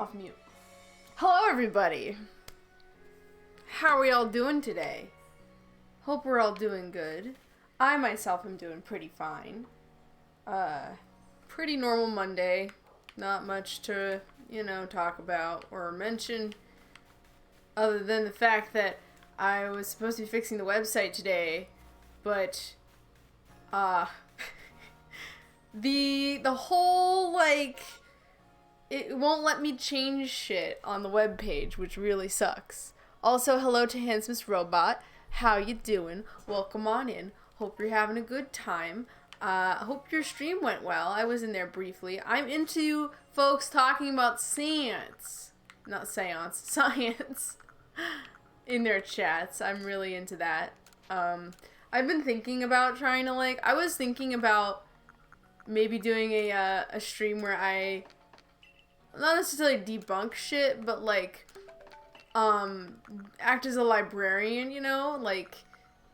Off mute. Hello everybody! How are we all doing today? Hope we're all doing good. I myself am doing pretty fine. Pretty normal Monday. Not much to, talk about or mention. Other than the fact that I was supposed to be fixing the website today, but, the whole, it won't let me change shit on the web page, which really sucks. Also, hello to Handsomest Robot. How you doing? Welcome on in. Hope you're having a good time. Hope your stream went well. I was in there briefly. I'm into folks talking about science. Not seance. Science. In their chats. I'm really into that. I've been thinking about trying to, I was thinking about maybe doing a stream where I not necessarily debunk shit, but act as a librarian,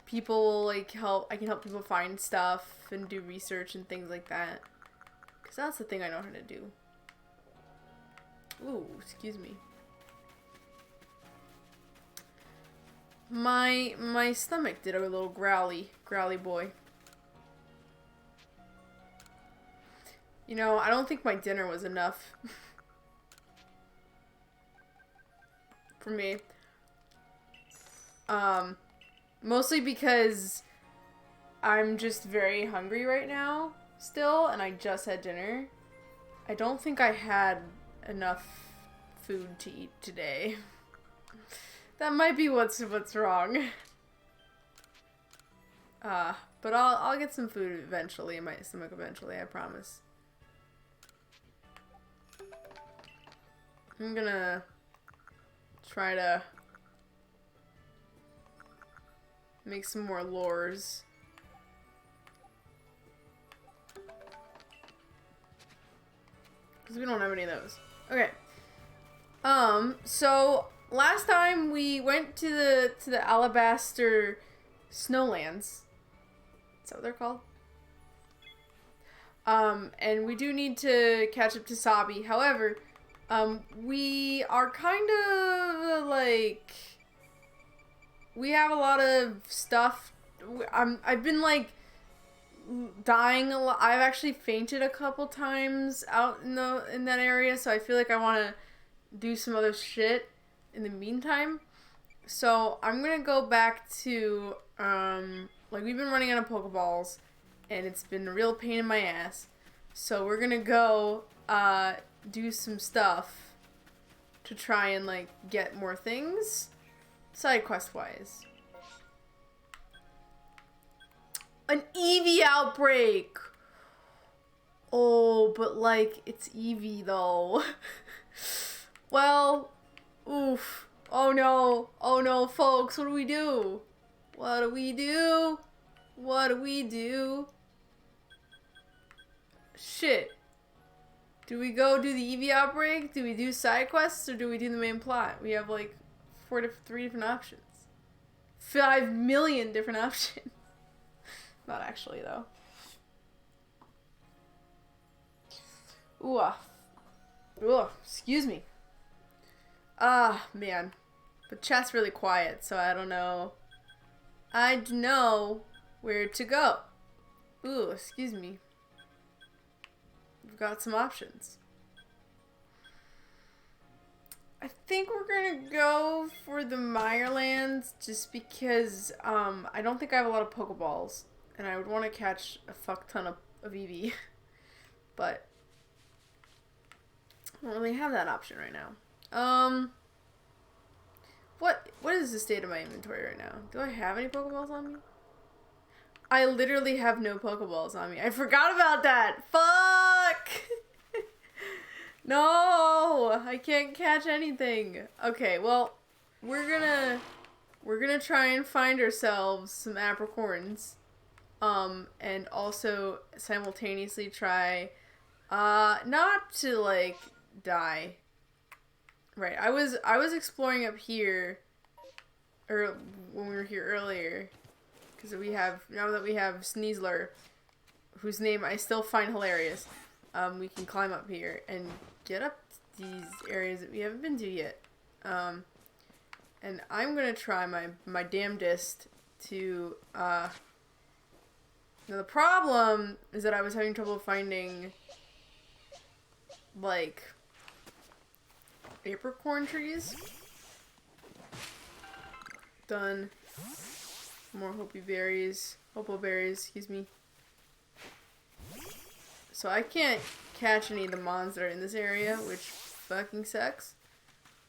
people I can help people find stuff and do research and things like that. Cause that's the thing I know how to do. Ooh, excuse me. My stomach did a little growly boy. I don't think my dinner was enough. For me. Mostly because I'm just very hungry right now still, and I just had dinner. I don't think I had enough food to eat today. That might be what's wrong. But I'll get some food eventually in my stomach eventually, I promise. I'm gonna try to make some more lures. Because we don't have any of those. Okay. So last time we went to the Alabaster Snowlands. Is that what they're called? And we do need to catch up to Sabi. However, we are kind of, we have a lot of stuff. I've been, dying a lot. I've actually fainted a couple times out in that area, so I feel like I want to do some other shit in the meantime. So, I'm gonna go back to, we've been running out of Pokeballs, and it's been a real pain in my ass. So, we're gonna go, do some stuff to try and get more things side quest wise. An Eevee outbreak. Oh, but it's Eevee though. Well, oof. Oh no, folks, what do we do? What do we do? What do we do? Shit. Do we go do the Eevee outbreak? Do we do side quests or do we do the main plot? We have 3 different options. 5 million different options. Not actually though. Ooh, excuse me. Man. But chat's really quiet, so I don't know. I don't know where to go. Ooh, excuse me. Got some options. I think we're gonna go for the Mirelands just because I don't think I have a lot of Pokeballs and I would want to catch a fuck ton of Eevee. But I don't really have that option right now. What is the state of my inventory right now? Do I have any Pokeballs on me? I literally have no Pokeballs on me. I forgot about that. Fuck! No! I can't catch anything. Okay, well, we're gonna try and find ourselves some apricorns. And also simultaneously try not to die. Right. I was exploring up here or when we were here earlier. Because now that we have Sneasler, whose name I still find hilarious, we can climb up here and get up these areas that we haven't been to yet. And I'm gonna try my damnedest to, now the problem is that I was having trouble finding, like, apricorn trees. Done. More hopi berries. Hopo berries, excuse me. So I can't catch any of the mons that are in this area, which fucking sucks.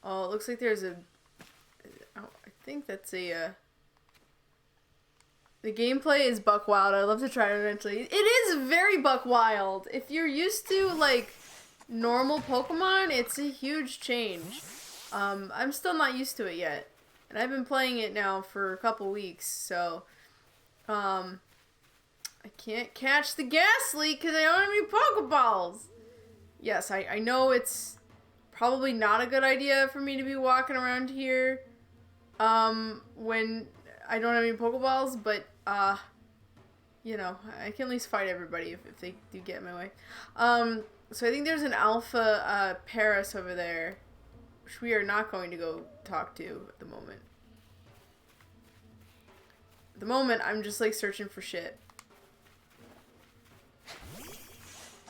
Oh, it looks like there's a... Oh, I think that's a... The gameplay is buck wild. I'd love to try it eventually. It is very buck wild. If you're used to, like, normal Pokemon, it's a huge change. I'm still not used to it yet. And I've been playing it now for a couple weeks, so... I can't catch the Ghastly because I don't have any Pokeballs. Yes, I know it's probably not a good idea for me to be walking around here when I don't have any Pokeballs, but you know, I can at least fight everybody if they do get in my way. So I think there's an Alpha Paris over there, which we are not going to go talk to at the moment. At the moment, I'm just like searching for shit.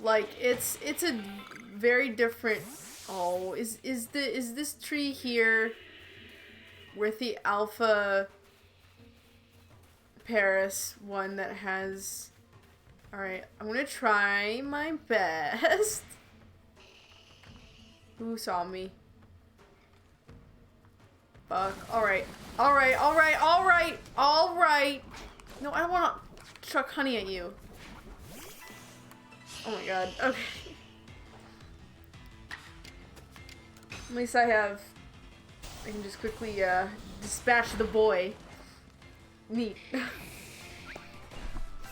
Like it's a very different. Oh, is this tree here with the Alpha Paris one that has? All right, I'm gonna try my best. Who saw me? Fuck. All right. All right. All right. All right. All right. No, I don't want to chuck honey at you. Oh my god. Okay. At least I can just quickly dispatch the boy. Neat.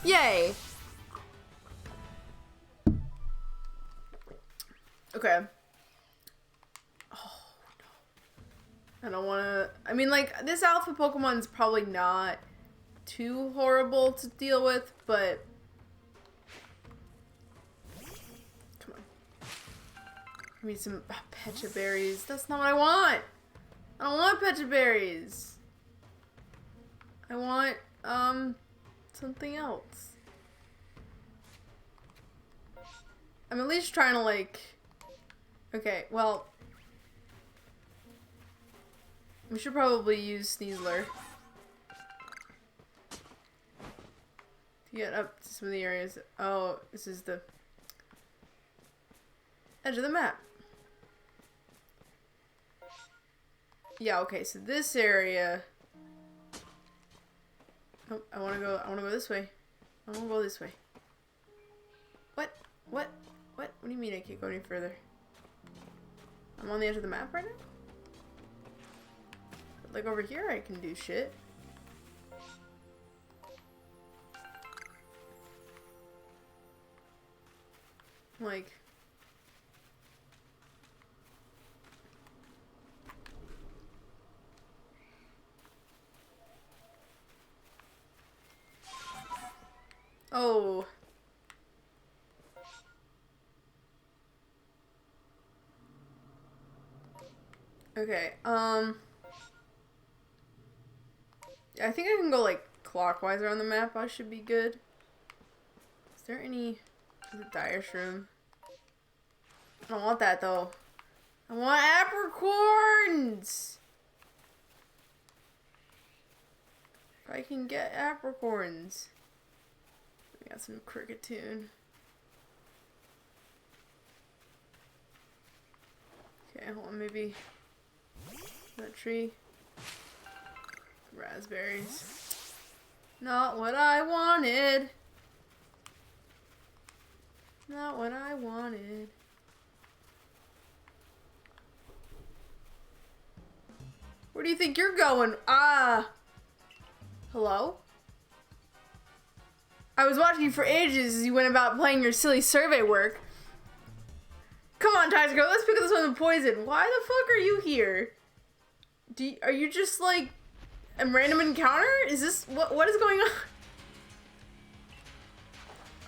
Yay. Okay. Oh no. I don't want to. I mean, like, this alpha Pokemon's probably not too horrible to deal with, but come on. I need some Pecha berries. That's not what I want. I don't want Pecha berries. I want something else. I'm at least trying to, like, okay, well, we should probably use Sneasler to get up to some of the areas. Oh, this is the edge of the map. Yeah, okay, so this area. Oh, I wanna go this way. I wanna go this way. What? What? What? What do you mean I can't go any further? I'm on the edge of the map right now? But like over here I can do shit. Like, oh. Okay, I think I can go like clockwise around the map. I should be good. Is there any? Is it dire shroom? I don't want that though. I want apricorns. If I can get apricorns. We got some cricketune. Okay, hold on, maybe that tree. Raspberries. Not what I wanted. Not what I wanted. Where do you think you're going? Ah. Hello? I was watching you for ages as you went about playing your silly survey work. Come on, Tiger, let's pick up this one with poison. Why the fuck are you here? Are you just like a random encounter? Is this what is going on?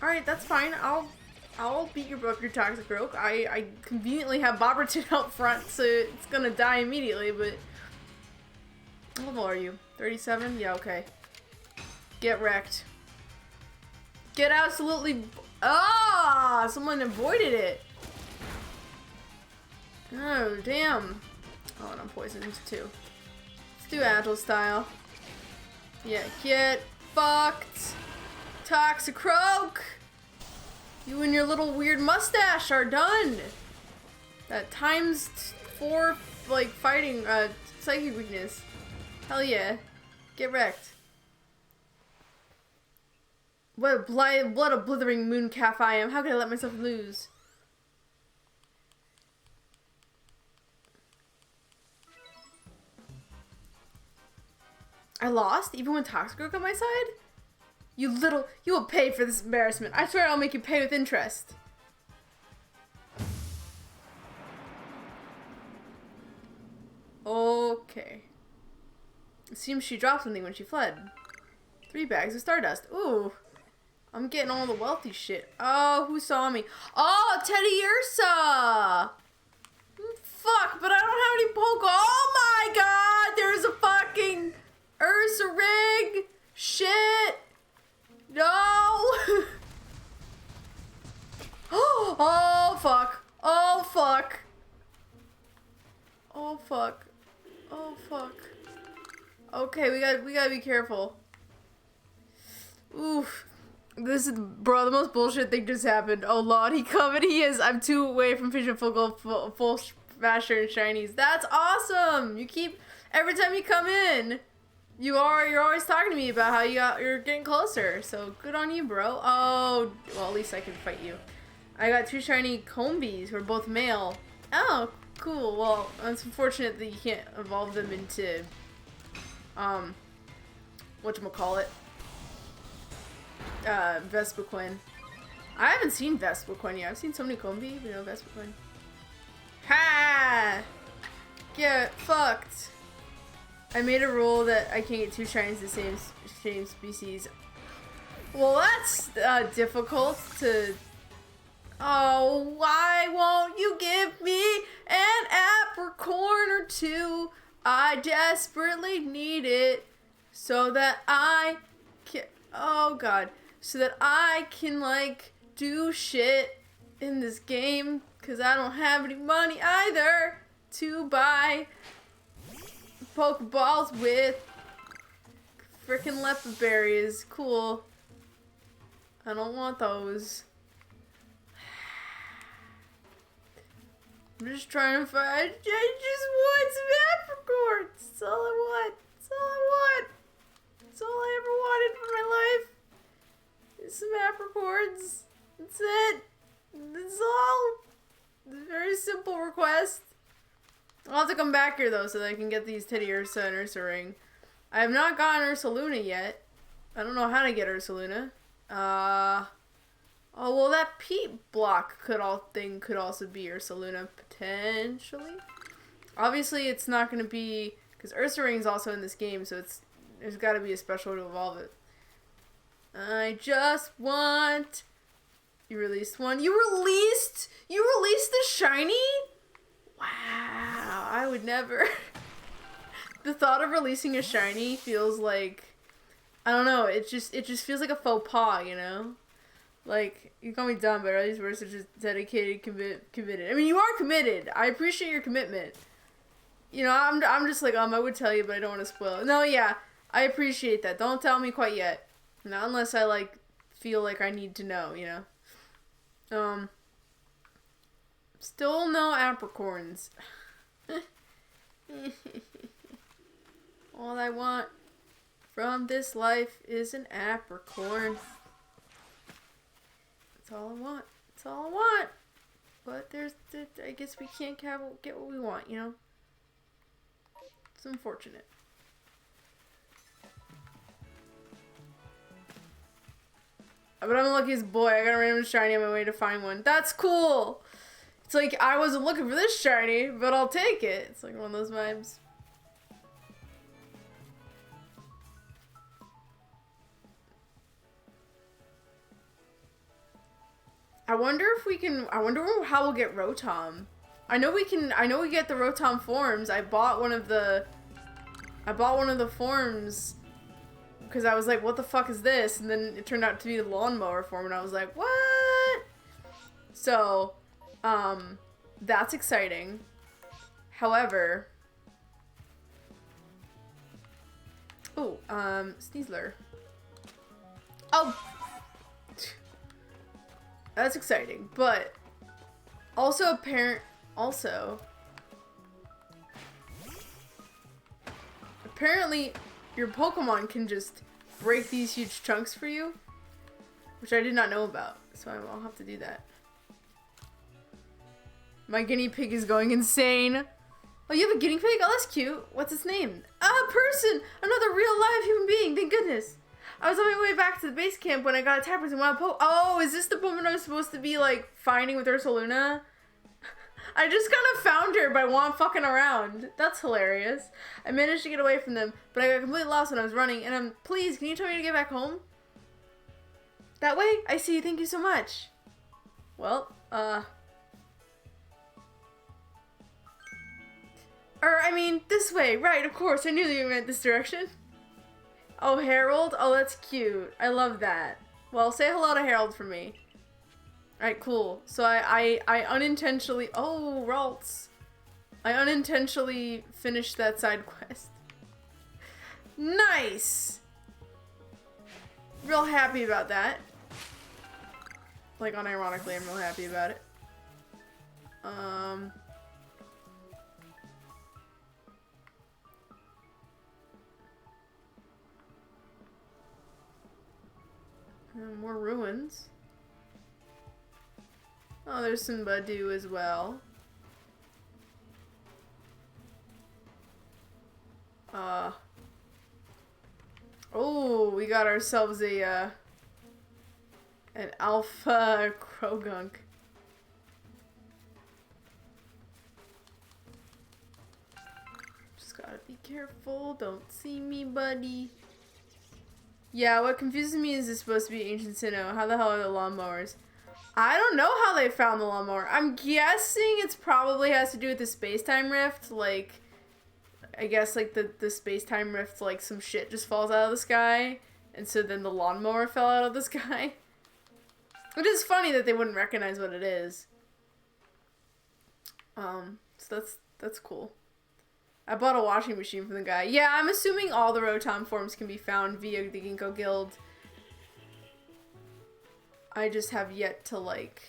All right, that's fine. I'll I'll beat your Toxicroak. I conveniently have Bobberton out front, so it's gonna die immediately, but... What level are you? 37? Yeah, okay. Get wrecked. Get absolutely... Ah! Someone avoided it. Oh, damn. Oh, and I'm poisoned too. Let's do Agile style. Yeah, get fucked. Toxicroak! You and your little weird mustache are done. That ×4, like, fighting, psychic weakness. Hell yeah. Get wrecked. What a blithering moon calf I am. How could I let myself lose? I lost? Even with Toxicroak on my side? You will pay for this embarrassment. I swear I'll make you pay with interest. Okay. It seems she dropped something when she fled. 3 bags of Stardust. Ooh. I'm getting all the wealthy shit. Oh, who saw me? Oh, Teddy Ursa! Fuck, but I don't have any poke. Oh my god! There's a fucking Ursa rig! Shit! No! Oh fuck! Oh fuck! Oh fuck! Oh fuck! Okay, we gotta be careful. Oof. This is, bro, the most bullshit thing just happened. Oh lord, he coming, he is. I'm 2 away from fishing full smasher and shinies. That's awesome! You keep, every time you come in, you're always talking to me about how you're getting closer. So good on you, bro. Oh, well, at least I can fight you. I got 2 shiny Combies who are both male. Oh, cool. Well, it's unfortunate that you can't evolve them into, whatchamacallit? Vespiquen. I haven't seen Vespiquen yet. I've seen so many Combi, but no Vespiquen. Ha! Get fucked. I made a rule that I can't get 2 shinies the same species. Well, that's difficult to... Oh, why won't you give me an apricorn or 2? I desperately need it so that I can... Oh, God. So that I can, like, do shit in this game. Because I don't have any money either to buy Pokeballs with frickin' leopard berries. Cool. I don't want those. I'm just trying to find. I just want some apricorns. That's all I want. That's all I want. That's all I ever wanted for my life. Is some apricorns. That's it. That's all. It's a very simple request. I'll have to come back here though so that I can get these Teddy Ursa and Ursa Ring. I have not gotten Ursaluna yet. I don't know how to get Ursaluna. Oh well, that Pete block could also be Ursaluna potentially. Obviously, it's not gonna be because Ursa Ring is also in this game, so there's got to be a special to evolve it. I just want. You released one. You released the shiny? Wow, I would never. The thought of releasing a shiny feels like, I don't know, it just feels like a faux pas, you know? Like, you call me dumb, but all these words are just dedicated, committed. I mean, you are committed. I appreciate your commitment. You know, I'm just like, I would tell you, but I don't want to spoil it. No, yeah, I appreciate that. Don't tell me quite yet. Not unless I, like, feel like I need to know, you know? Still no apricorns. All I want from this life is an apricorn. That's all I want. That's all I want. But I guess we can't get what we want, you know? It's unfortunate. But I'm the luckiest boy. I got a random shiny on my way to find one. That's cool! It's like, I wasn't looking for this shiny, but I'll take it. It's like one of those vibes. I wonder if we can, I wonder how we'll get Rotom. I know we get the Rotom forms. I bought one of the forms because I was like, what the fuck is this? And then it turned out to be the lawnmower form and I was like, what? So, that's exciting. However, Sneasler. Oh! That's exciting, but also apparently your Pokemon can just break these huge chunks for you, which I did not know about, so I'll have to do that. My guinea pig is going insane. Oh, you have a guinea pig? Oh, that's cute. What's its name? A person! Another real live human being, thank goodness. I was on my way back to the base camp when I got attacked with a wild Oh, is this the woman I was supposed to be, like, finding with Ursaluna? I just kind of found her by fucking around. That's hilarious. I managed to get away from them, but I got completely lost when I was running, and please, can you tell me to get back home? That way? I see, thank you so much. Well, I mean, this way, right, of course, I knew that you went this direction. Oh, Harold? Oh, that's cute. I love that. Well, say hello to Harold for me. Alright, cool. So I unintentionally... Oh, Ralts. I unintentionally finished that side quest. Nice! Real happy about that. Like, unironically, I'm real happy about it. More ruins. Oh, there's some Badoo as well. Oh, we got ourselves an alpha Krogunk. Just gotta be careful. Don't see me, buddy. Yeah, what confuses me is it's supposed to be Ancient Sinnoh. How the hell are the lawnmowers? I don't know how they found the lawnmower. I'm guessing it's probably has to do with the space-time rift. Like, I guess, like, the space-time rift, like, some shit just falls out of the sky. And so then the lawnmower fell out of the sky. It is funny that they wouldn't recognize what it is. So that's cool. I bought a washing machine from the guy. Yeah, I'm assuming all the Rotom forms can be found via the Ginkgo Guild. I just have yet to, like,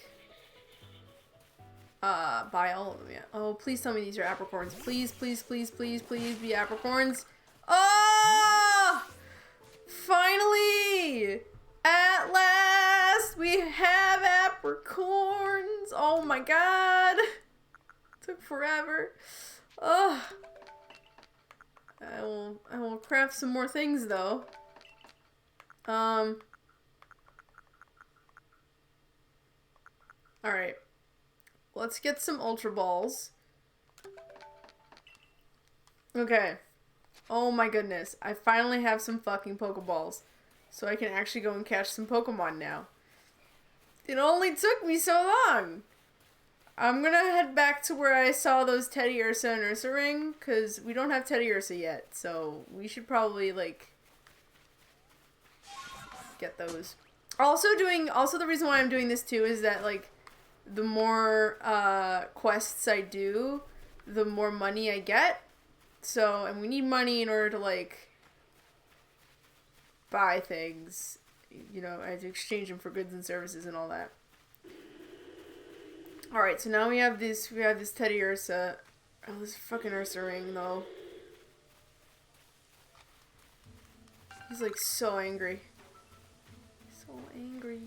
buy all of them yet. Oh, please tell me these are apricorns. Please, please, please, please, please be apricorns. Oh! Finally! At last! We have apricorns! Oh my god! Took forever. Ugh. I will craft some more things though. Alright. Let's get some Ultra Balls. Okay. Oh my goodness. I finally have some fucking Pokeballs. So I can actually go and catch some Pokemon now. It only took me so long! I'm gonna head back to where I saw those Teddy Ursa and Ursa Ring, because we don't have Teddy Ursa yet, so we should probably, like, get those. Also the reason why I'm doing this too is that, like, the more quests I do, the more money I get. So, and we need money in order to, like, buy things. You know, I have to exchange them for goods and services and all that. Alright, so now we have this Teddy Ursa. Oh, this fucking Ursa Ring, though. He's, like, so angry. So angry.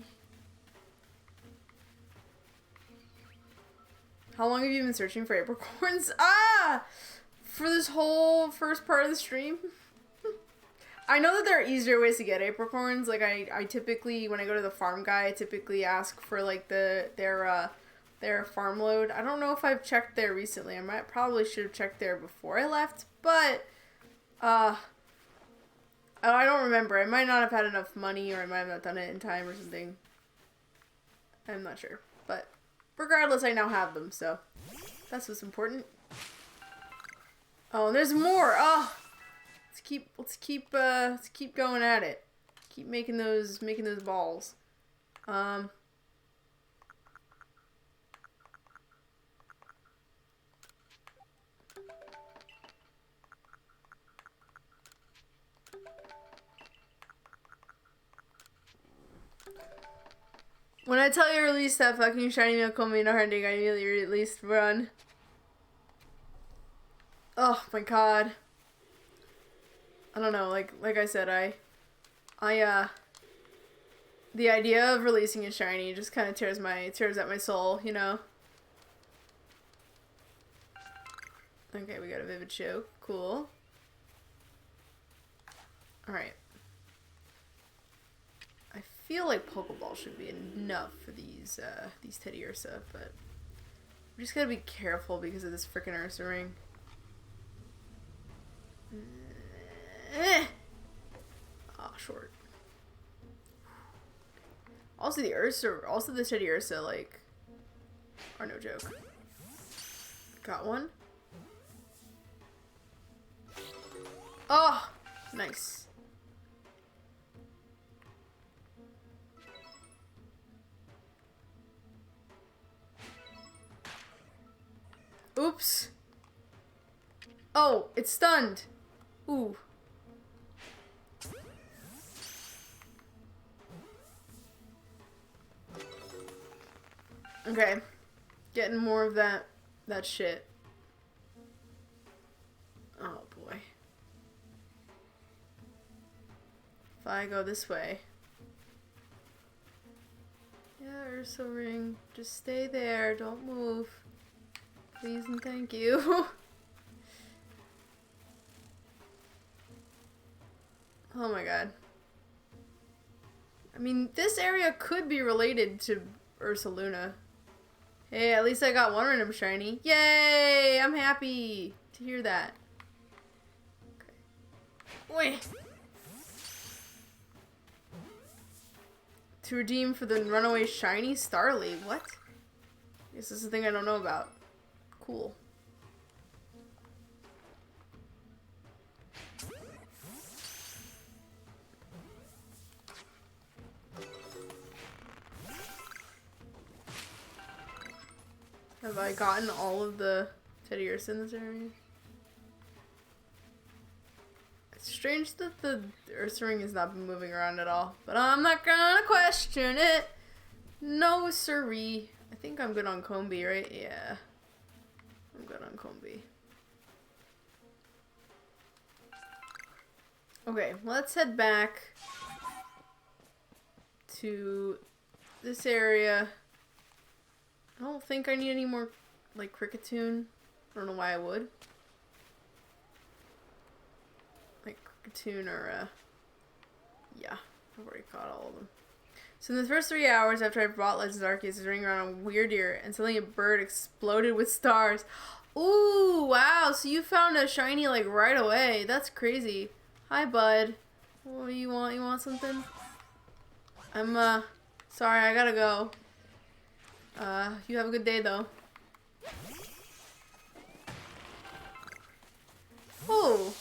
How long have you been searching for apricorns? Ah! For this whole first part of the stream? I know that there are easier ways to get apricorns. Like, I typically, when I go to the farm guy, I typically ask for, like, their farm load. I don't know if I've checked there recently. I probably should have checked there before I left, but I don't remember. I might not have had enough money, or I might have not done it in time or something. I'm not sure. But regardless, I now have them, so that's what's important. Oh, and there's more. Oh, let's keep going at it. Keep making those balls. When I tell you to release that fucking shiny Milkome in a hunting, I immediately at least run. Oh my god. I don't know, like I said, the idea of releasing a shiny just kind of tears at my soul, you know? Okay, we got a Vivid Show. Cool. Alright. I feel like Pokeball should be enough for these Teddy Ursa, but we just gotta be careful because of this frickin' Ursa ring. Ah, short. Also the Teddy Ursa, like, are no joke. Got one. Oh, nice. Oops. Oh, it's stunned. Ooh. Okay. Getting more of that shit. Oh boy. If I go this way. Yeah, Ursa ring. Just stay there. Don't move. Please and thank you. Oh my god. I mean, this area could be related to Ursaluna. Hey, at least I got one random shiny. Yay! I'm happy to hear that. Okay. Wait. To redeem for the runaway shiny Starly. What? This is the thing I don't know about. Cool. Have I gotten all of the Teddy Ursa in this area? It's strange that the Ursa ring has not been moving around at all, but I'm not gonna question it. No siree. I think I'm good on Combi, right? Yeah. I'm good on Combi. Okay, let's head back to this area. I don't think I need any more, like, Cricketune. I don't know why I would. Like, Cricketune or, yeah. I've already caught all of them. So in the first 3 hours after I brought Legends Arceus, I was running around a weird deer, and suddenly a bird exploded with stars. Ooh, wow. So you found a shiny, like, right away. That's crazy. Hi, bud. What do you want? You want something? I'm, sorry, I gotta go. You have a good day, though. Oh.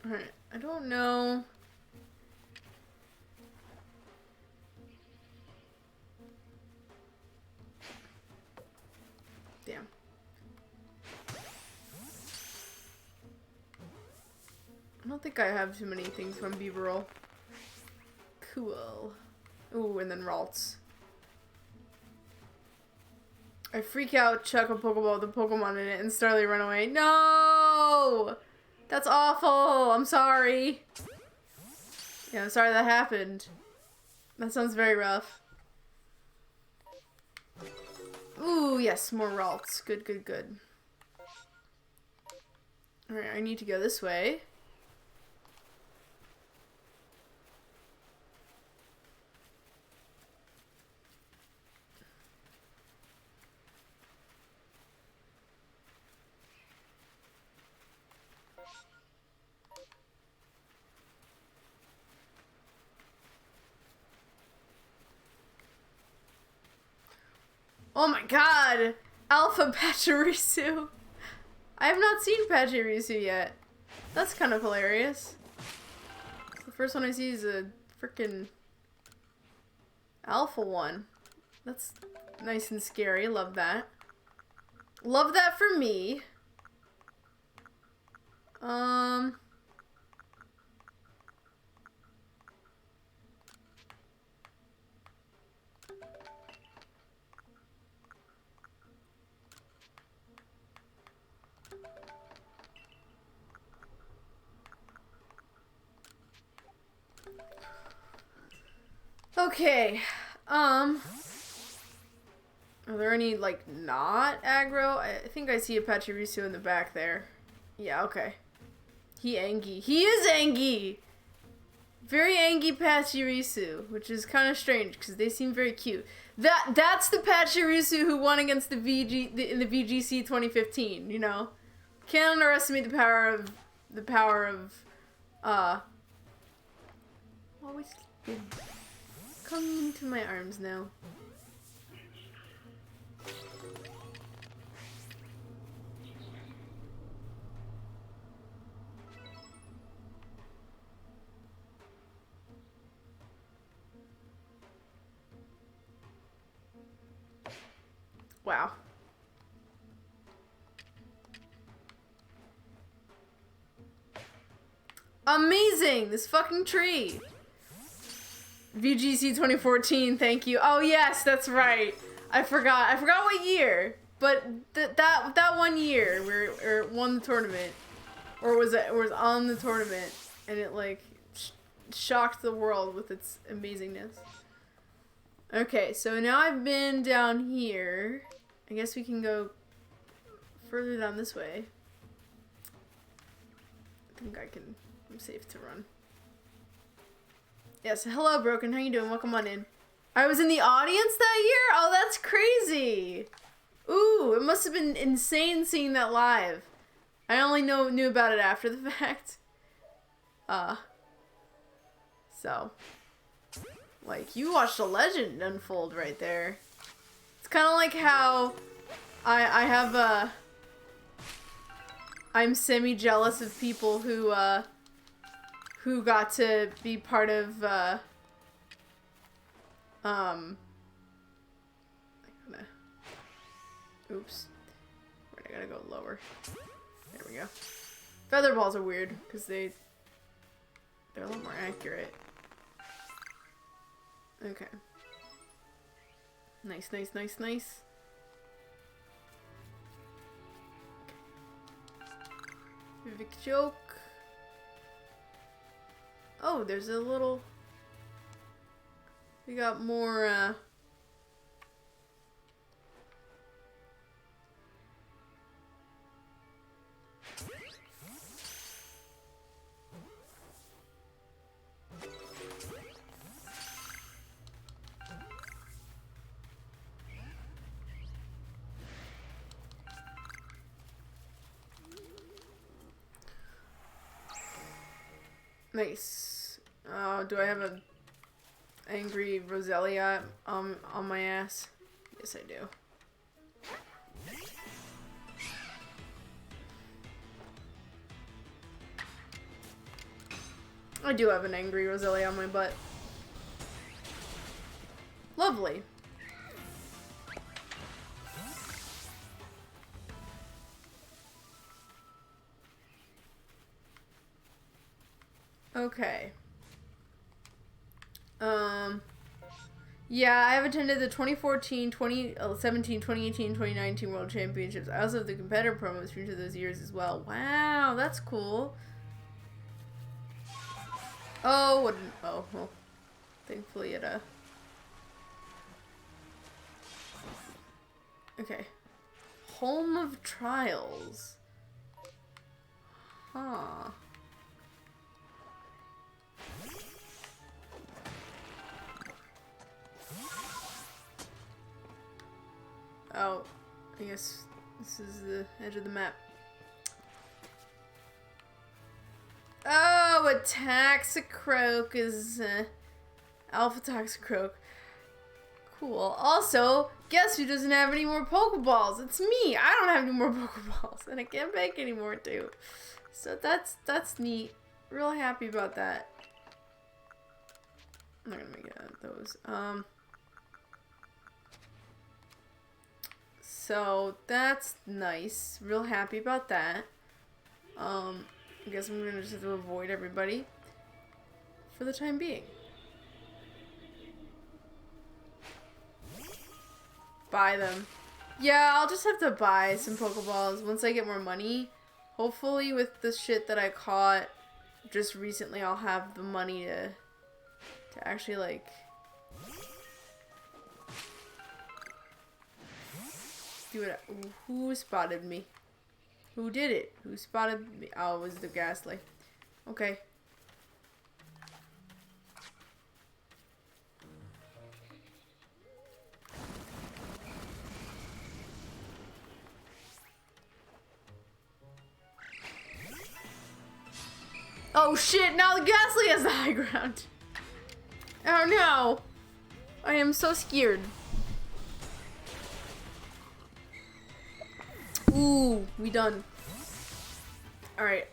Alright, I don't know. Damn. I don't think I have too many things from Beaverol. Cool. Ooh, and then Ralts. I freak out, chuck a Pokeball with a Pokemon in it, and Starly run away. No! That's awful! I'm sorry. Yeah, I'm sorry that happened. That sounds very rough. Ooh, yes, more Ralts. Good, good, good. Alright, I need to go this way. Oh my god! Alpha Pachirisu! I have not seen Pachirisu yet. That's kind of hilarious. The first one I see is a freaking alpha one. That's nice and scary. Love that. Love that for me. Okay, are there any, like, not aggro? I think I see a Pachirisu in the back there. Yeah, okay. He Angie. He is Angie! Very Angie Pachirisu, which is kind of strange, because they seem very cute. That's the Pachirisu who won against the in the VGC 2015, you know? Can't underestimate the power of, always been... Come into my arms now. Wow. Amazing! This fucking tree! VGC 2014, thank you. Oh yes, that's right. I forgot what year, but that 1 year where it won the tournament, or was on the tournament, and it like shocked the world with its amazingness. Okay, so now I've been down here. I guess we can go further down this way. I think I'm safe to run. Yes, hello Broken, how you doing? Welcome on in. I was in the audience that year? Oh, that's crazy. Ooh, it must have been insane seeing that live. I only knew about it after the fact. So, like, you watched a legend unfold right there. It's kind of like how I have I'm semi-jealous of people who got to be part of, oops. Right, I gotta go lower. There we go. Feather balls are weird, because they're a lot more accurate. Okay. Nice, nice, nice, nice. Okay. Vic joke. Oh, there's a little... We got more, Nice. Do I have a angry Roselia on my ass? Yes, I do. I do have an angry Roselia on my butt. Lovely. Okay. Yeah, I have attended the 2014, 2017, 2018, 2019 World Championships. I also have the competitor promos for each of those years as well. Wow, that's cool. Oh, what? Oh, well, thankfully it, okay. Home of Trials. Huh. Oh, I guess this is the edge of the map. Oh, a Taxicroak is Alpha Taxicroak. Cool. Also, guess who doesn't have any more Pokeballs? It's me. I don't have any more Pokeballs, and I can't make any more too. So that's neat. Real happy about that. I'm not gonna make it out of those. So that's nice. Real happy about that. I guess I'm gonna just have to avoid everybody for the time being. Buy them. Yeah, I'll just have to buy some Pokeballs once I get more money. Hopefully with the shit that I caught just recently, I'll have the money to actually, like, do it. Who spotted me? Who did it? Who spotted me? Oh, it was the Ghastly. Okay. Oh shit, now the Ghastly has the high ground. Oh no. I am so scared. Ooh, we done. Alright,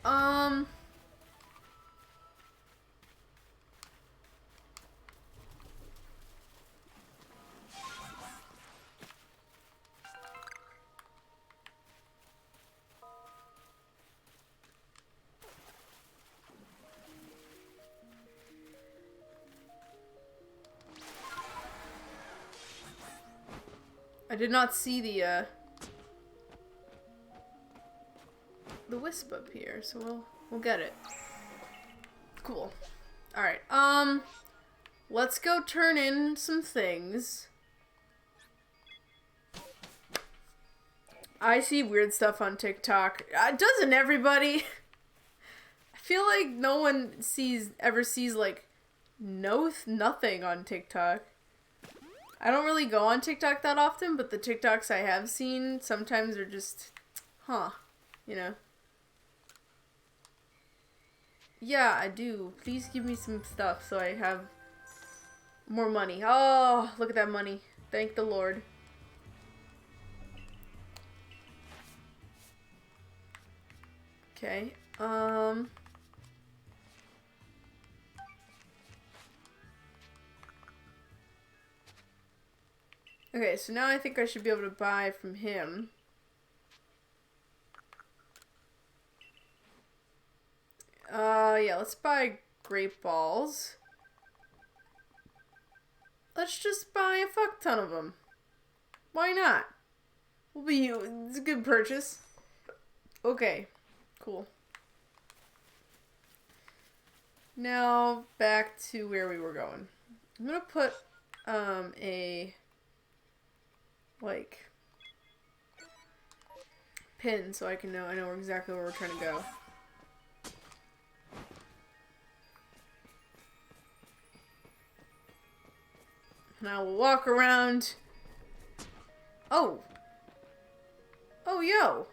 I did not see the wisp up here, so we'll get it. Cool. Alright, let's go turn in some things. I see weird stuff on TikTok. Doesn't everybody? I feel like no one ever sees like nothing on TikTok. I don't really go on TikTok that often, but the TikToks I have seen sometimes are just, you know. Yeah, I do. Please give me some stuff so I have more money. Oh, look at that money. Thank the Lord. Okay, okay, so now I think I should be able to buy from him. Yeah, let's buy grape balls. Let's just buy a fuck ton of them. Why not? It's a good purchase. Okay, cool. Now back to where we were going. I'm gonna put a like pin so I know exactly where we're trying to go. Now we'll walk around. Oh, yo.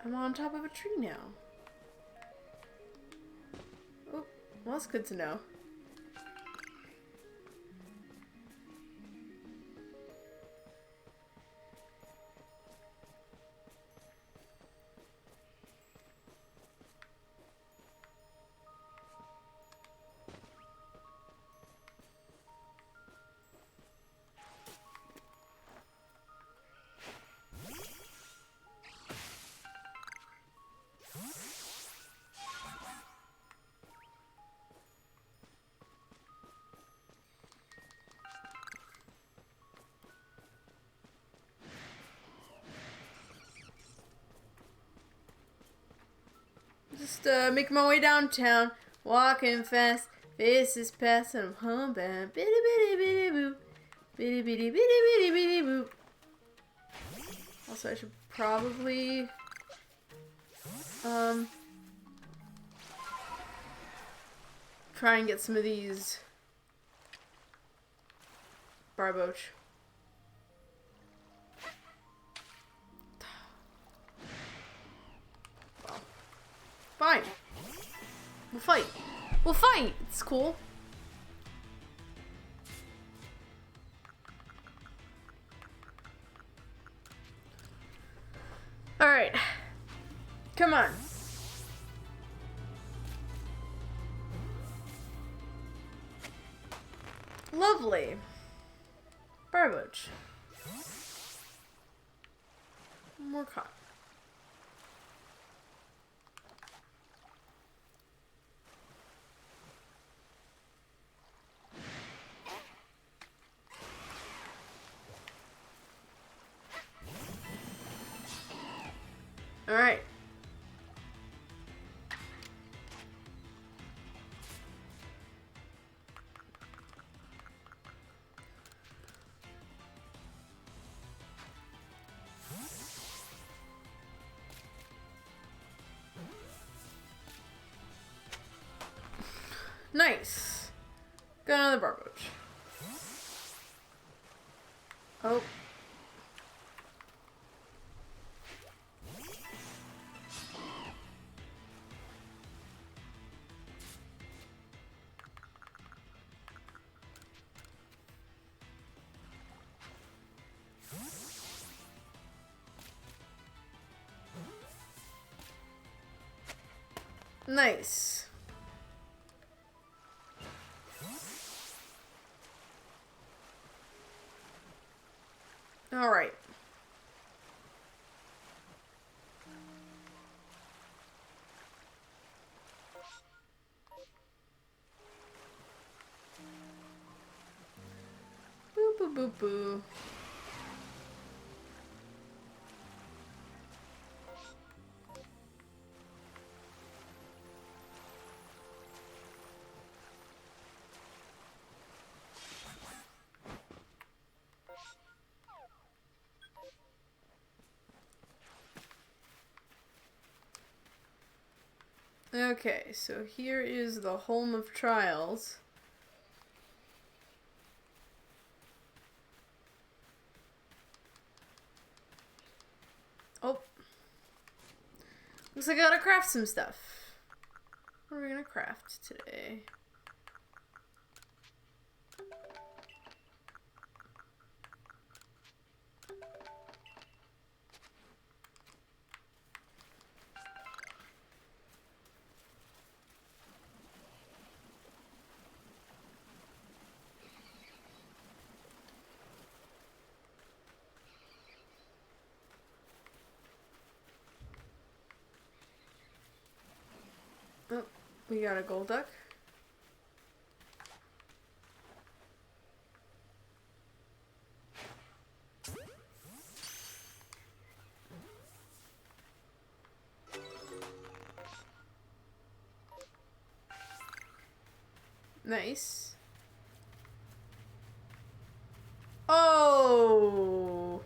I'm on top of a tree now. Oh, well, that's good to know. Just making my way downtown, walking fast, faces past, and I'm humping. Bitty bitty bitty boop, bitty bitty bitty bitty bitty boop. Also, I should probably try and get some of these Barboach. Fine. We'll fight. We'll fight. It's cool. Alright. Come on. Lovely. Barbage. More cotton. All right. Nice. Got another barbage. Oh. Nice. All right. Boo boo boo boo. Okay, so here is the home of trials. Oh. Looks like I gotta craft some stuff. What are we gonna craft today? Oh, we got a gold duck. Nice. Oh!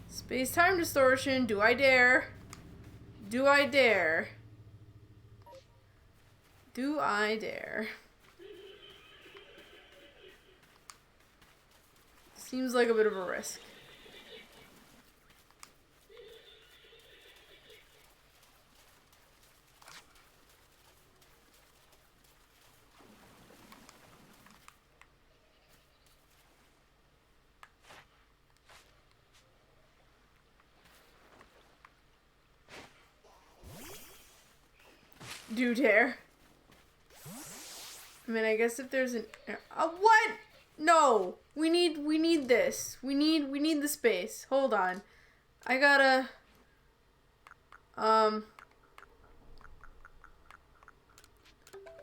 Space-time distortion. Do I dare? Do I dare? Do I dare? Seems like a bit of a risk. Do dare. I mean, I guess if there's an what? No, we need this. We need the space. Hold on, I gotta I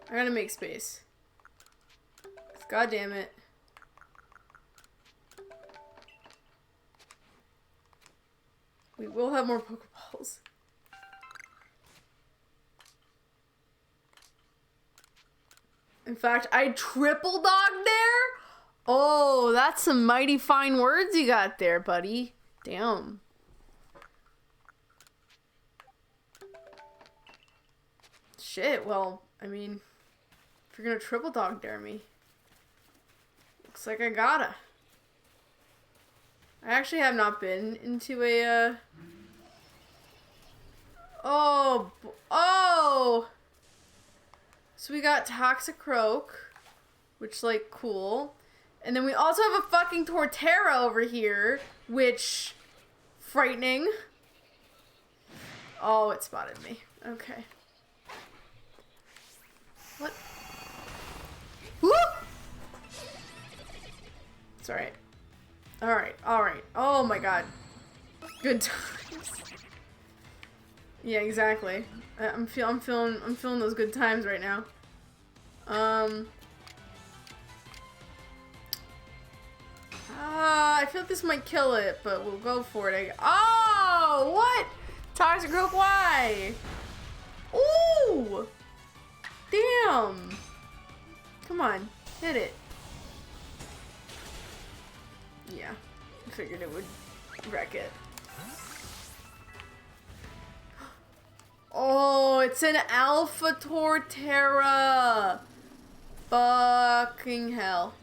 gotta make space. God damn it. We will have more Pokeballs. In fact, I triple dogged there? Oh, that's some mighty fine words you got there, buddy. Damn. Shit, well, I mean, if you're gonna triple dog dare me, looks like I gotta. I actually have not been into a, Oh! So we got Toxicroak, which, like, cool. And then we also have a fucking Torterra over here, which, frightening. Oh, it spotted me. Okay. What? Woo! It's alright. Alright, alright. Oh my god. Good times. Yeah, exactly. I'm feeling those good times right now. I feel like this might kill it, but we'll go for it. Oh, what? Toxic Rope, why? Ooh! Damn! Come on, hit it. Yeah, I figured it would wreck it. Oh, it's an Alpha Torterra! Fucking hell.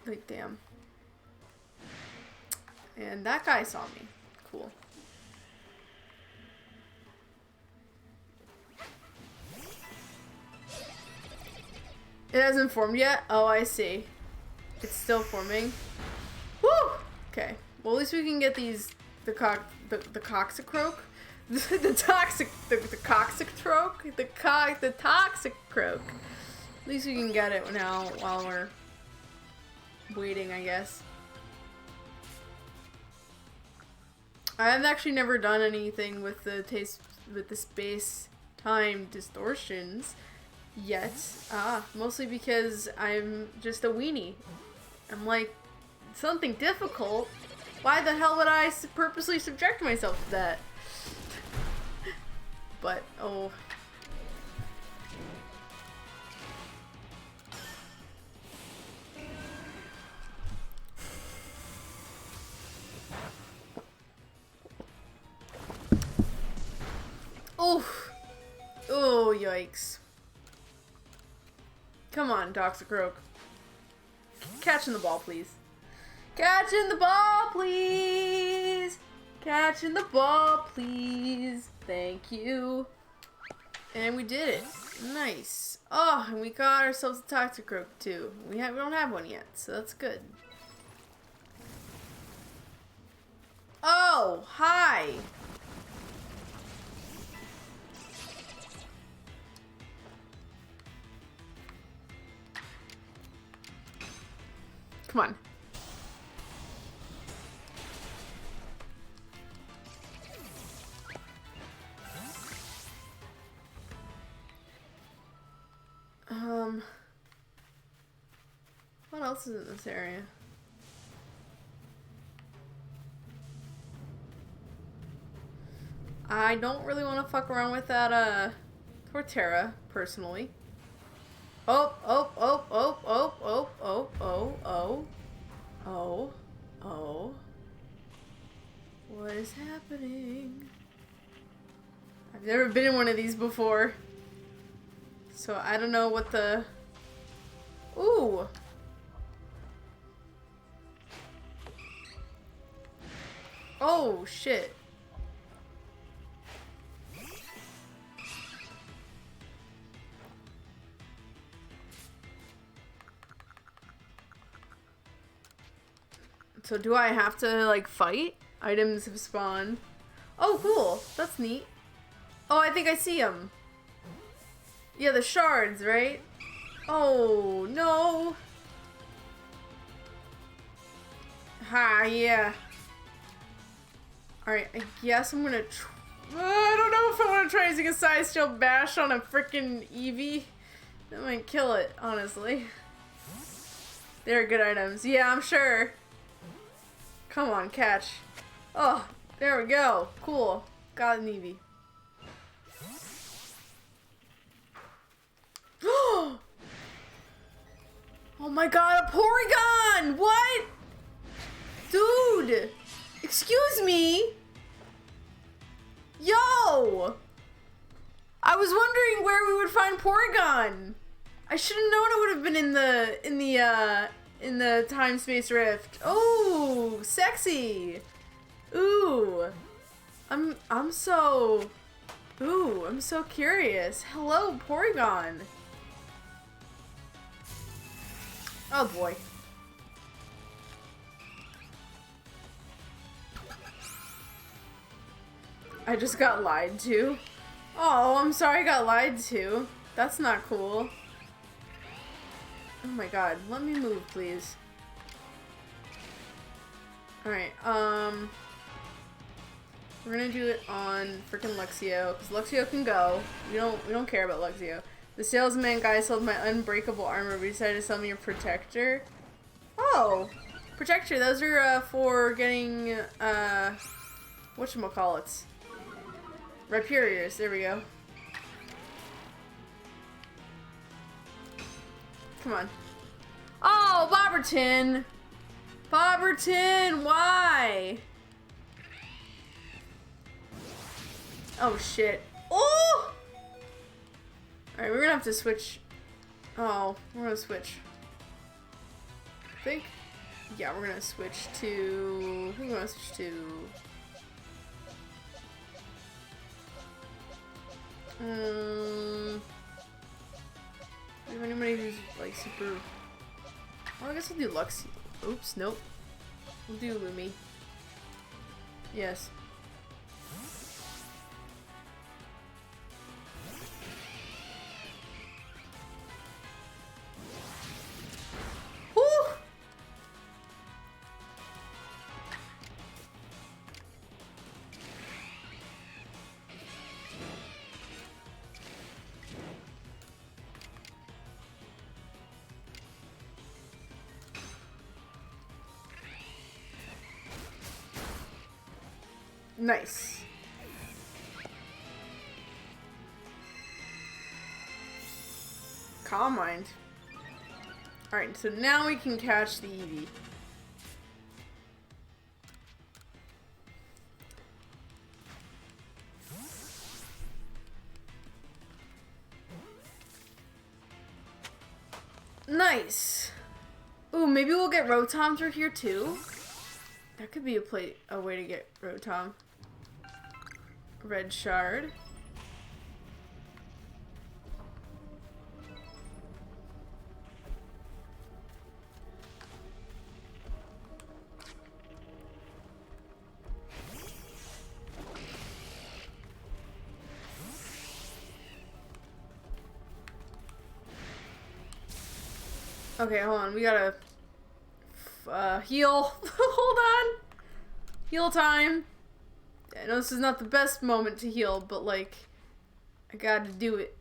Like, damn. And that guy saw me. Cool. It hasn't formed yet? Oh, I see. It's still forming. Woo! Okay. Well, at least we can get these, the toxic croak. The toxic croak. At least we can get it now while we're waiting, I guess. I've actually never done anything with the space time distortions yet. Mostly because I'm just a weenie. I'm like, something difficult? Why the hell would I purposely subject myself to that? But, oh. Oof. Oh, yikes. Come on, Toxic Rogue. Catching the ball, please. Catching the ball, please. Catching the ball, please. Thank you. And we did it. Nice. Oh, and we got ourselves a Toxic Rogue too. We don't have one yet, so that's good. Oh, hi. Come on. What else is in this area? I don't really want to fuck around with that, Torterra, personally. Oh, oh, oh, oh, oh, oh, oh, oh, oh, oh, oh. What is happening? I've never been in one of these before. So I don't know what the... Ooh! Oh, shit. So do I have to, like, fight? Items have spawned. Oh, cool. That's neat. Oh, I think I see them. Yeah, the shards, right? Oh, no. Ha, yeah. Alright, I guess I'm gonna I don't know if I want to try using a Side Steel Bash on a frickin' Eevee. That might kill it, honestly. They're good items. Yeah, I'm sure. Come on, catch. Oh, there we go. Cool. Got an Eevee. Oh my god, a Porygon! What? Dude! Excuse me? Yo! I was wondering where we would find Porygon. I should have known it would have been in the time-space rift. Oh, sexy. Ooh. I'm so curious. Hello, Porygon. Oh boy. I just got lied to. Oh, I'm sorry I got lied to. That's not cool. Oh my god, let me move, please. Alright, we're gonna do it on frickin' Luxio, because Luxio can go. We don't care about Luxio. The salesman guy sold my unbreakable armor, but decided to sell me a protector. Oh! Protector, those are for getting whatchamacallits. Ripuriers, there we go. Come on. Oh, Bobberton! Bobberton, why? Oh shit. Oh! Alright, we're gonna have to switch. Oh, we're gonna switch. I think. Yeah, we're gonna switch to. Who are we gonna switch to? Do you have anybody who's like super. Well, I guess we'll do Lux. Oops, nope. We'll do Lumi. Yes. Whew! Nice. Calm mind. Alright, so now we can catch the Eevee. Nice. Ooh, maybe we'll get Rotom through here too. That could be a way to get Rotom. Red Shard. Okay, hold on. We gotta heal. Hold on. Heal time. I know this is not the best moment to heal, but like, I gotta do it.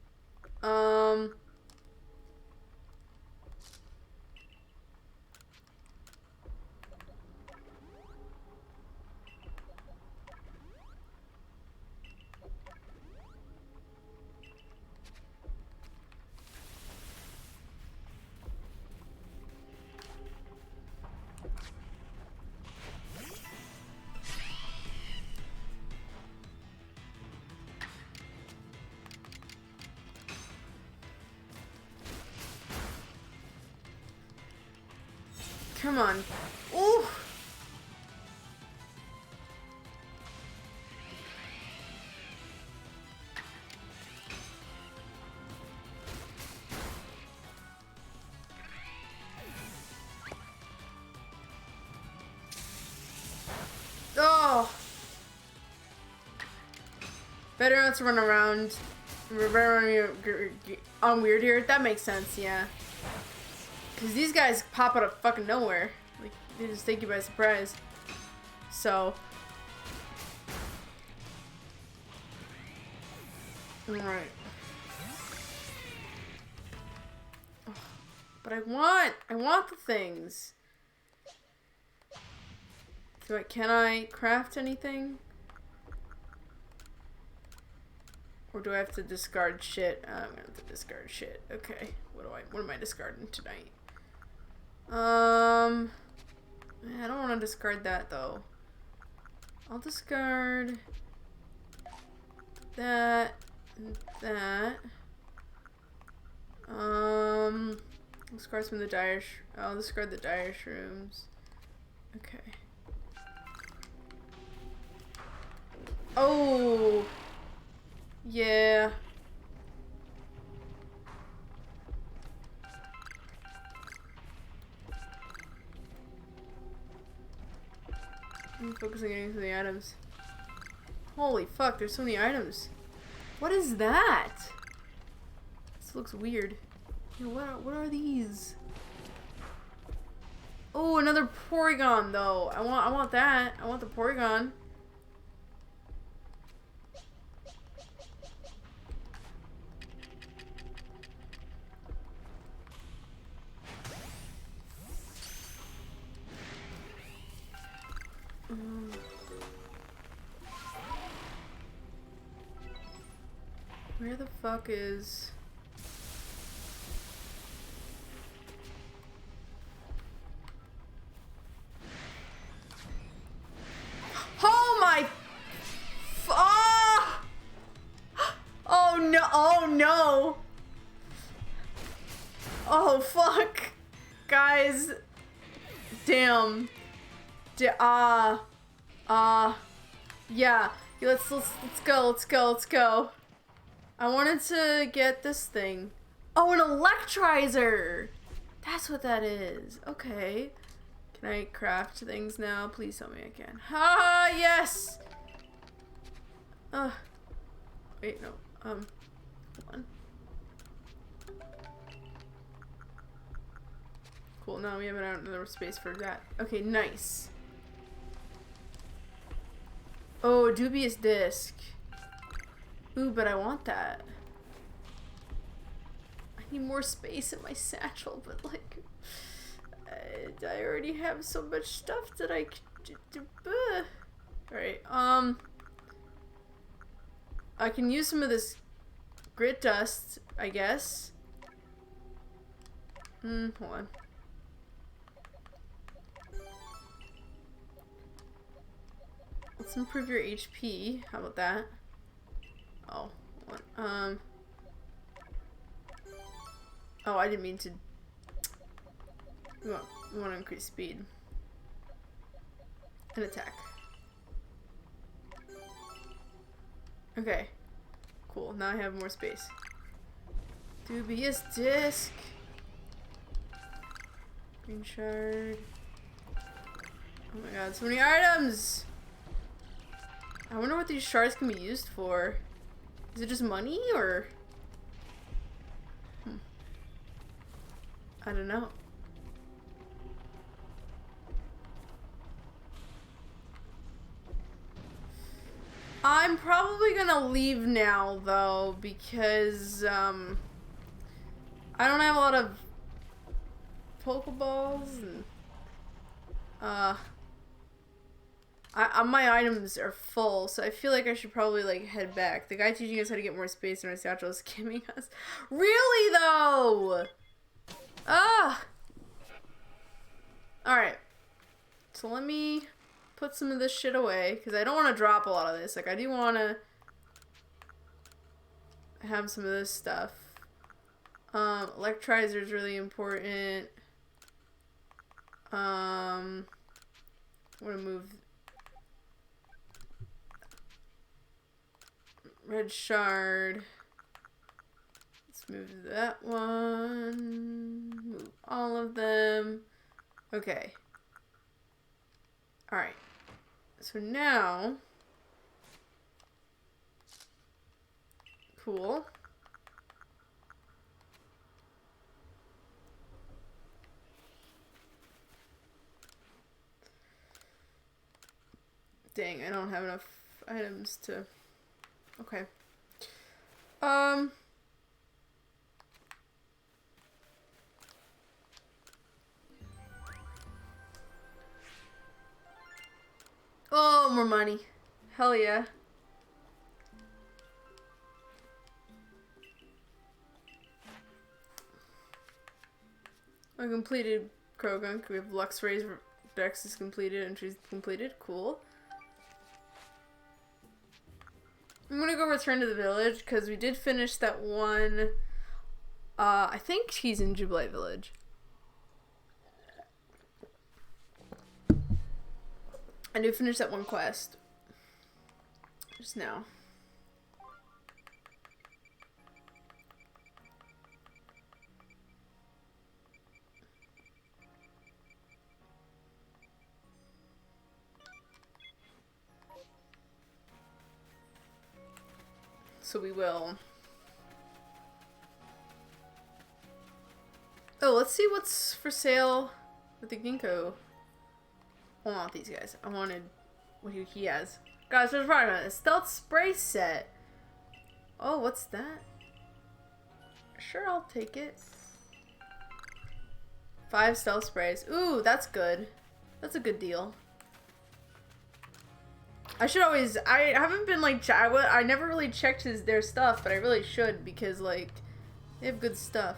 Come on. Ooh. Oh. Better not to run around. On weird here. That makes sense, yeah. Because these guys pop out of fucking nowhere. Like, they just take you by surprise. So. Alright. But I want the things. Can I craft anything? Or do I have to discard shit? I'm gonna have to discard shit. Okay. What am I discarding tonight? I don't want to discard that though. I'll discard that and that. Discard some of the I'll discard the dire shrooms. Okay. Oh. Yeah. I'm focusing on getting to the items. Holy fuck, there's so many items. What is that? This looks weird. Yo, what are these? Oh, another Porygon though. I want that. I want the Porygon. Where the fuck is... Oh my... Ah! Oh no, oh no! Oh fuck! Guys. Damn. Yeah. Let's go. I wanted to get this thing. Oh, an electrizer! That's what that is. Okay. Can I craft things now? Please tell me I can. Ah, yes! Wait, no. Hold on. Cool, now we have another space for that. Okay, nice. Oh, dubious disc. Ooh, but I want that. I need more space in my satchel, but like, I already have so much stuff that I could do. Alright, I can use some of this grit dust, I guess. Hold on. Let's improve your HP. How about that? Oh, what? Oh, I didn't mean to. We want to increase speed and attack. Okay, cool. Now I have more space. Dubious disc. Green shard. Oh my god, so many items! I wonder what these shards can be used for. Is it just money, or? I don't know. I'm probably gonna leave now, though, because, I don't have a lot of Pokeballs, and, my items are full, so I feel like I should probably, like, head back. The guy teaching us how to get more space in our satchel is skimming us. Really, though? Ah! Alright. So let me put some of this shit away, because I don't want to drop a lot of this. Like, I do want to have some of this stuff. Electrizer is really important. I'm going to move... Red shard. Let's move that one. Move all of them. Okay. Alright. So now... Cool. Dang, I don't have enough items to... Okay. Oh, more money. Hell yeah. I completed Krogunk. We have Luxray's Dex is completed and she's completed. Cool. I'm gonna go return to the village because we did finish that one. I think he's in Jubilee Village. I did finish that one quest just now. So we will. Oh, let's see what's for sale with the Ginkgo. I want these guys. I wanted what he has. Guys, there's probably a stealth spray set. Oh, what's that? Sure, I'll take it. 5 stealth sprays. Ooh, that's good. That's a good deal. I should always. I haven't been like. I never really checked their stuff, but I really should because like they have good stuff.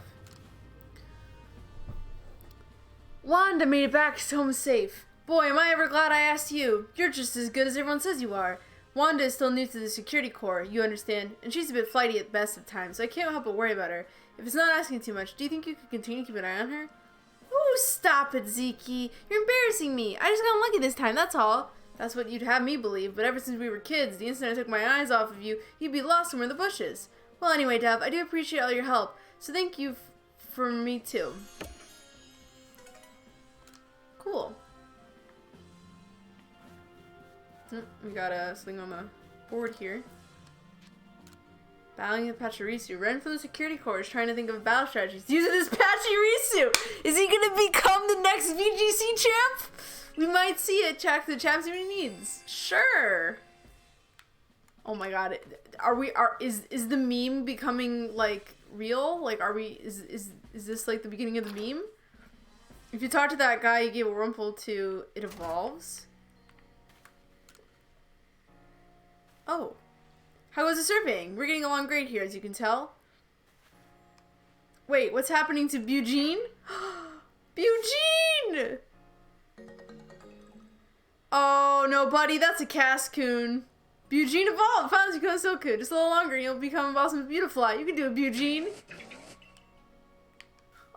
Wanda made it back home safe. Boy, am I ever glad I asked you. You're just as good as everyone says you are. Wanda is still new to the security corps, you understand, and she's a bit flighty at best of times, so I can't help but worry about her. If it's not asking too much, do you think you could continue to keep an eye on her? Ooh, stop it, Zeke. You're embarrassing me. I just got unlucky this time, that's all. That's what you'd have me believe, but ever since we were kids, the instant I took my eyes off of you, you'd be lost somewhere in the bushes. Well, anyway, Dove, I do appreciate all your help, so thank you for me too. Cool. We got a sling on the board here. Battling the Pachirisu. Ren from the security corps is trying to think of battle strategies. Using this Pachirisu! Is he gonna become the next VGC champ? We might see it. Check the champ, see what he needs. Sure. Oh my god. Is the meme becoming like real? Like is this like the beginning of the meme? If you talk to that guy you gave a rumple to, it evolves. Oh. How was the surveying? We're getting along great here, as you can tell. Wait, what's happening to Bugene? Bugene! Oh, no, buddy, that's a Cascoon. Bugene evolved. Finally become so good. Just a little longer and you'll become a awesome Beautifly. You can do it, Bugene.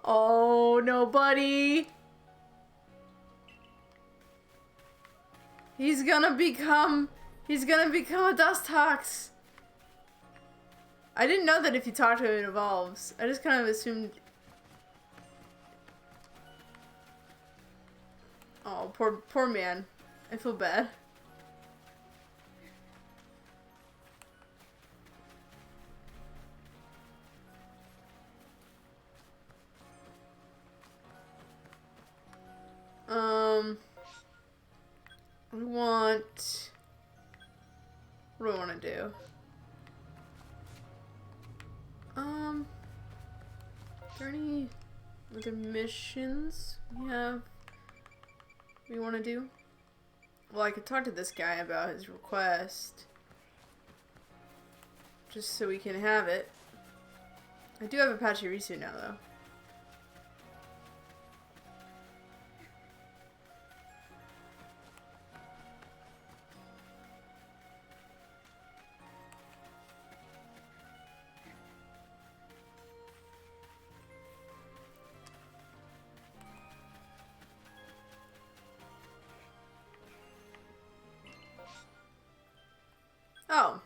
Oh, no, buddy. He's gonna become a Dustox. I didn't know that if you talk to him, it evolves. I just kind of assumed. Oh, poor man. I feel bad. I want. What do I want to do? Are there any other missions we want to do? Well, I could talk to this guy about his request. Just so we can have it. I do have a Pachirisu now, though. Oh.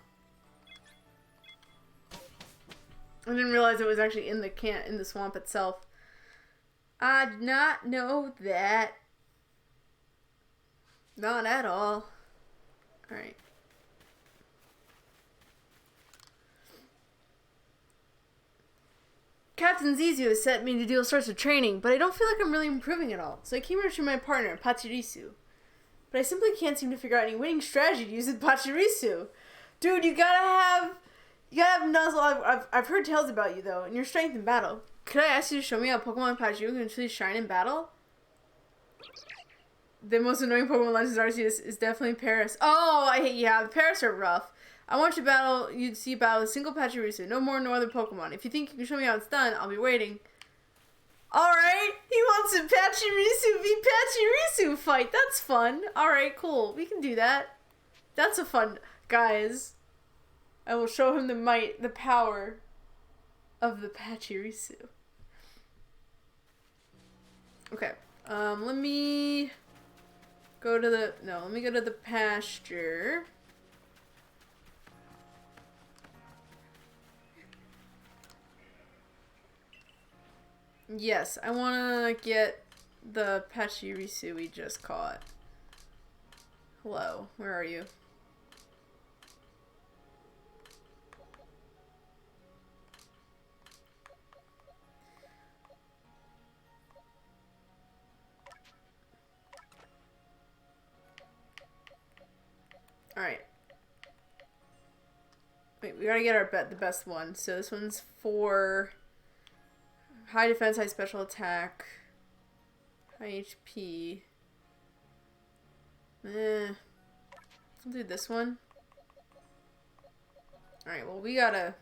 I didn't realize it was actually in the swamp itself. I did not know that. Not at all. Alright. Captain Zizu has set me to do all sorts of training, but I don't feel like I'm really improving at all. So I came here to my partner, Pachirisu. But I simply can't seem to figure out any winning strategy to use with Pachirisu. Dude, you gotta have Nuzzle. I've heard tales about you though, and your strength in battle. Could I ask you to show me how Pokemon Pachirisu can truly shine in battle? The most annoying Pokemon Legends Arceus is definitely Paris. Oh, the Paris are rough. I want you to see battle a single Pachirisu, no more, no other Pokemon. If you think you can show me how it's done, I'll be waiting. Alright, he wants a Pachirisu v Pachirisu fight. That's fun. Alright, cool. We can do that. That's a fun... Guys, I will show him the power of the Pachirisu. Okay, let me go to the pasture. Yes, I want to get the Pachirisu we just caught. Hello, where are you? Alright. Wait, we gotta get the best one. So this one's for high defense, high special attack, high HP. I'll do this one. Alright, well we gotta...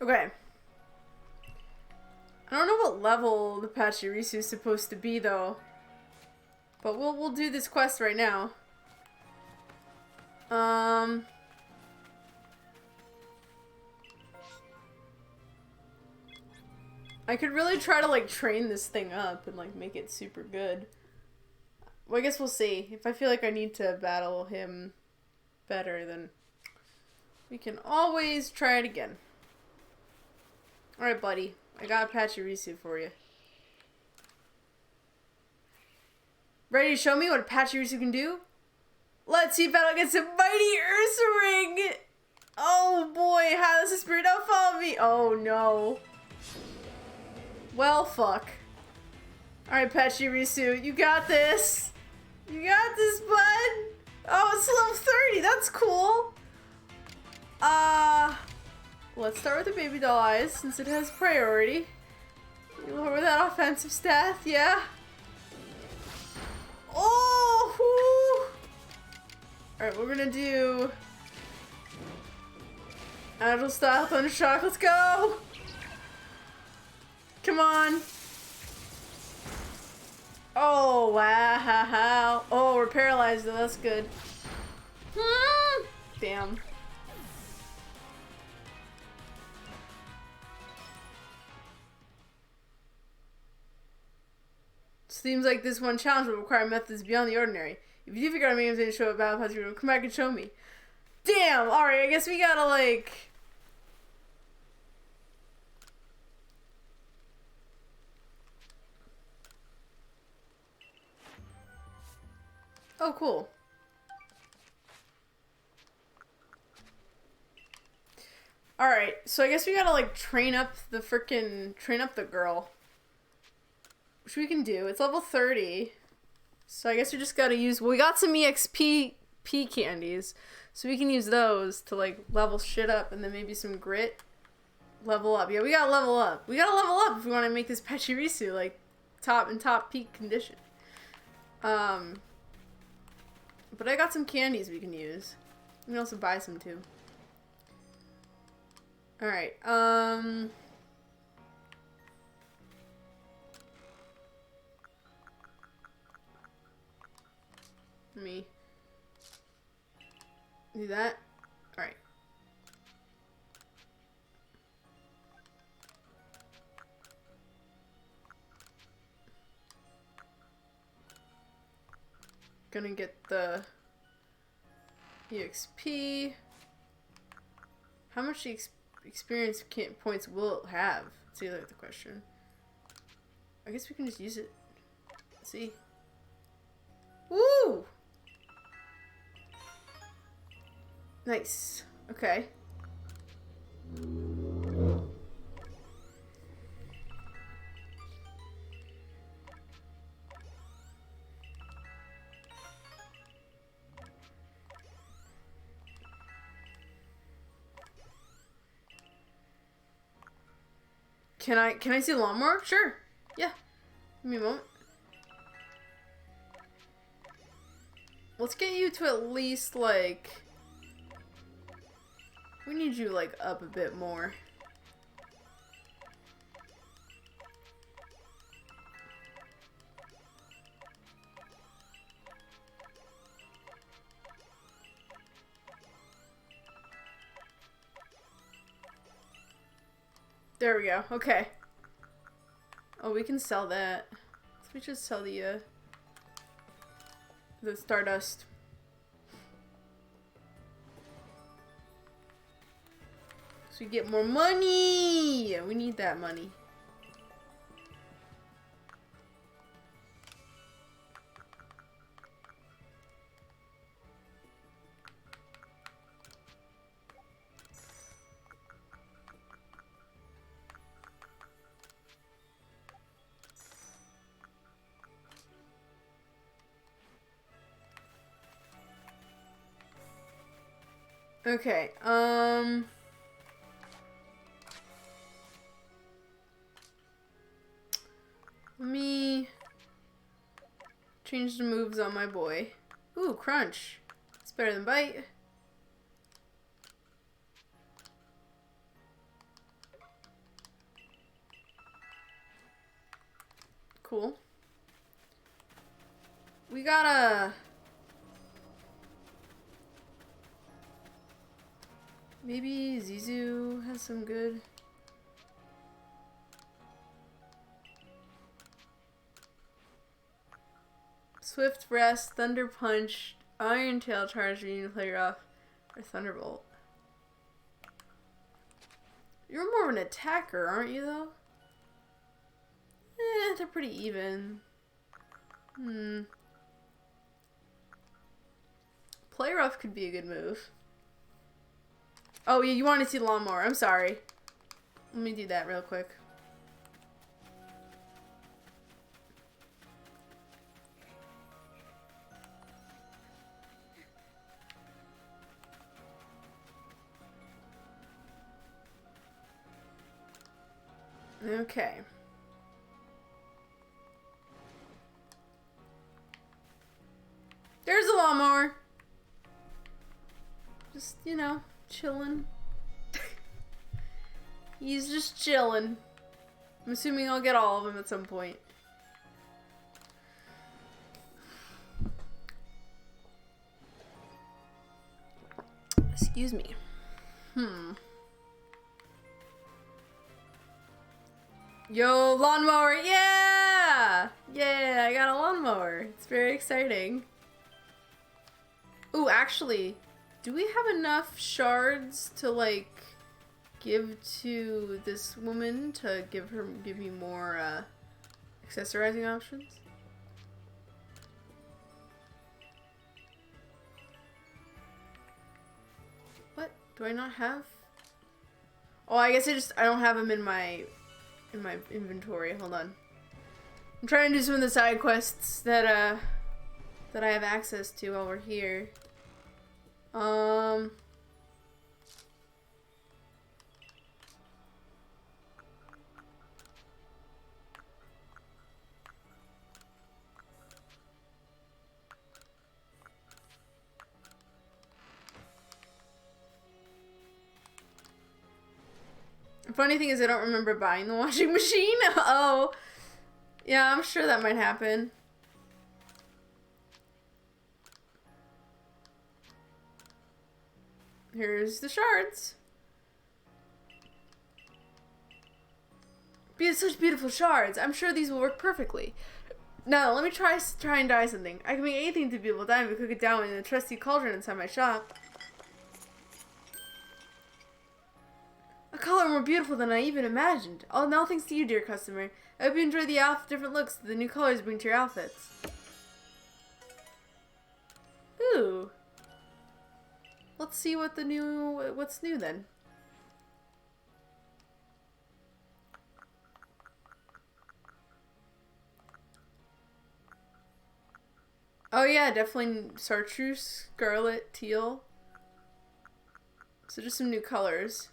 Okay. I don't know what level the Pachirisu is supposed to be though. But we'll do this quest right now. I could really try to like train this thing up and like make it super good. Well, I guess we'll see. If I feel like I need to battle him better, then we can always try it again. Alright, buddy. I got a Pachirisu for you. Ready to show me what a Pachirisu can do? Let's see if battle against a mighty Ursaring! Oh boy, how does the spirit not follow me? Oh no. Well, fuck. Alright, Pachirisu, you got this. You got this, bud. Oh, it's level 30. That's cool. Let's start with the baby doll eyes, since it has priority. You lower that offensive stat, yeah? Oh! Alright, we're gonna do... Agile style Thundershock, let's go! Come on! Oh, wow! Oh, we're paralyzed though, that's good. Damn. Seems like this one challenge will require methods beyond the ordinary. If you do figure out a means to show up battle pass, you come back and show me. Damn! Alright, I guess we gotta like... Oh, cool. Alright, so I guess we gotta like train up the girl. Which we can do. It's level 30. So I guess we just gotta use... Well, we got some EXP candies. So we can use those to like level shit up. And then maybe some grit. Level up. Yeah, we gotta level up. We gotta level up if we want to make this Pachirisu like top peak condition. But I got some candies we can use. We can also buy some too. Alright, let me do that. Alright. Gonna get the EXP. How much experience points will it have? That's the other question. I guess we can just use it. Let's see. Woo! Nice. Okay. Can I see the lawnmower? Sure. Yeah. Give me a moment. Let's get you to at least like... We need you like up a bit more. There we go. Okay. Oh, we can sell that. So we should sell the Stardust. So So we get more money. We need that money. Okay, let me change the moves on my boy. Ooh, crunch. It's better than bite. Cool. We gotta... Maybe Zizu has some good... Swift Rest, Thunder Punch, Iron Tail Charge, you need to play off, or Thunderbolt. You're more of an attacker, aren't you, though? Eh, they're pretty even. Play rough could be a good move. Oh, yeah, you want to see the lawnmower. I'm sorry. Let me do that real quick. Okay. There's a lawnmower. Just, you know, chilling. He's just chilling. I'm assuming I'll get all of them at some point. Excuse me. Yo, lawnmower, yeah! Yeah, I got a lawnmower. It's very exciting. Ooh, actually, do we have enough shards to, like, give to this woman to give me more, accessorizing options? What? Do I not have? Oh, I guess I don't have them in my inventory. Hold on. I'm trying to do some of the side quests that I have access to while we're here. The funny thing is I don't remember buying the washing machine. Oh. Yeah, I'm sure that might happen. Here's the shards. Such beautiful shards. I'm sure these will work perfectly. Now, let me try and dye something. I can make anything to be able to dye and cook it down in a trusty cauldron inside my shop. A color more beautiful than I even imagined. All now thanks to you, dear customer. I hope you enjoy the different looks that the new colors bring to your outfits. Ooh. Let's see what's new then. Oh yeah, definitely chartreuse, scarlet, teal. So just some new colors.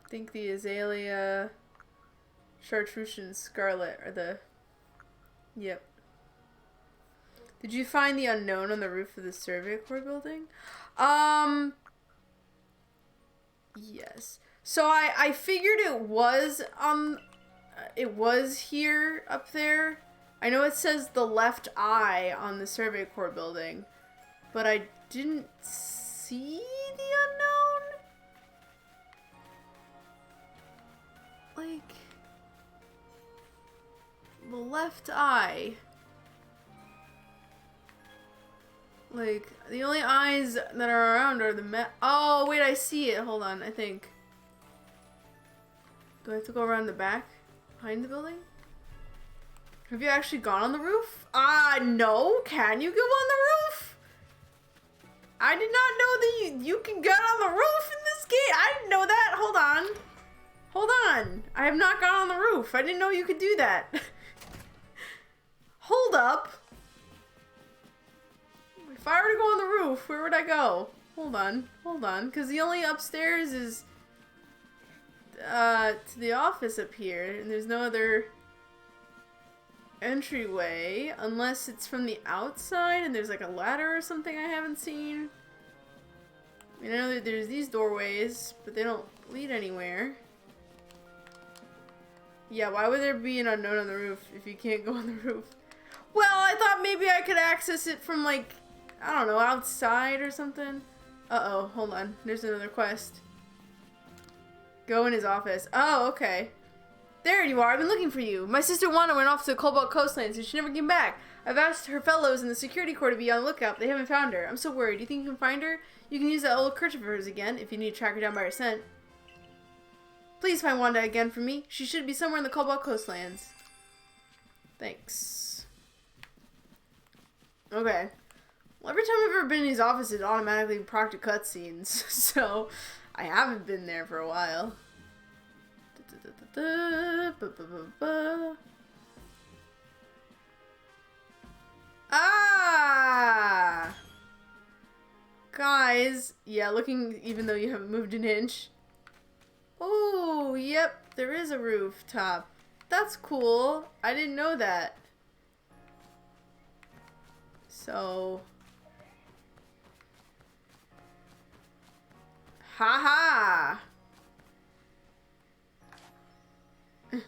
I think the azalea, chartreuse, and scarlet are the... Yep. Did you find the unknown on the roof of the survey corps building? Yes. So I figured it was here up there. I know it says the left eye on the survey corps building, but I didn't see the unknown. Like, the left eye. Like, the only eyes that are around are the oh, wait, I see it. Hold on, I think. Do I have to go around the back? Behind the building? Have you actually gone on the roof? No. Can you go on the roof? I did not know that you can get on the roof in this game. I didn't know that. Hold on. Hold on. I have not gone on the roof. I didn't know you could do that. Hold up. If I were to go on the roof, where would I go? Hold on. Hold on. Because the only upstairs is to the office up here. And there's no other entryway unless it's from the outside and there's like a ladder or something I haven't seen. I mean, I know that there's these doorways, but they don't lead anywhere. Yeah, why would there be an unknown on the roof if you can't go on the roof? Well, I thought maybe I could access it from, like, I don't know, outside or something. Uh-oh, hold on. There's another quest. Go in his office. Oh, okay. There you are. I've been looking for you. My sister Wanda went off to the Cobalt Coastlands and she never came back. I've asked her fellows in the security corps to be on the lookout, but they haven't found her. I'm so worried. Do you think you can find her? You can use that old kerchief of hers again if you need to track her down by her scent. Please find Wanda again for me. She should be somewhere in the Cobalt Coastlands. Thanks. Okay. Well, every time I've ever been in his office, it automatically proctored cutscenes. So, I haven't been there for a while. Ah! Guys, yeah, looking, even though you haven't moved an inch. Oh, yep, there is a rooftop. That's cool. I didn't know that. So, haha.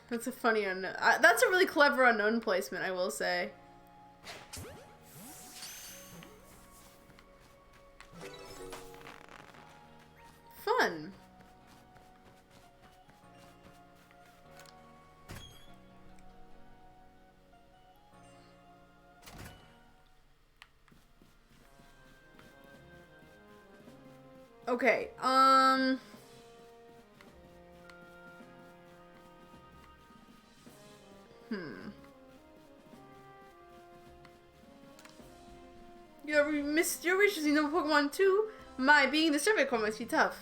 That's a funny unknown. That's a really clever unknown placement, I will say. Fun. Okay, You ever missed your wishes in no Pokemon too? My, being the survey corps must be tough.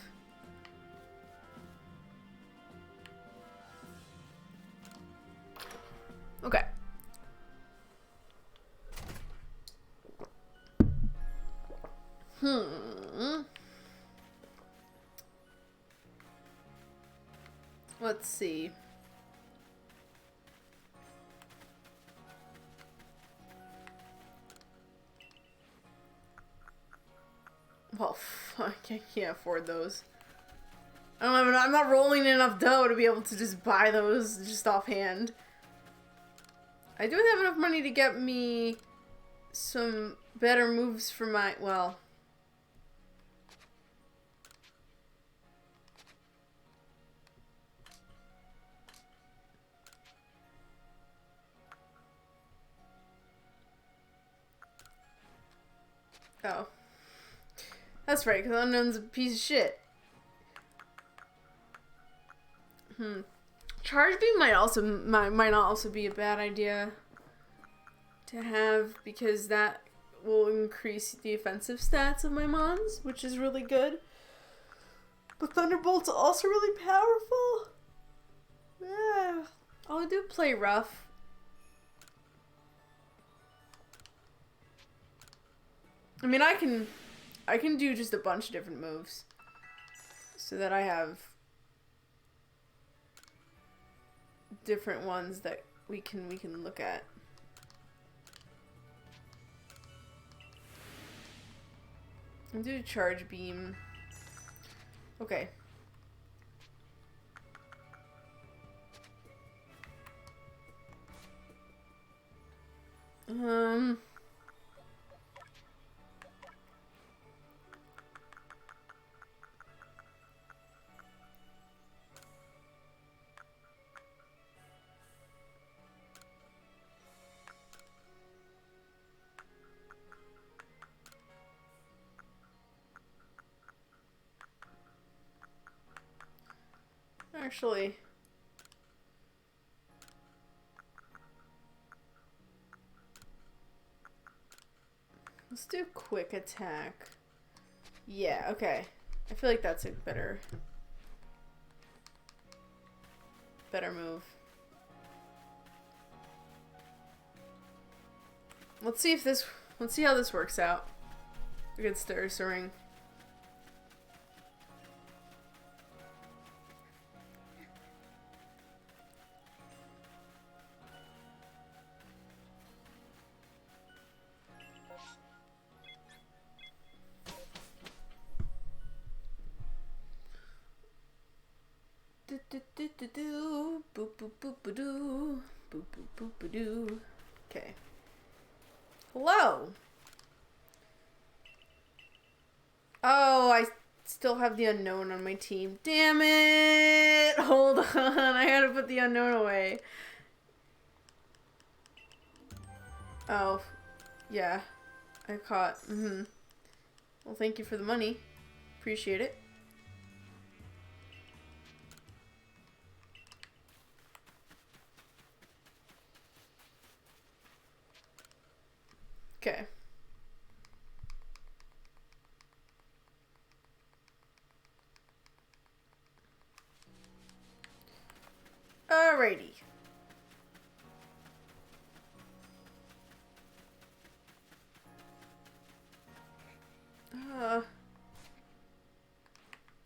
Okay. Let's see. Well, fuck, I can't afford those. I'm not rolling enough dough to be able to just buy those just offhand. I do have enough money to get me some better moves for my, well. Oh. That's right, because Unknown's a piece of shit. Charge beam might not also be a bad idea to have, because that will increase the offensive stats of my mons, which is really good. But Thunderbolt's also really powerful. Yeah. I'll do play rough. I mean, I can do just a bunch of different moves so that I have different ones that we can look at. I'll do charge beam. Okay. Actually, let's do quick attack. Yeah, okay. I feel like that's a better move. Let's see how this works out against the Ursa Ring. Boop boop boop ba doo. Boop boop boop ba doo. Okay. Hello. Oh, I still have the unknown on my team. Damn it! Hold on, I had to put the unknown away. Oh, yeah. I caught. Well, thank you for the money. Appreciate it. Okay. Alrighty.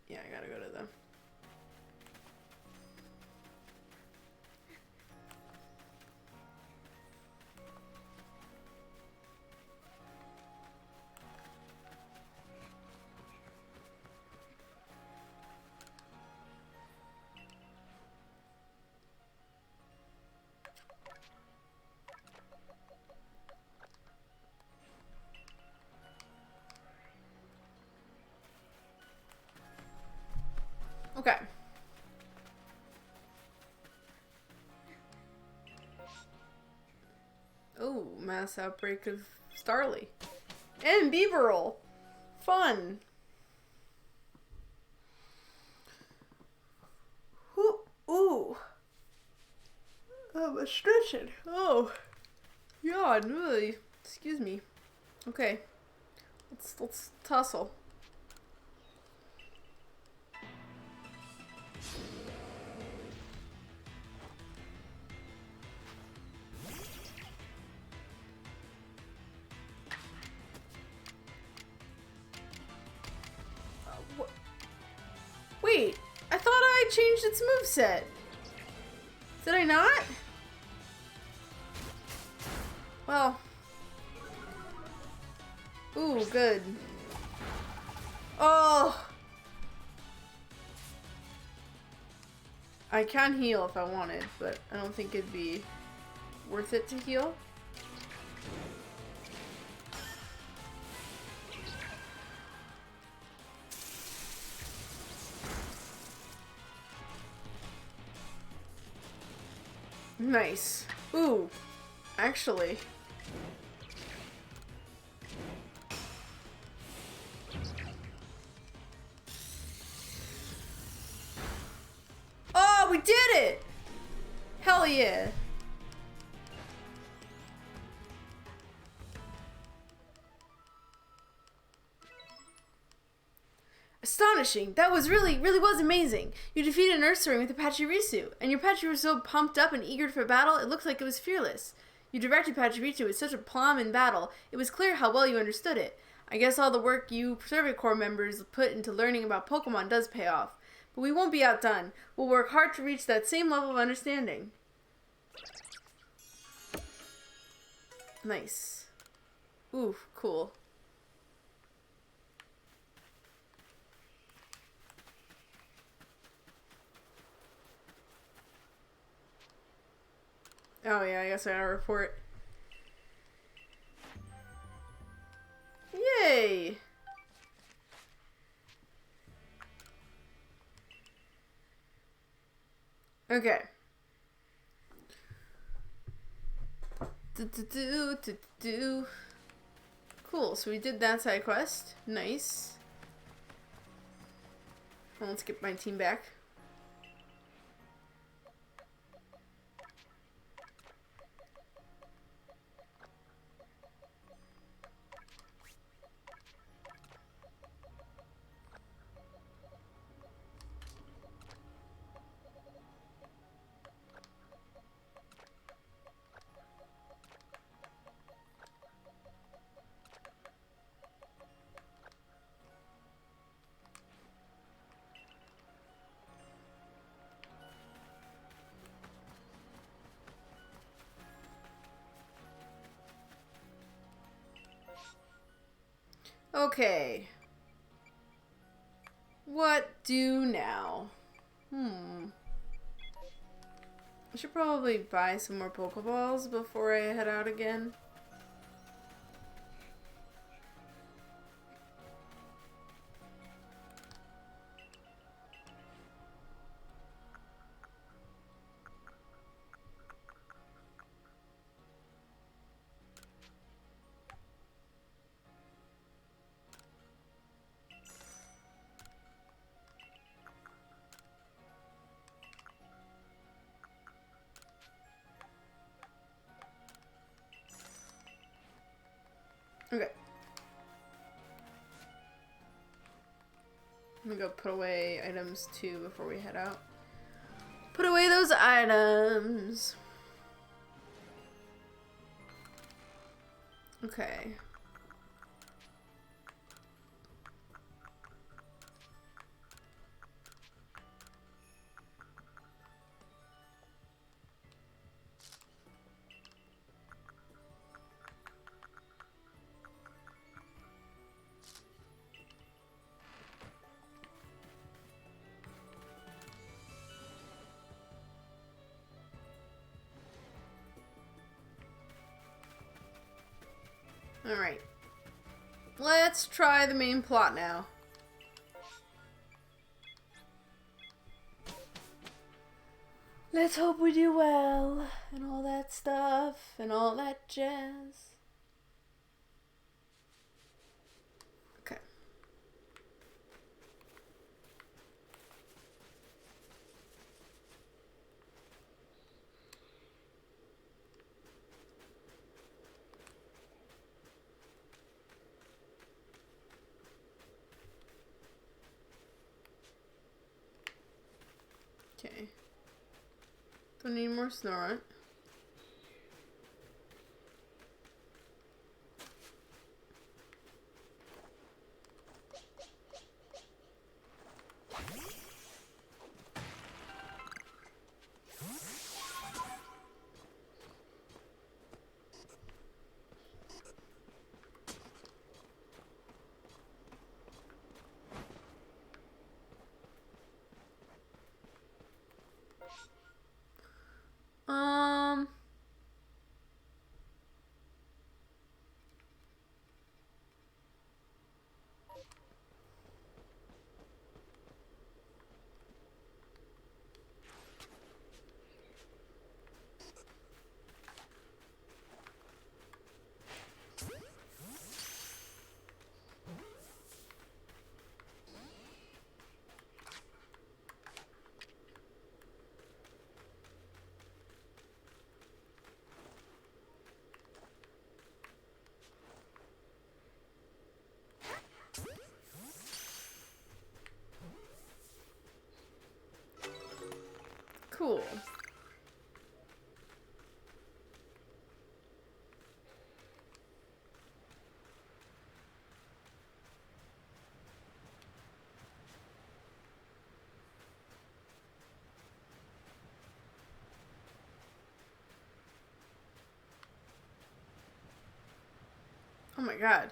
Yeah, I gotta go to them. Okay. Oh, mass outbreak of Starly. And Beaverol. Fun. Ooh. I'm stretching. Oh. God, really. Excuse me. Okay. Let's tussle. Wait, I thought I changed its moveset. Did I not? Well. Ooh, good. Oh! I can heal if I wanted, but I don't think it'd be worth it to heal. Nice. Ooh, actually. Oh, we did it! Hell yeah. Astonishing. That was really was amazing. You defeated an Ursa Ring with a Pachirisu, and your Pachirisu was so pumped up and eager for battle, it looked like it was fearless. You directed Pachirisu with such aplomb in battle, it was clear how well you understood it. I guess all the work you Survey Corps members put into learning about Pokemon does pay off. But we won't be outdone. We'll work hard to reach that same level of understanding. Nice. Ooh, cool. Oh yeah, I guess I gotta report. Yay! Okay. Cool, so we did that side quest. Nice. Well, let's get my team back. Okay. What do now? I should probably buy some more Pokeballs before I head out again. Okay. I'm gonna go put away items too before we head out. Put away those items. Okay. Alright. Let's try the main plot now. Let's hope we do well, and all that stuff, and all that jazz. Okay. Okay. Don't need more Snorunt. Cool. Oh my god.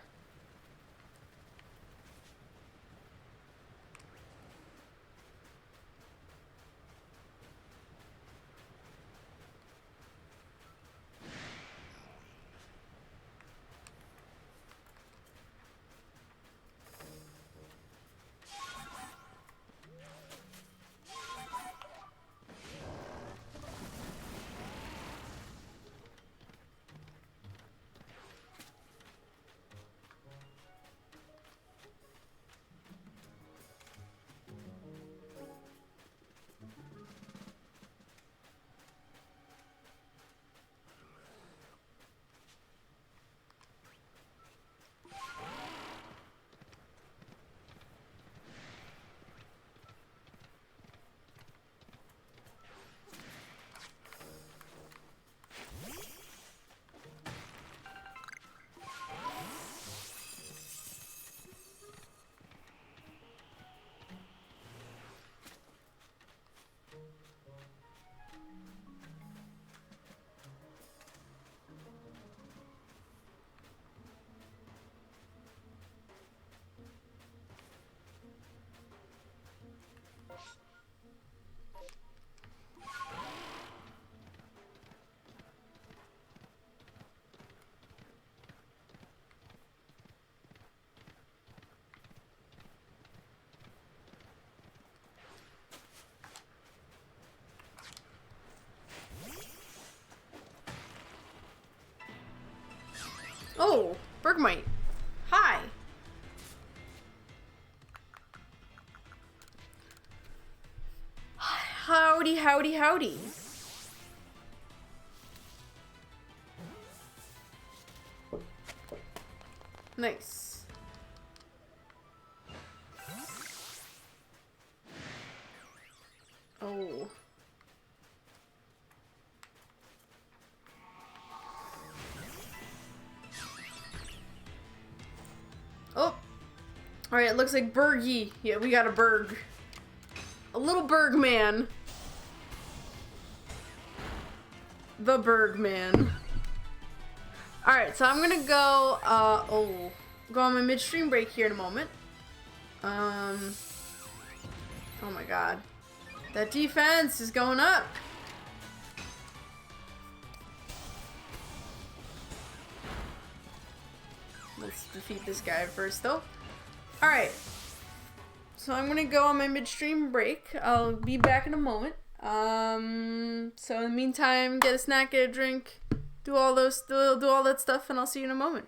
Oh, Bergmite. Hi. Howdy, howdy, howdy. Nice. Oh. Oh. Alright, it looks like Bergie. Yeah, we got a Berg. A little Bergman. The Bergman. Alright, so I'm gonna go, go on my midstream break here in a moment. Oh my god. That defense is going up. Let's defeat this guy first, though. Alright. So I'm gonna go on my midstream break. I'll be back in a moment. So in the meantime, get a snack, get a drink, do all that stuff, and I'll see you in a moment.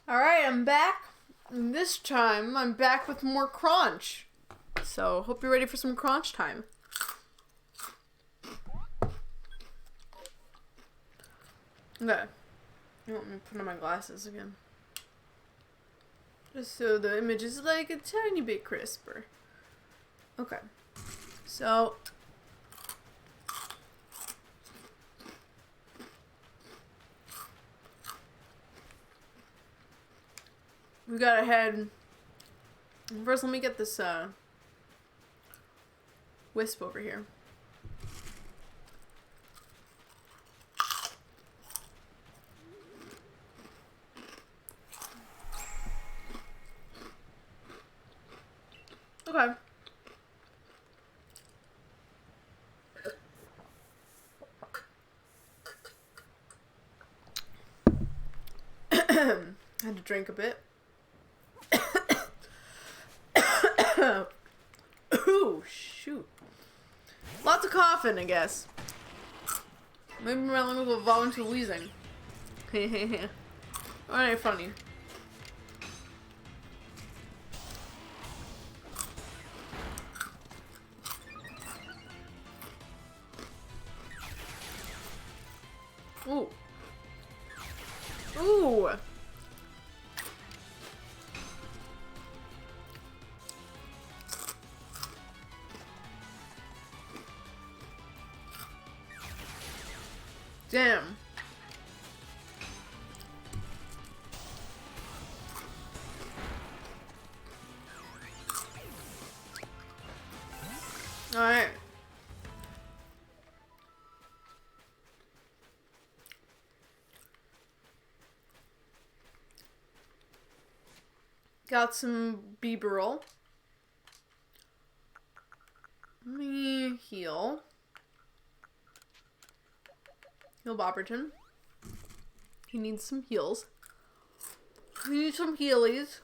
Alright, I'm back. And this time, I'm back with more crunch. So, hope you're ready for some crunch time. Okay. Let me put on my glasses again. Just so the image is like a tiny bit crisper. Okay. So, we got ahead. First, let me get this wisp over here. Okay. Had to drink a bit. Ooh, shoot. Lots of coughing, I guess. Maybe my lungs will evolve into wheezing. Alright, funny. Ooh. Ooh. Damn. Alright. Got some B-roll. Let me heal. Heal Bopperton. He needs some heals. He needs some healies.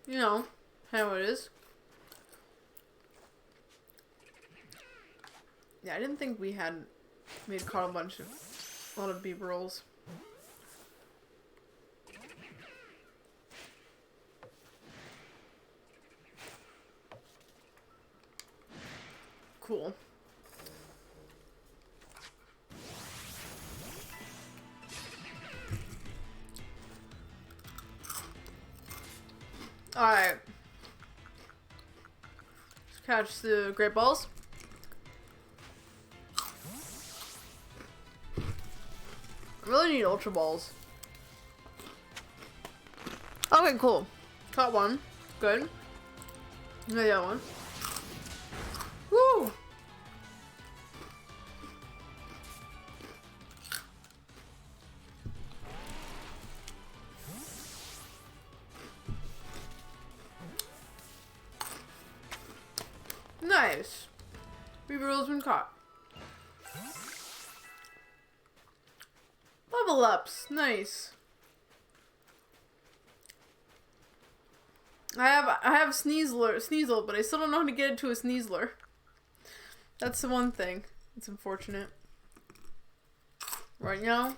You know how it is. Yeah, I didn't think we had caught a lot of B-rolls. Cool. Alright. Let's catch the great balls. I really need ultra balls. Okay, cool. Caught one. Good. The other one. Woo! Nice. Reroll's been caught. Level ups. Nice. I have Sneasel, but I still don't know how to get it to a Sneasler. That's the one thing. It's unfortunate. Right now.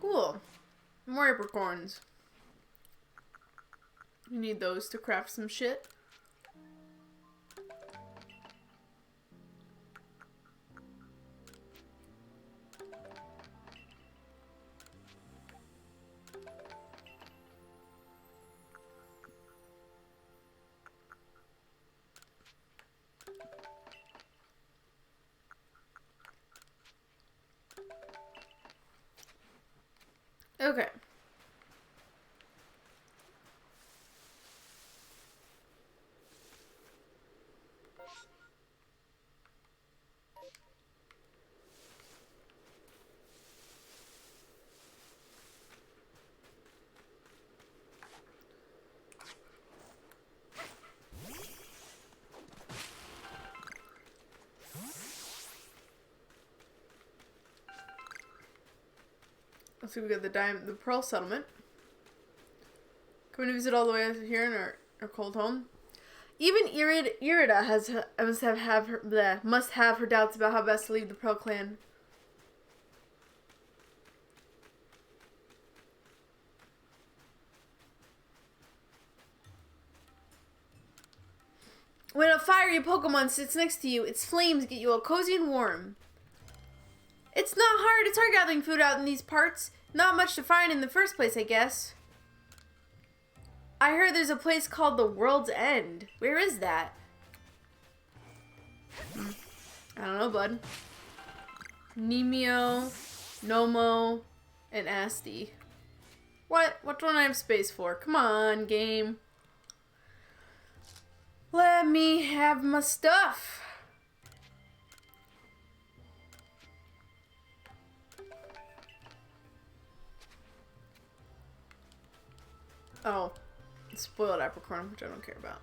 Cool. More apricorns. You need those to craft some shit. Okay. Let's see, we got the Pearl Settlement. Coming to visit all the way out here in our cold home. Even Irida must have her doubts about how best to leave the Pearl Clan. When a fiery Pokemon sits next to you, its flames get you all cozy and warm. It's not hard. It's hard gathering food out in these parts. Not much to find in the first place, I guess. I heard there's a place called the World's End. Where is that? I don't know, bud. Nemeo, Nomo, and Asti. What? What don't I have space for? Come on, game. Let me have my stuff. Oh, spoiled apricorn, which I don't care about.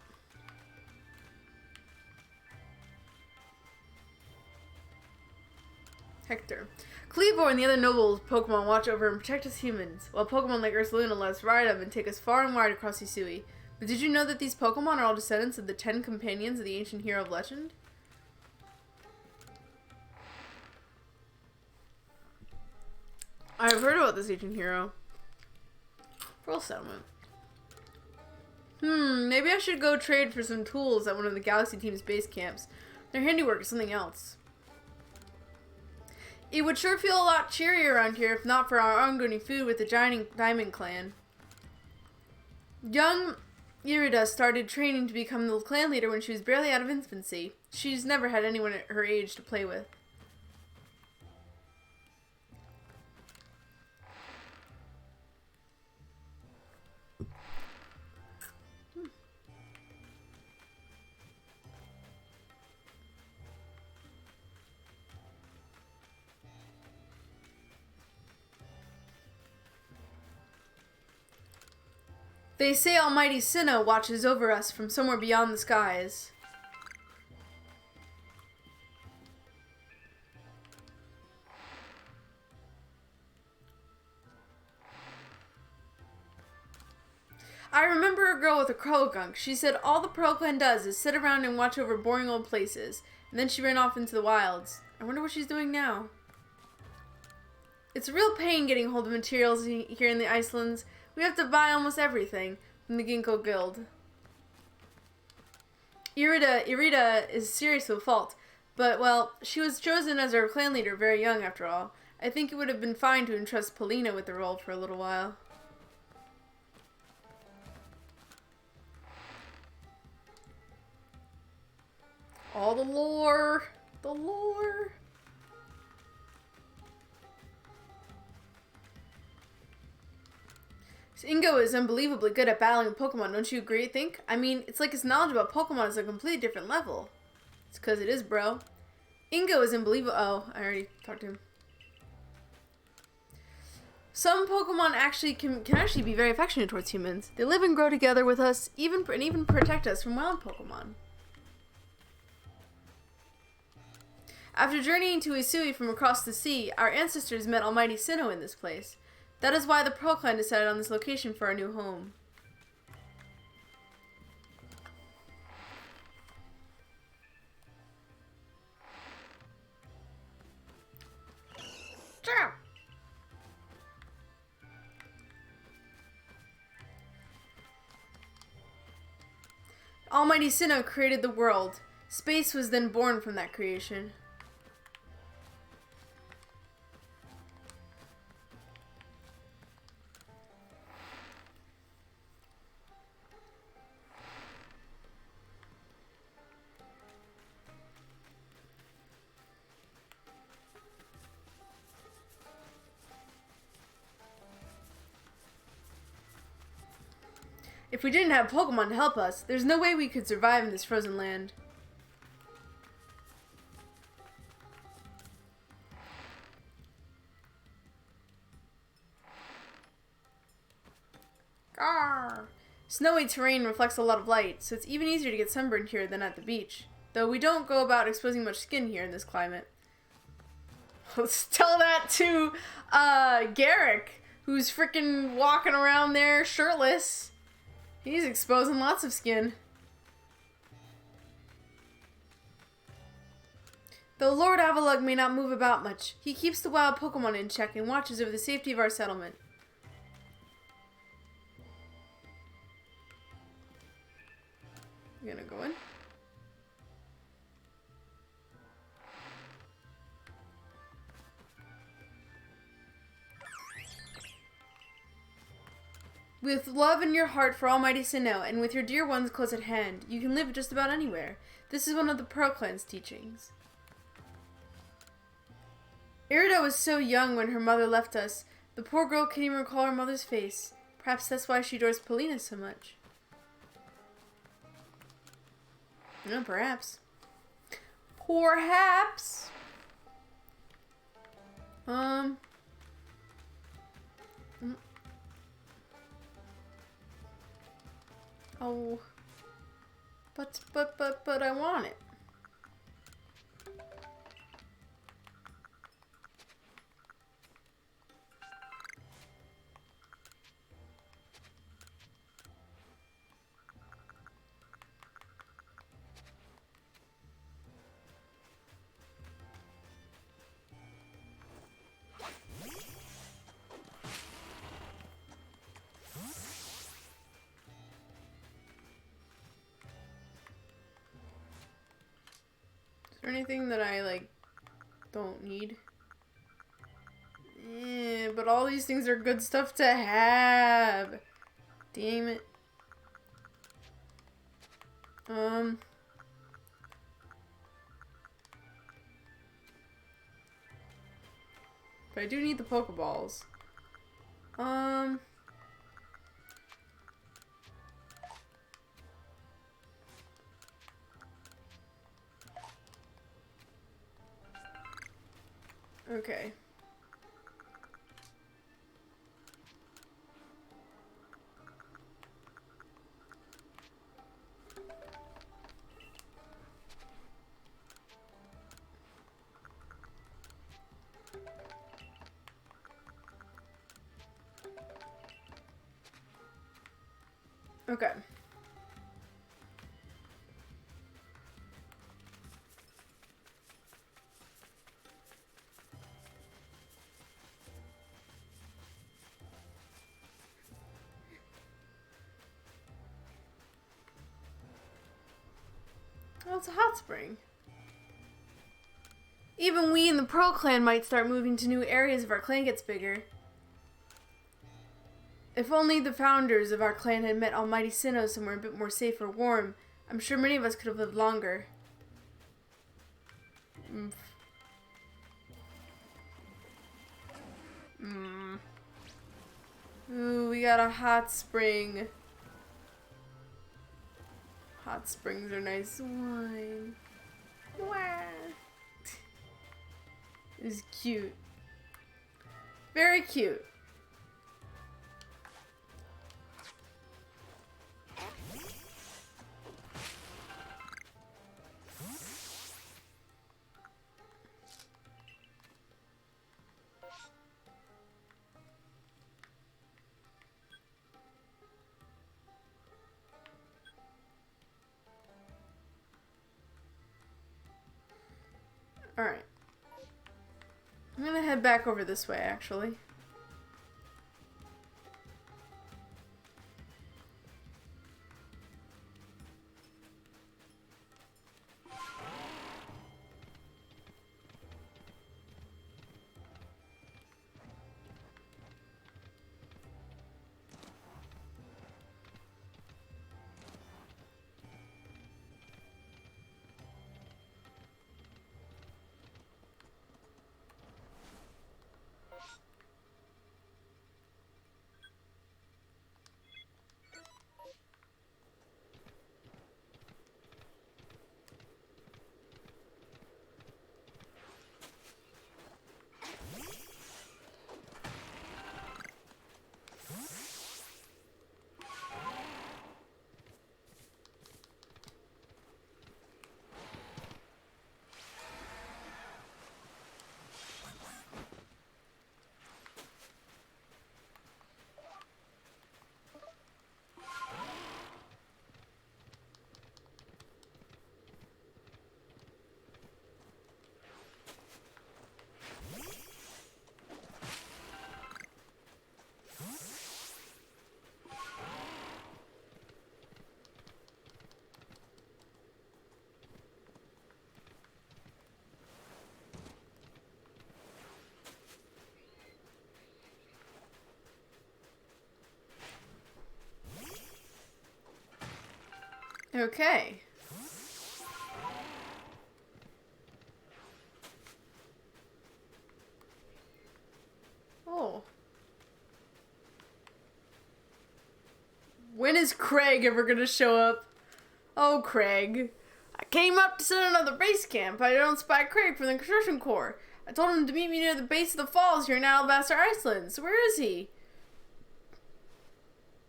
Hector. Cleavor and the other nobles Pokemon watch over and protect us humans, while Pokemon like Ursaluna let us ride them and take us far and wide across Hisui. But did you know that these Pokemon are all descendants of the 10 companions of the ancient hero of legend? I've heard about this ancient hero. Pearl Settlement. Maybe I should go trade for some tools at one of the Galaxy Team's base camps. Their handiwork is something else. It would sure feel a lot cheerier around here if not for our ongoing feud with the giant Diamond Clan. Young Irida started training to become the clan leader when she was barely out of infancy. She's never had anyone at her age to play with. They say Almighty Sinnoh watches over us from somewhere beyond the skies. I remember a girl with a Croagunk. She said all the Pearl Clan does is sit around and watch over boring old places. And then she ran off into the wilds. I wonder what she's doing now. It's a real pain getting hold of materials here in the Icelands. We have to buy almost everything from the Ginkgo Guild. Irida is serious with a fault. But, well, she was chosen as our clan leader very young after all. I think it would have been fine to entrust Polina with the role for a little while. All the lore. The lore. So Ingo is unbelievably good at battling Pokemon, don't you agree, think? I mean, it's like his knowledge about Pokemon is a completely different level. It's because it is, bro. Ingo is unbelievable. Oh, I already talked to him. Some Pokemon actually can actually be very affectionate towards humans. They live and grow together with us, even protect us from wild Pokemon. After journeying to Isui from across the sea, our ancestors met Almighty Sinnoh in this place. That is why the Pearl Clan decided on this location for our new home. Almighty Sinnoh created the world. Space was then born from that creation. If we didn't have Pokemon to help us, there's no way we could survive in this frozen land. Garr! Snowy terrain reflects a lot of light, so it's even easier to get sunburned here than at the beach. Though we don't go about exposing much skin here in this climate. Let's tell that to Garrick, who's freaking walking around there shirtless. He's exposing lots of skin. Though Lord Avalugg may not move about much, he keeps the wild Pokemon in check and watches over the safety of our settlement. You gonna go in? With love in your heart for Almighty Sinnoh, and with your dear ones close at hand, you can live just about anywhere. This is one of the Pearl Clan's teachings. Irida was so young when her mother left us. The poor girl can't even recall her mother's face. Perhaps that's why she adores Polina so much. No, perhaps. Perhaps. Oh. But I want it. Is there anything that I, like, don't need? But all these things are good stuff to have. Damn it. But I do need the Pokeballs. Okay. Okay. Oh, it's a hot spring. Even we in the Pearl Clan might start moving to new areas if our clan gets bigger. If only the founders of our clan had met Almighty Sinnoh somewhere a bit more safe or warm, I'm sure many of us could have lived longer. Ooh, we got a hot spring. Hot springs are nice wine. Wow. It's cute. Very cute. Alright. I'm gonna head back over this way, actually. Okay. Oh. When is Craig ever gonna show up? Oh, Craig. I came up to set another base camp. I don't spy Craig from the construction corps. I told him to meet me near the base of the falls here in Alabaster Iceland. So where is he?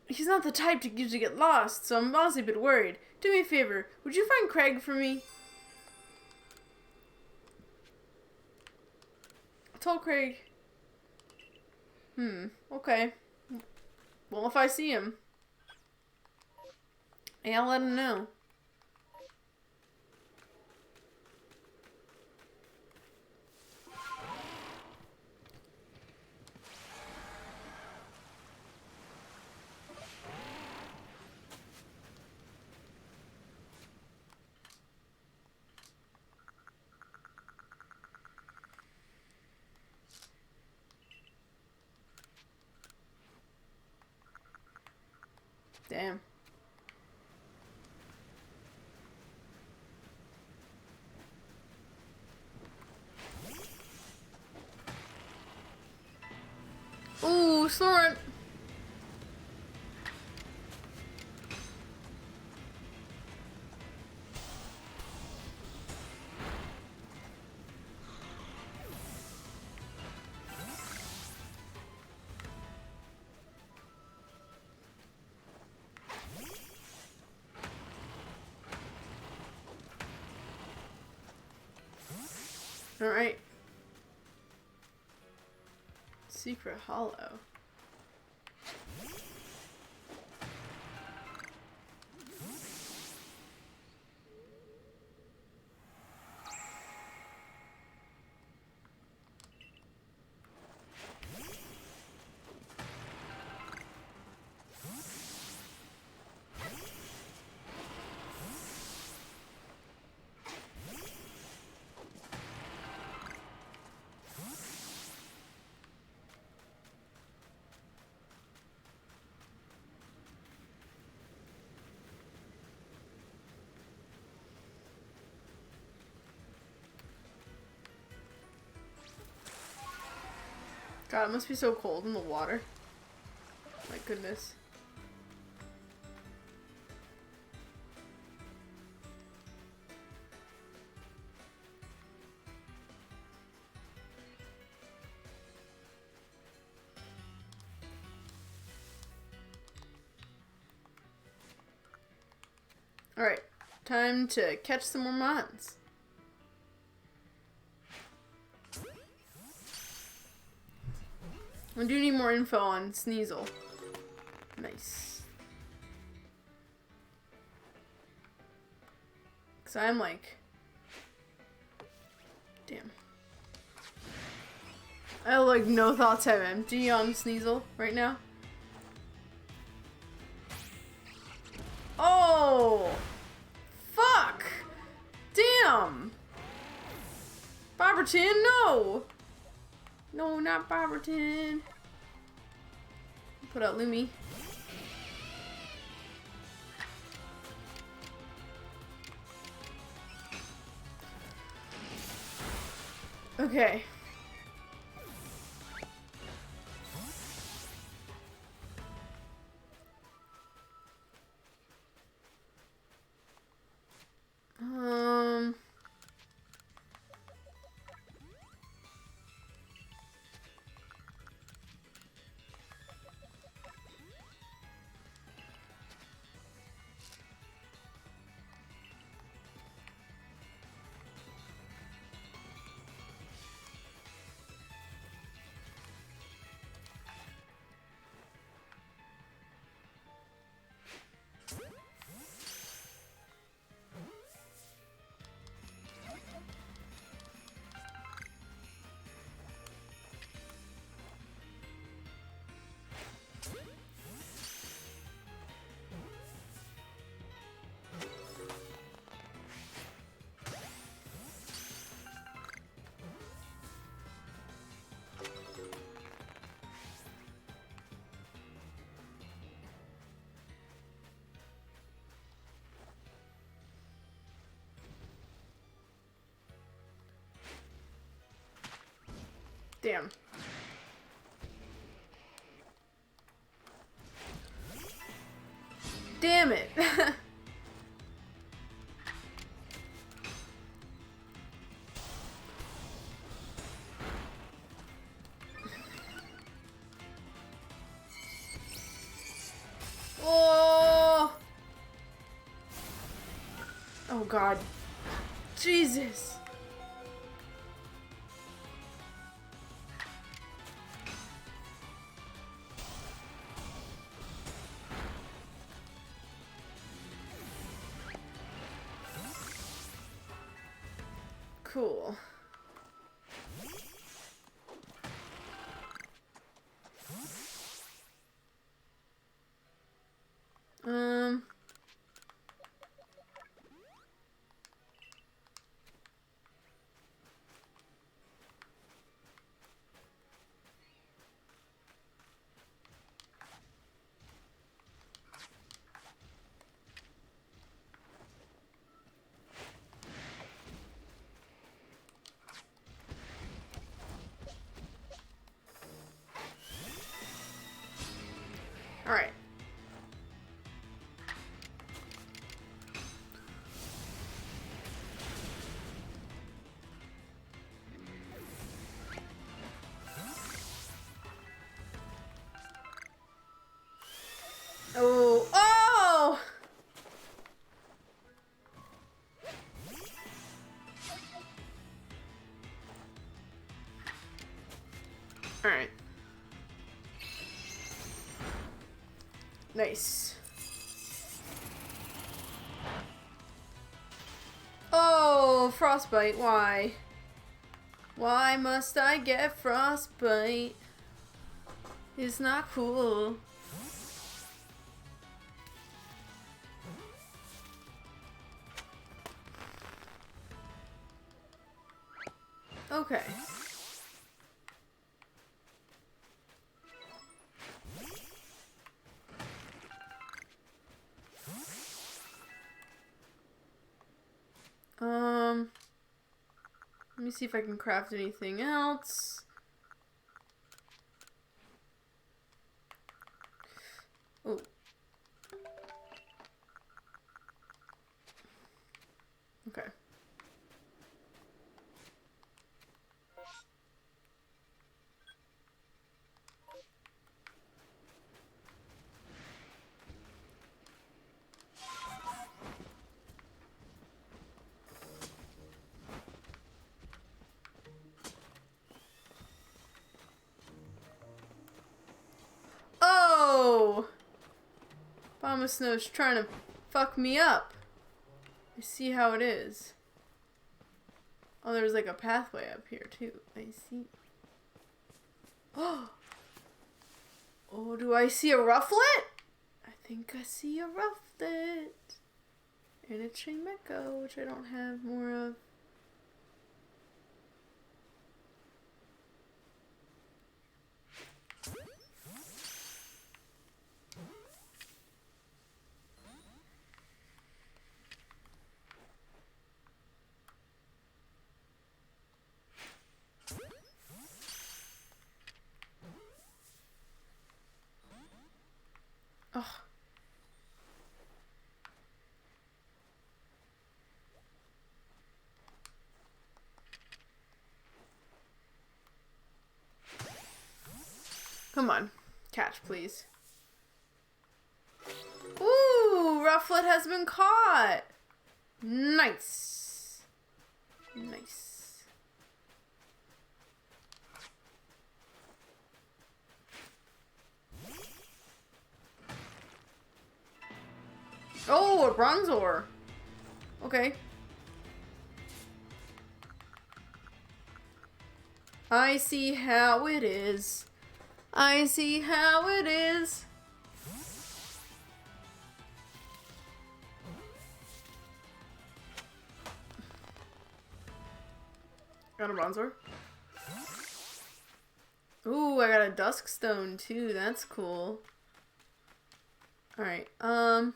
He's not the type to usually get lost, so I'm honestly a bit worried. Do me a favor. Would you find Craig for me? I told Craig. Okay. Well, if I see him, yeah, I'll let him know. Damn. Ooh, Soren. Alright. Secret Hollow. God, it must be so cold in the water. My goodness. Alright, time to catch some more mons. I do need more info on Sneasel. Nice. Because I'm like... Damn. I have like no thoughts have empty on Sneasel right now. Oh! Fuck! Damn! Barberton, no! No, not Barberton. Put out Lumi. Okay. Damn. Damn it. Oh. Oh God. Jesus. Cool. All right. Oh, oh! All right. Nice. Oh, frostbite, why? Why must I get frostbite? It's not cool. Okay. Let me see if I can craft anything else. Mama Snow's trying to fuck me up. I see how it is. Oh, there's like a pathway up here too. I see. Oh, do I see a rufflet? I think I see a rufflet. And a Chainmeko, which I don't have more of. Oh. Come on. Catch, please. Ooh, Rufflet has been caught. Nice. Nice. Oh, a Bronzor. Okay. I see how it is. I see how it is. Got a Bronzor. Ooh, I got a Duskstone too. That's cool. Alright, damn.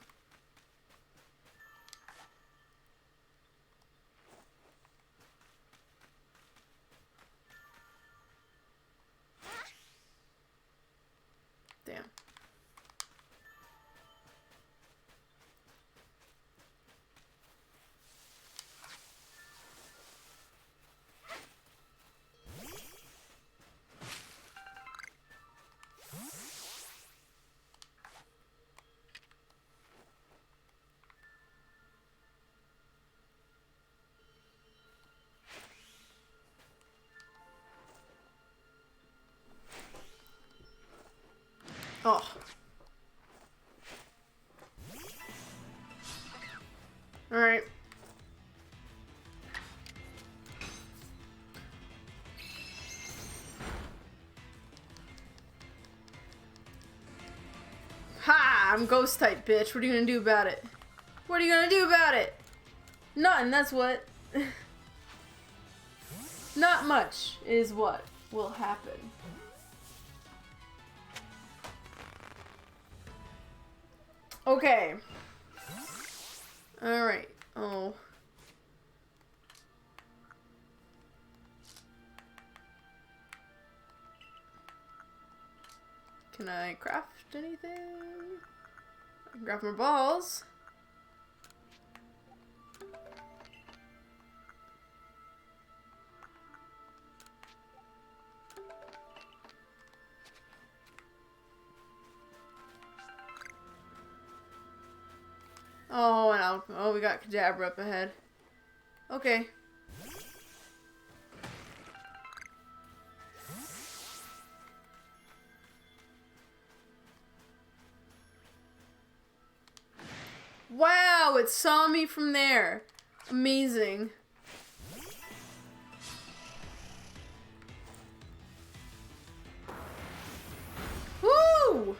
Oh. Alright. Ha! I'm ghost type, bitch. What are you gonna do about it? What are you gonna do about it? Nothing, that's what. Not much is what will happen. Okay. Alright. Oh. Can I craft anything? I can craft more balls. Oh, and oh, we got Kadabra up ahead. Okay. Wow, it saw me from there. Amazing. Woo!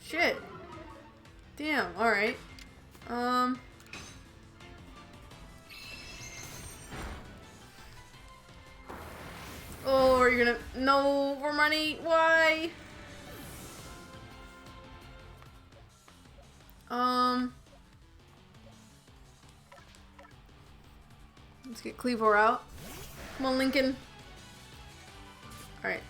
Shit. Damn, alright. Oh, are you gonna... No, Vermoney, why? Let's get Cleavor out. Come on, Lincoln. Alright,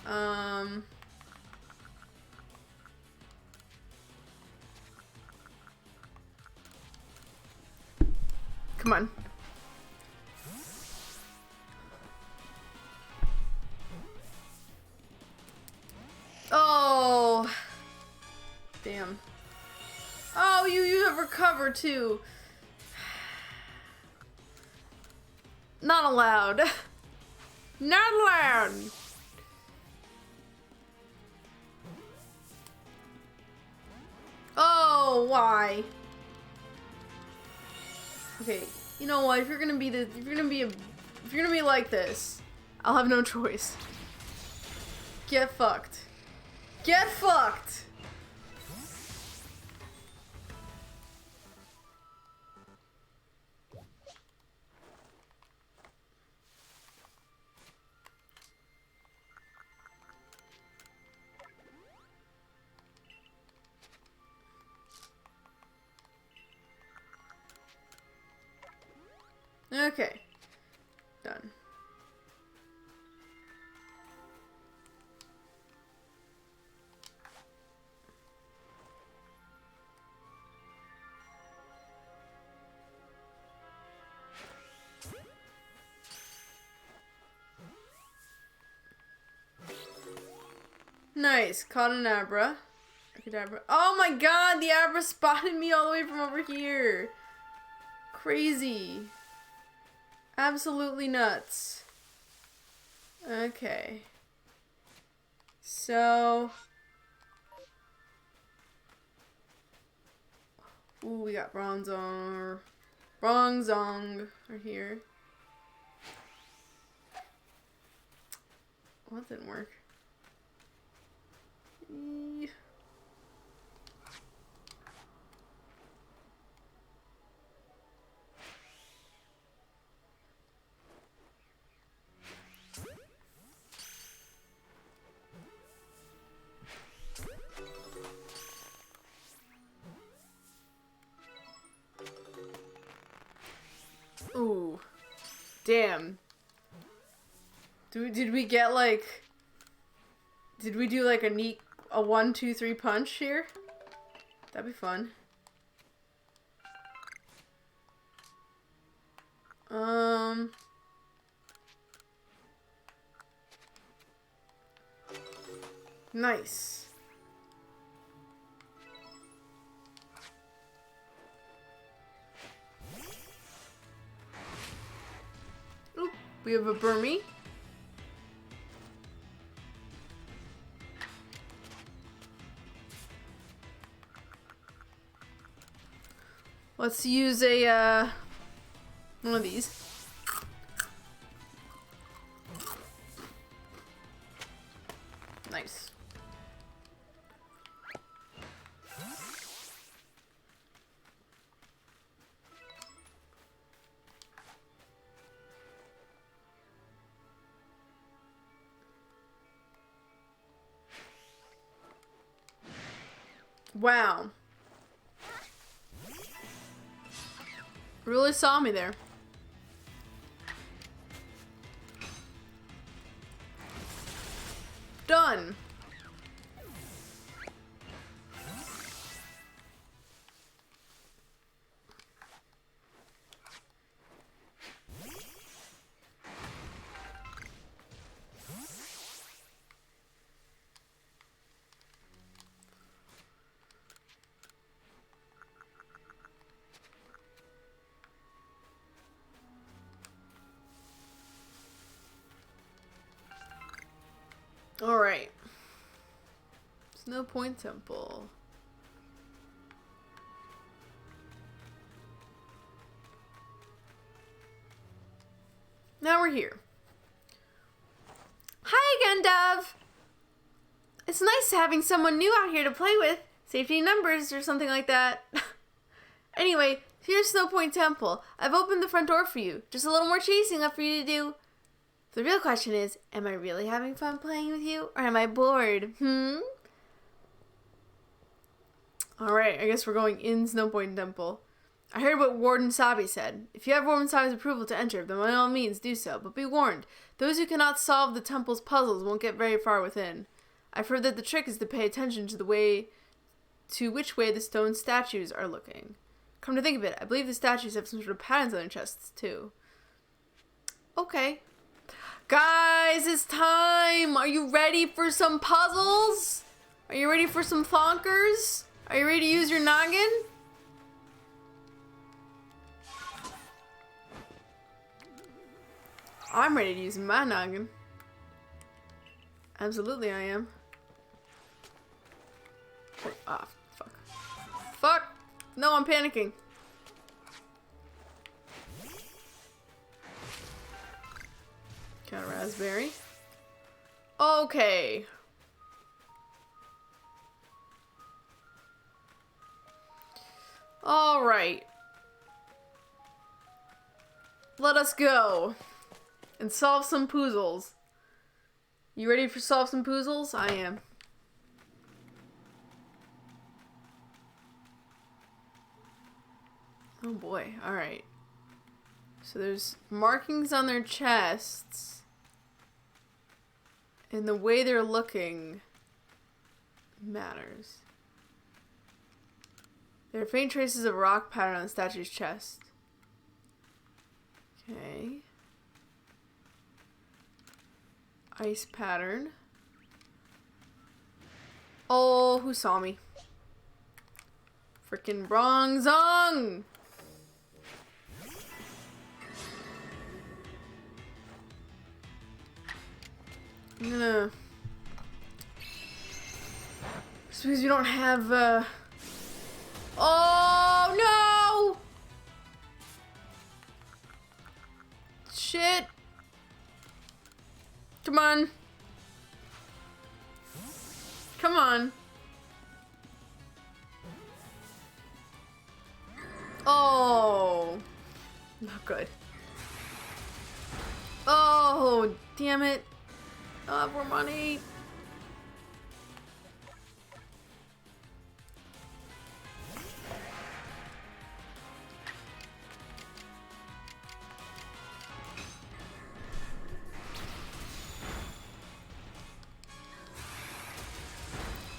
come on. Oh. Damn. Oh, you have recovered too. Not allowed. Not allowed. Oh, No, why? Okay, you know what? If you're gonna be like this, I'll have no choice. Get fucked. Get fucked! Okay. Done. Nice. Caught an Abra. Oh my god, the Abra spotted me all the way from over here. Crazy. Absolutely nuts. Okay. So. Ooh, we got Bronzong right here. Well, that didn't work. Ooh. Damn. Did we get like... Did we do like a 1, 2, 3 punch here? That'd be fun. Nice. Oop, we have a Burmy. Let's use a, one of these. Nice. Wow. Really saw me there. Done. Alright. Snow Point Temple. Now we're here. Hi again, Dove! It's nice having someone new out here to play with. Safety in numbers or something like that. Anyway, here's Snow Point Temple. I've opened the front door for you. Just a little more chasing left for you to do. The real question is, am I really having fun playing with you, or am I bored? Alright, I guess we're going in Snow Point Temple. I heard what Warden Sabi said. If you have Warden Sabi's approval to enter, then by all means do so, but be warned, those who cannot solve the temple's puzzles won't get very far within. I've heard that the trick is to pay attention to which way the stone statues are looking. Come to think of it, I believe the statues have some sort of patterns on their chests, too. Okay. Guys, it's time! Are you ready for some puzzles? Are you ready for some flonkers? Are you ready to use your noggin? I'm ready to use my noggin. Absolutely I am. Ah, fuck. Fuck! No, I'm panicking. Got a raspberry. Okay. All right. Let us go and solve some puzzles. You ready for solve some puzzles? I am. Oh boy. All right. So there's markings on their chests. And the way they're looking matters. There are faint traces of a rock pattern on the statue's chest. Okay. Ice pattern. Oh, who saw me? Frickin' Brong Zong! I'm gonna... Just because we don't have, Oh, no! Shit. Come on. Come on. Oh. Not good. Oh, damn it. I'll have more money.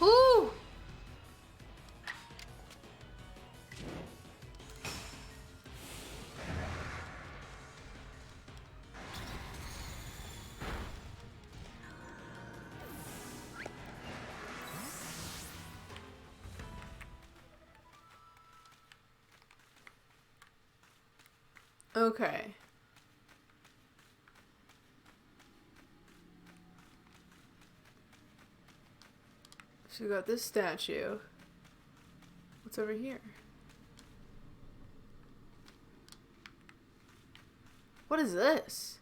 Woo! Okay. So we got this statue. What's over here? What is this?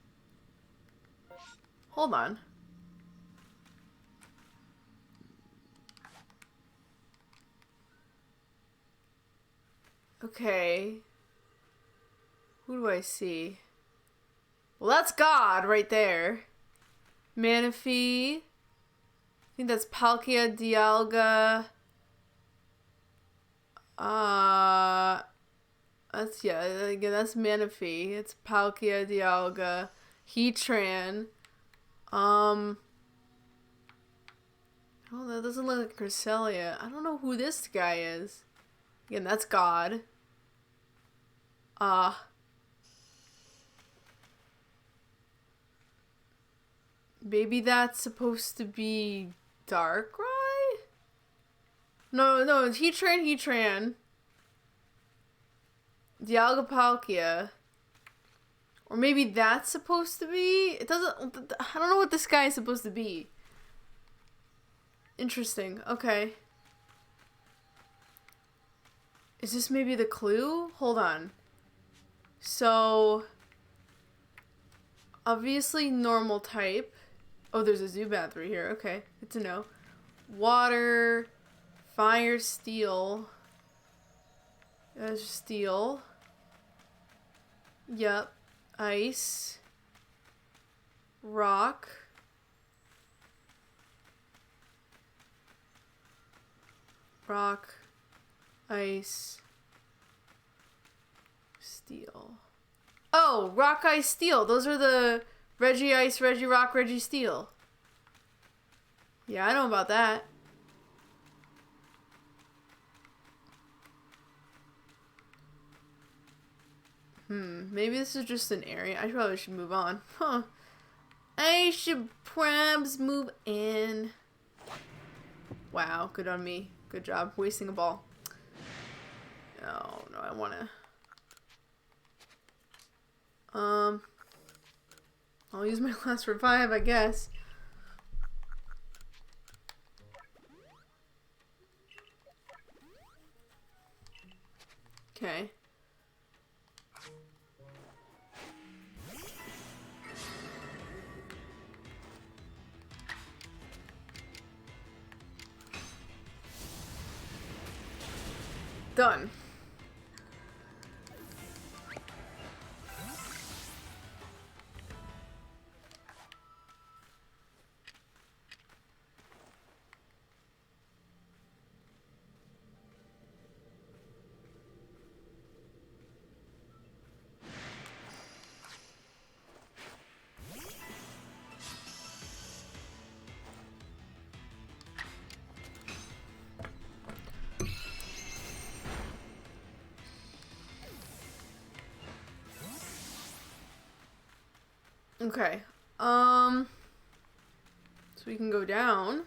Hold on. Okay. Who do I see? Well, that's God right there. Manaphy. I think that's Palkia Dialga. That's, yeah, again, that's Manaphy. It's Palkia Dialga. Heatran. Oh, that doesn't look like Cresselia. I don't know who this guy is. Again, that's God. Maybe that's supposed to be Darkrai? No, it's Heatran. Dialga Palkia. Or maybe that's supposed to be... It doesn't... I don't know what this guy is supposed to be. Interesting. Okay. Is this maybe the clue? Hold on. So... Obviously normal type. Oh, there's a Zubat right here. Okay, good to know. Water, fire, steel. There's steel. Yep. Ice. Rock. Rock. Ice. Steel. Oh, Rock, Ice, Steel. Those are the Reggie Ice, Reggie Rock, Reggie Steel. Yeah, I know about that. Maybe this is just an area. I probably should move on. Huh. I should perhaps move in. Wow, good on me. Good job. Wasting a ball. Oh, no, I want to... I'll use my last revive, I guess. Okay. Done. Okay. So we can go down.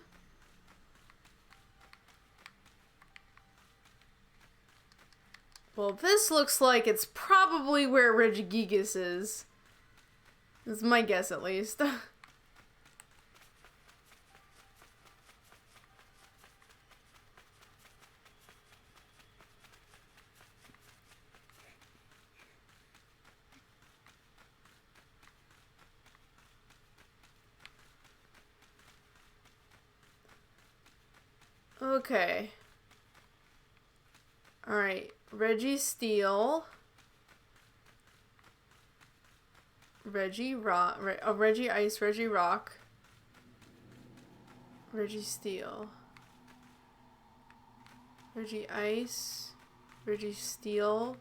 Well, this looks like it's probably where Regigigas is. That's my guess, at least. Okay. Alright. Reggie Steel. Reggie Rock. Reggie Ice, Reggie Rock. Reggie Steel. Reggie Ice. Reggie Steel.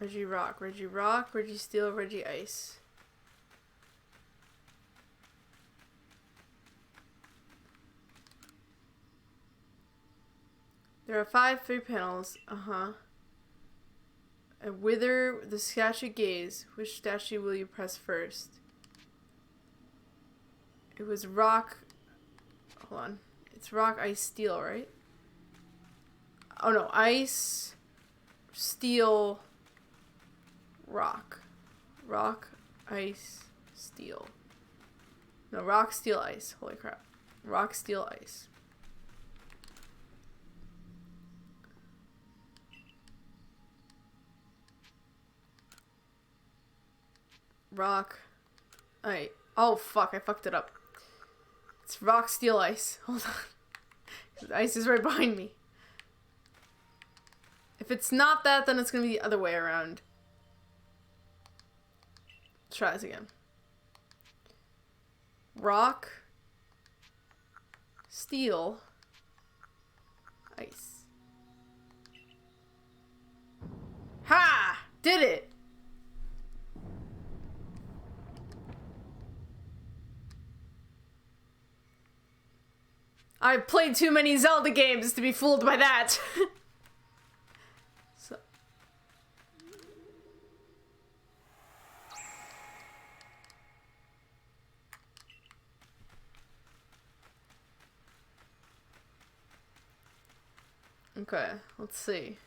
Reggie Rock. Reggie Rock, Reggie Steel, Reggie Ice. There are 5 free panels. A wither the statue gaze. Which statue will you press first? It was rock. Hold on. It's rock, ice, steel, right? Oh no, ice, steel, rock. Rock, ice, steel. No, rock, steel, ice. Holy crap. Rock, steel, ice. Rock. Alright. Oh, fuck. I fucked it up. It's rock, steel, ice. Hold on. The ice is right behind me. If it's not that, then it's going to be the other way around. Let's try this again. Rock. Steel. Ice. Ha! Did it! I've played too many Zelda games to be fooled by that. So. Okay, let's see.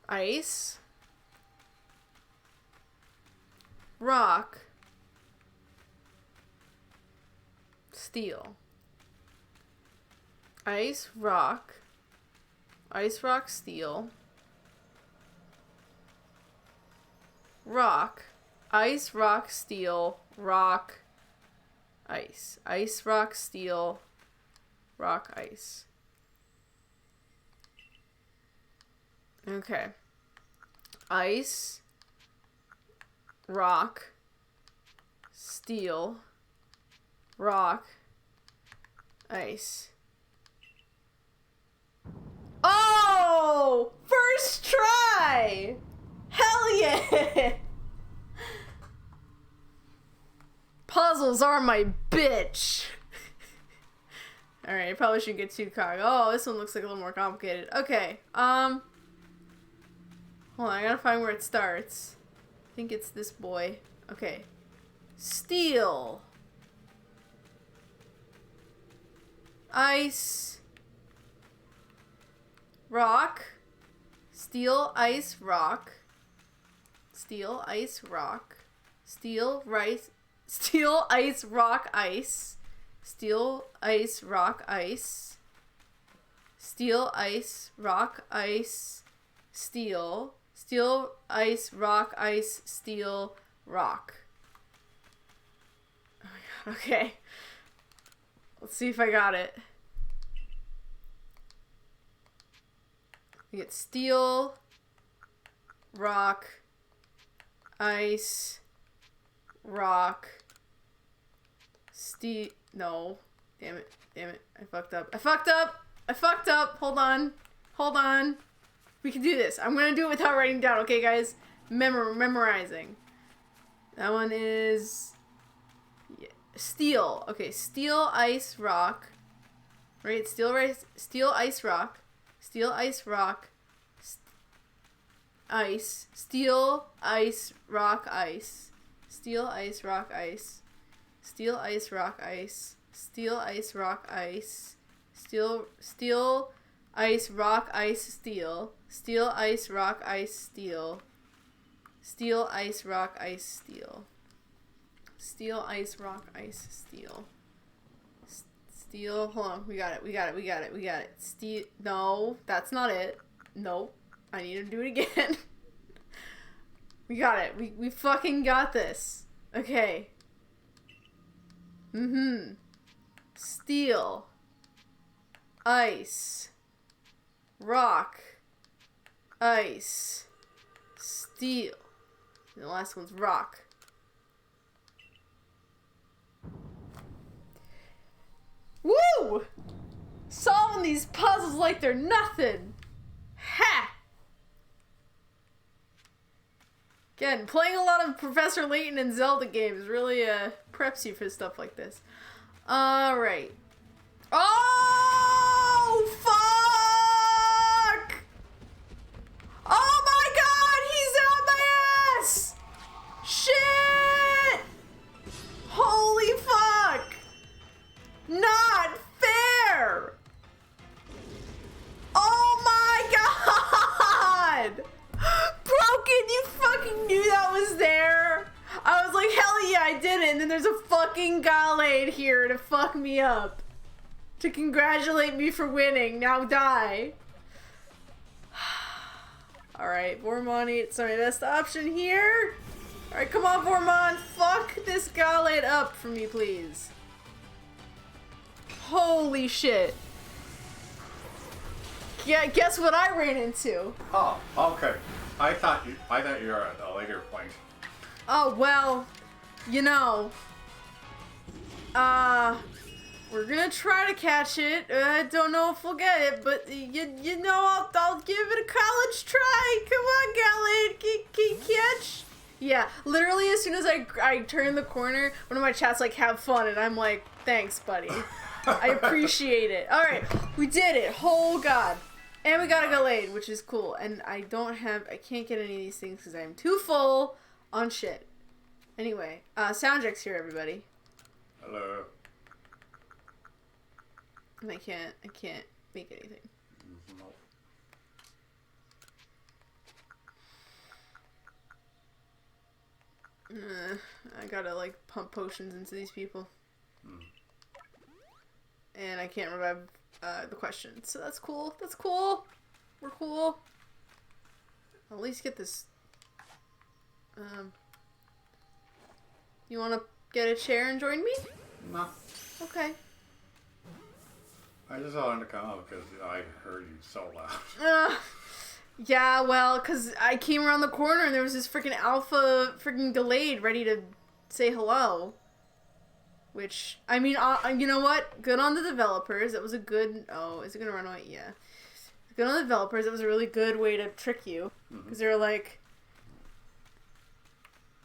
Ice. Rock. Steel. Ice, rock, steel, rock, ice, rock, steel, rock, ice, rock, steel, rock, ice. Okay. Ice, rock, steel, rock, ice. Oh! First try! Hell yeah! Puzzles are my bitch! Alright, I probably shouldn't get too cocky. Oh, this one looks like a little more complicated. Okay, hold on, I gotta find where it starts. I think it's this boy. Okay. Steel. Ice. Rock. Steel, ice, rock. Steel, ice, rock. Steel, rice. Steel, ice, rock, ice. Steel, ice, rock, ice. Steel, ice, rock, ice, steel. Steel, ice, rock, ice, steel, rock. Oh my god, okay. Let's see if I got it. We get steel, rock, ice, rock, steel. No. Damn it. Damn it. I fucked up. I fucked up! I fucked up! Hold on. Hold on. We can do this. I'm gonna do it without writing down, okay, guys? Memorizing. That one is... yeah. Steel. Okay, steel, ice, rock. Right? Steel, ice, rock. Steel, ice, rock. Ice. Steel, ice, rock, ice. Steel, ice, rock, ice. Steel, ice, rock, ice. Steel, ice, rock, ice. Steel, ice, rock, ice, steel. Steel, ice, rock, ice, steel. Steel, ice, rock, ice, steel. Steel, ice, rock, ice, steel. Steel, hold on, we got it. Steel, no, that's not it. Nope, I need to do it again. We got it, we fucking got this. Okay. Steel, ice, rock, ice, steel. And the last one's rock. Woo! Solving these puzzles like they're nothing. Ha! Again, playing a lot of Professor Layton and Zelda games really preps you for stuff like this. Alright. Oh, fuck! Oh my god, he's on my ass! Shit! Holy fuck! Not fair! Oh my god! Broken, you fucking knew that was there? I was like, hell yeah, I did it, and then there's a fucking Gallade here to fuck me up. To congratulate me for winning. Now die. Alright, Vormon, it's my best option here. Alright, come on, Vormon. Fuck this Gallade up for me, please. Holy shit. Yeah, guess what I ran into? Oh, okay. I thought you were at a later point. Oh, well, you know, we're gonna try to catch it. I don't know if we'll get it, but you know, I'll give it a college try. Come on, Gallade, can catch? Yeah, literally as soon as I turn the corner, one of my chats like, have fun, and I'm like, thanks, buddy. I appreciate it. All right, we did it. Oh god. And we got a Gallade, which is cool. And I can't get any of these things because I'm too full on shit. Anyway, SoundJack's here, everybody. Hello. And I can't make anything. Nope. I gotta like pump potions into these people. And I can't revive the question. So that's cool. That's cool. We're cool. I'll at least get this. You want to get a chair and join me? No. Okay. I just wanted to come out because I heard you so loud. Yeah, well, because I came around the corner and there was this freaking alpha freaking Gallade ready to say hello. Which, I mean, you know what? Good on the developers. That was a good... Oh, is it going to run away? Yeah. Good on the developers. It was a really good way to trick you. Because they were like...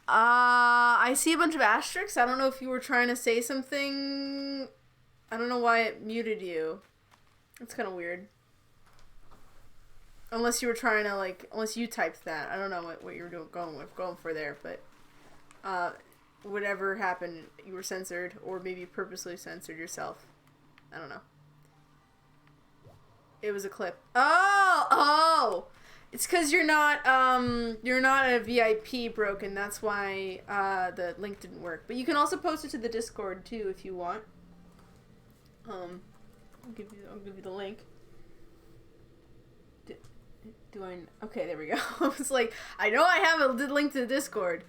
I see a bunch of asterisks. I don't know if you were trying to say something. I don't know why it muted you. It's kind of weird. Unless you were trying to, like... Unless you typed that. I don't know what you were going for there, but... Whatever happened, you were censored, or maybe purposely censored yourself. I don't know. It was a clip. Oh! It's because you're not a VIP, Broken. That's why the link didn't work. But you can also post it to the Discord too if you want. I'll give you the link. do I... Okay, there we go. I was like, I know I have a link to the Discord.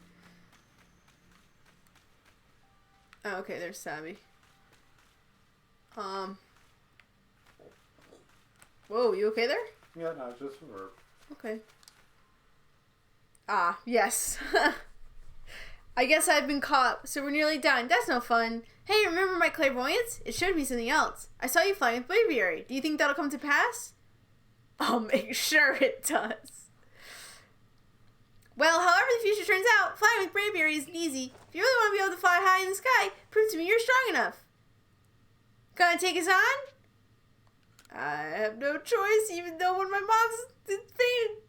Oh, okay, there's Sabby. Whoa, you okay there? Yeah, no, just for... Okay. Ah, yes. I guess I've been caught, so we're nearly done. That's no fun. Hey, remember my clairvoyance? It showed me something else. I saw you flying with Braviary. Do you think that'll come to pass? I'll make sure it does. Well, however the future turns out, flying with Braviary isn't easy. If you really want to be able to fly high in the sky, prove to me you're strong enough. Gonna take us on? I have no choice, even though one of my moms fainted.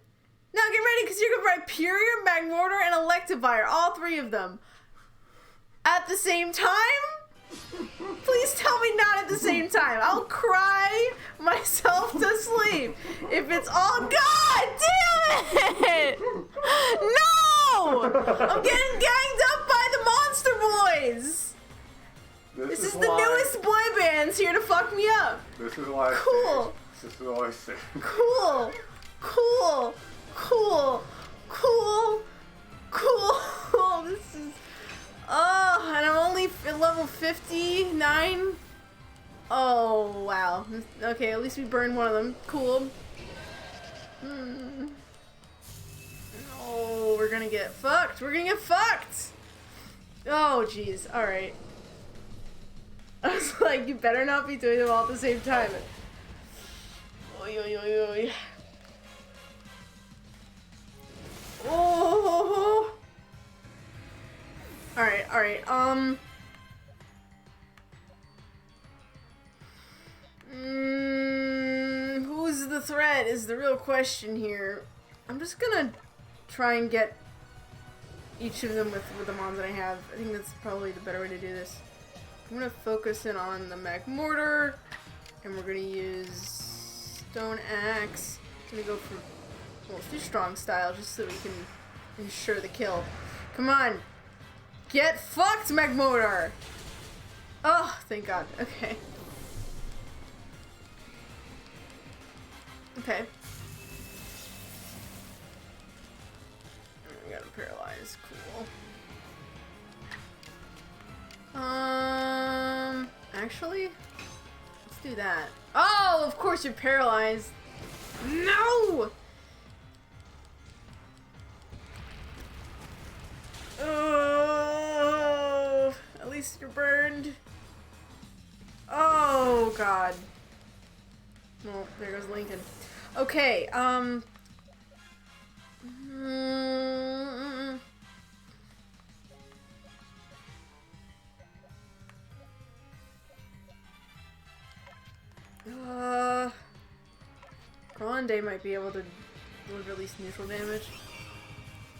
Now get ready, because you're going to ride Purier, Magmortar, and Electivire. All three of them. At the same time? Please tell me not at the same time. I'll cry myself to sleep. If it's all... God damn it! No! I'm getting ganged up by the Monster Boys. This is the newest boy bands here to fuck me up. This is why cool. This is why I say. Cool. Cool. Cool. Cool. Cool. This is... Oh, and I'm only at level 59. Oh, wow. Okay, at least we burned one of them. Cool. Oh, we're gonna get fucked. We're gonna get fucked. Oh, jeez. Alright. I was like, you better not be doing them all at the same time. Oy, oy, oy, oy. Oh. Alright, alright, who's the threat is the real question here. I'm just gonna try and get each of them with the mons that I have. I think that's probably the better way to do this. I'm gonna focus in on the Magmortar, and we're gonna use Stone Axe. I'm gonna go for, well, let's do Strong Style just so we can ensure the kill. Come on! Get fucked, Magmortar! Oh, thank God. Okay. Okay. I got him paralyzed. Cool. Actually, let's do that. Oh, of course you're paralyzed. No! Oh, at least you're burned. Oh, God. Well, there goes Lincoln. Okay, Grande might be able to release neutral damage.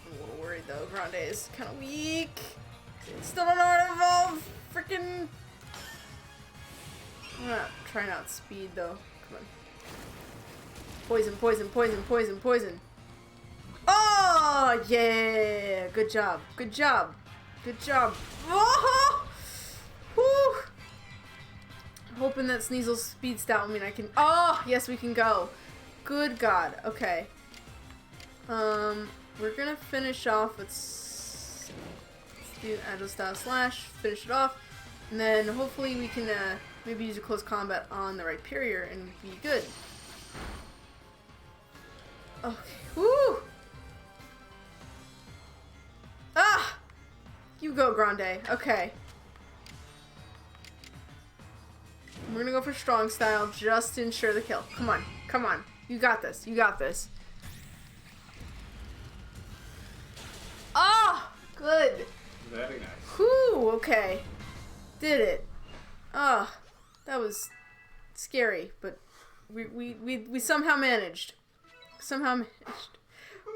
I'm a little worried though. Grande is kind of weak. Still don't know how to evolve. Freaking. I'm gonna try and outspeed though. Come on. Poison, poison, poison, poison, poison. Oh yeah! Good job. Good job. Good job. Oh! Whew! Hoping that Sneasel speed stout will mean I can. Oh yes, we can go. Good God. Okay. We're gonna finish off with. Let's do Agile Style Slash. Finish it off, and then hopefully we can maybe use a close combat on the Rhyperior and be good. Okay. Woo! Ah! You go, Grande. Okay. We're gonna go for Strong Style just to ensure the kill. Come on. Come on. You got this. You got this. Oh! Good. Very nice. Whew, okay. Did it. Ah, that was scary, but we somehow managed. Somehow managed.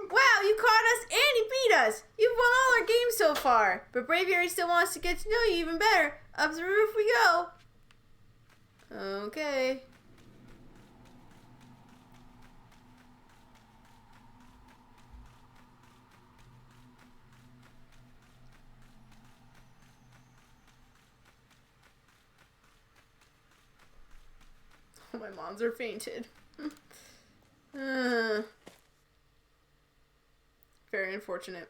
Wow, you caught us and you beat us! You've won all our games so far, but Braviary still wants to get to know you even better. Up the roof we go. Okay. Oh, my mons are fainted. Very unfortunate.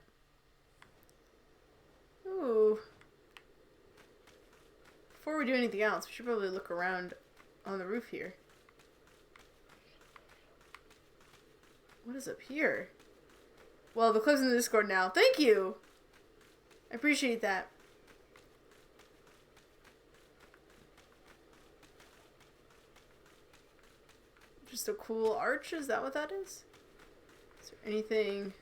Ooh. Before we do anything else, we should probably look around on the roof here. What is up here? Well, the clip's in the Discord now. Thank you! I appreciate that. Just a cool arch? Is that what that is? Is there anything...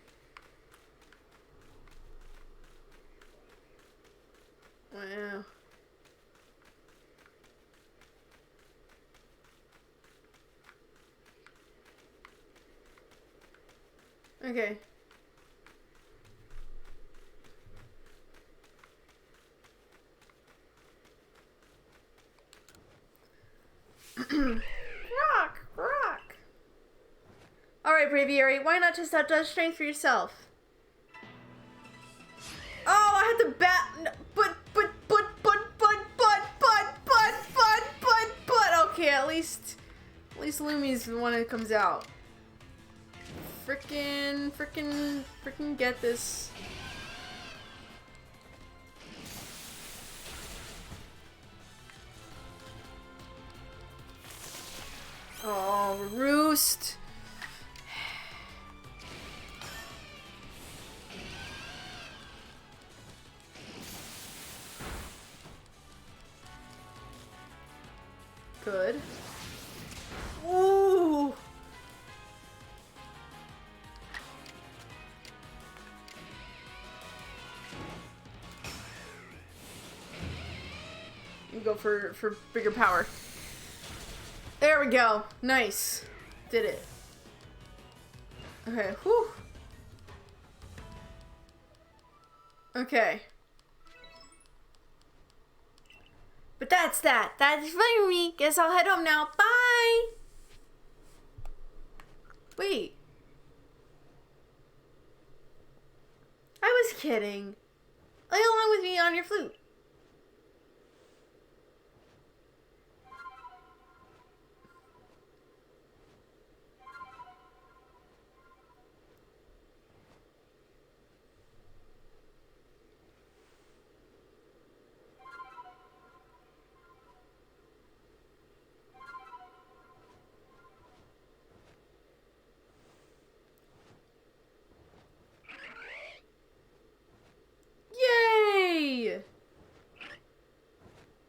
Wow. Okay. Rock. Alright, Braviary, why not just outdoor strength for yourself? Oh, I had to bat... But... Okay, at least Lumi's the one that comes out. Frickin' get this. Oh, roost. Good. Ooh. You go for bigger power. There we go. Nice. Did it. Okay. Whew. Okay. But that's that. That's for me. Guess I'll head home now. Bye. Wait. I was kidding. Play along with me on your flute.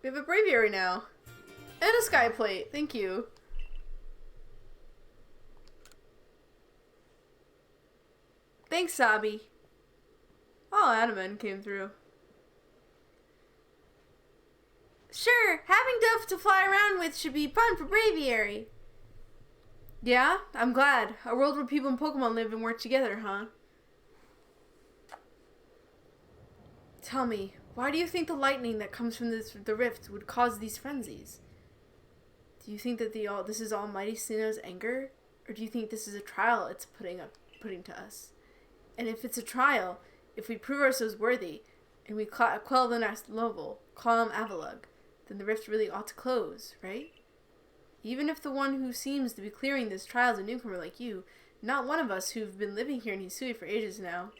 We have a Braviary now. And a sky plate. Thank you. Thanks, Sabi. Oh, Adaman came through. Sure, having Dove to fly around with should be fun for Braviary. Yeah, I'm glad. A world where people and Pokemon live and work together, huh? Tell me, why do you think the lightning that comes from the rift would cause these frenzies? Do you think that this is Almighty Sinnoh's anger? Or do you think this is a trial it's putting to us? And if it's a trial, if we prove ourselves worthy, and we quell the next level, calm Avalugg, then the rift really ought to close, right? Even if the one who seems to be clearing this trial is a newcomer like you, not one of us who've been living here in Hisui for ages now.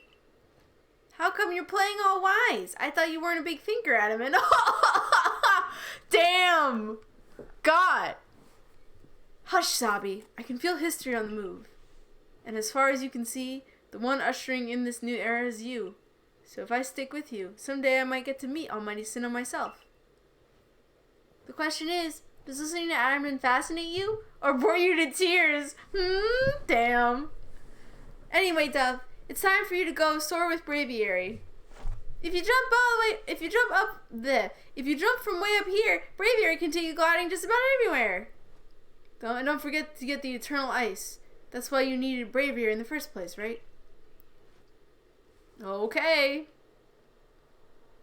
How come you're playing all wise? I thought you weren't a big thinker, Adaman. Damn! God! Hush, Sabi. I can feel history on the move. And as far as you can see, the one ushering in this new era is you. So if I stick with you, someday I might get to meet Almighty Sinnoh myself. The question is, does listening to Adaman fascinate you? Or bore you to tears? Damn. Anyway, Dove. It's time for you to go soar with Braviary. If you jump from way up here, Braviary can take you gliding just about everywhere. Don't forget to get the eternal ice. That's why you needed Braviary in the first place, right? Okay.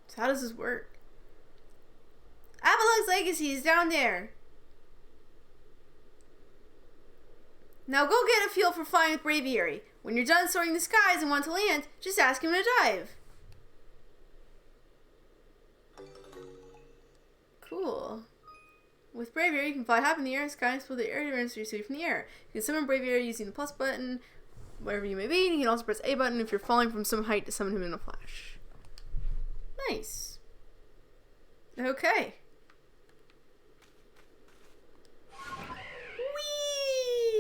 So how does this work? Avalugg's legacy is down there. Now go get a feel for flying with Braviary. When you're done soaring the skies and want to land, just ask him to dive. Cool. With Braviary, you can fly high in the air, sky, and explore the air defense you receive from the air. You can summon Braviary using the plus button. wherever you may be. You can also press A button if you're falling from some height to summon him in a flash. Nice. Okay.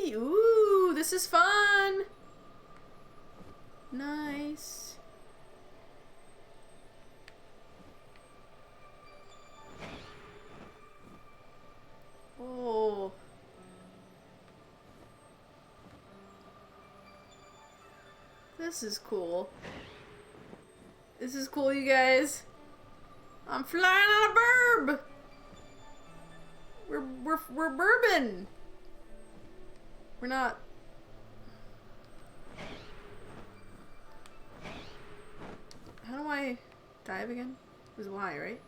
Whee! Ooh, this is fun. Nice. Oh. This is cool. This is cool, you guys. I'm flying on a burb. We're bourbon. We're not. How do I dive again? It was Y, right?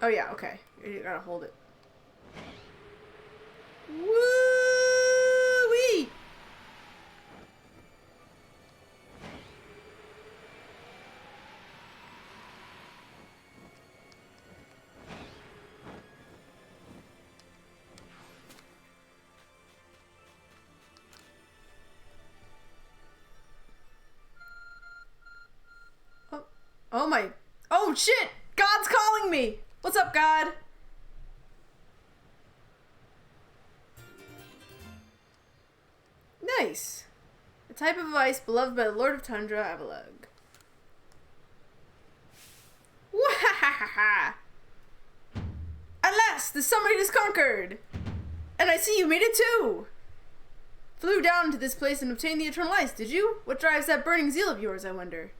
Oh yeah, okay. You gotta hold it. Woo-wee! Oh my. Oh shit! God's calling me! What's up, God? Nice. A type of ice beloved by the Lord of Tundra, Avalug. Wahahaha! At last, the summit is conquered! And I see you made it too! Flew down to this place and obtained the eternal ice, did you? What drives that burning zeal of yours, I wonder?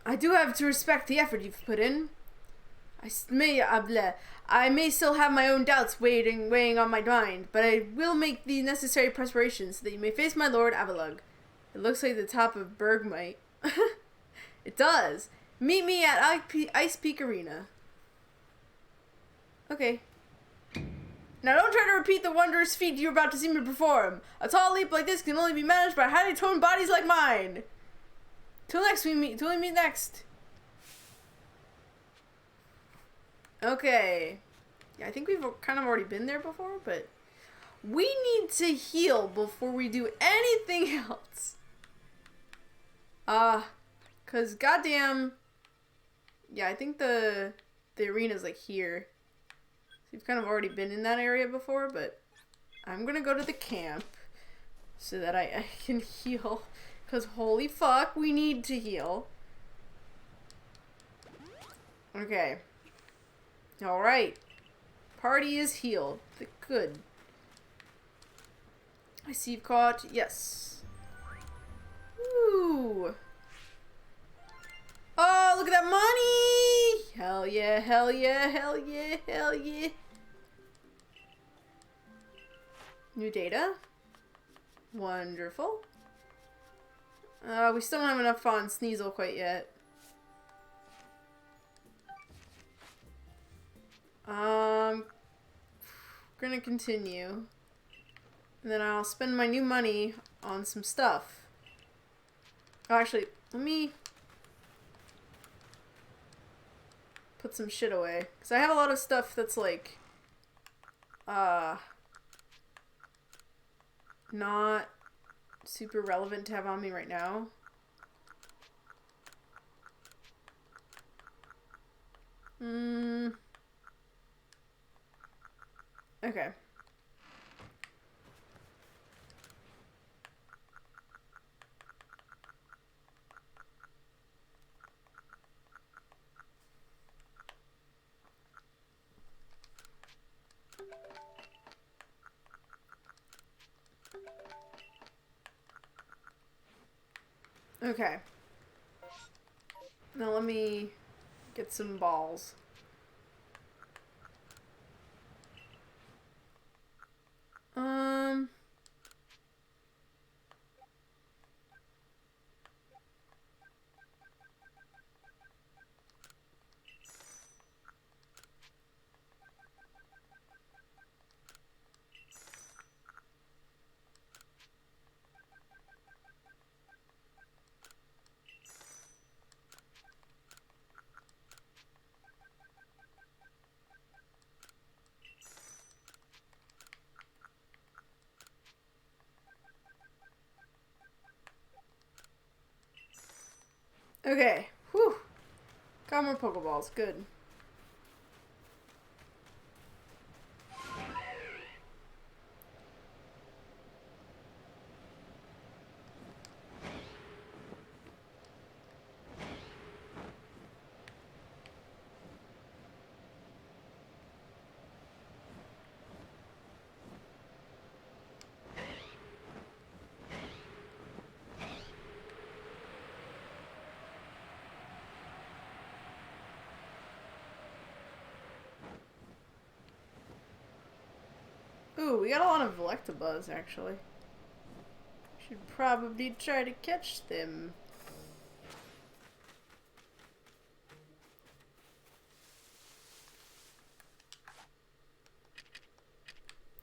I do have to respect the effort you've put in. I may still have my own doubts weighing on my mind, but I will make the necessary preparations so that you may face my lord Avalug. It looks like the top of Bergmite. It does. Meet me at Ice Peak Arena. Okay. Now don't try to repeat the wondrous feat you're about to see me perform. A tall leap like this can only be managed by highly toned bodies like mine. Till we meet next. Okay. Yeah, I think we've kind of already been there before, but we need to heal before we do anything else. Cause goddamn. Yeah, I think the arena's like here. So we've kind of already been in that area before, but I'm gonna go to the camp so that I can heal. Because holy fuck, we need to heal. Okay. Alright. Party is healed. Good. I see you've caught. Yes. Woo. Oh, look at that money! Hell yeah, hell yeah, hell yeah, hell yeah. New data. Wonderful. We still don't have enough on Sneasel quite yet. Gonna continue. And then I'll spend my new money on some stuff. Oh, actually, let me put some shit away. Because I have a lot of stuff that's like, not super relevant to have on me right now. Okay. Okay. Now let me get some balls. Okay. Whew. Got more Pokeballs. Good. Ooh, we got a lot of Electabuzz, actually. Should probably try to catch them.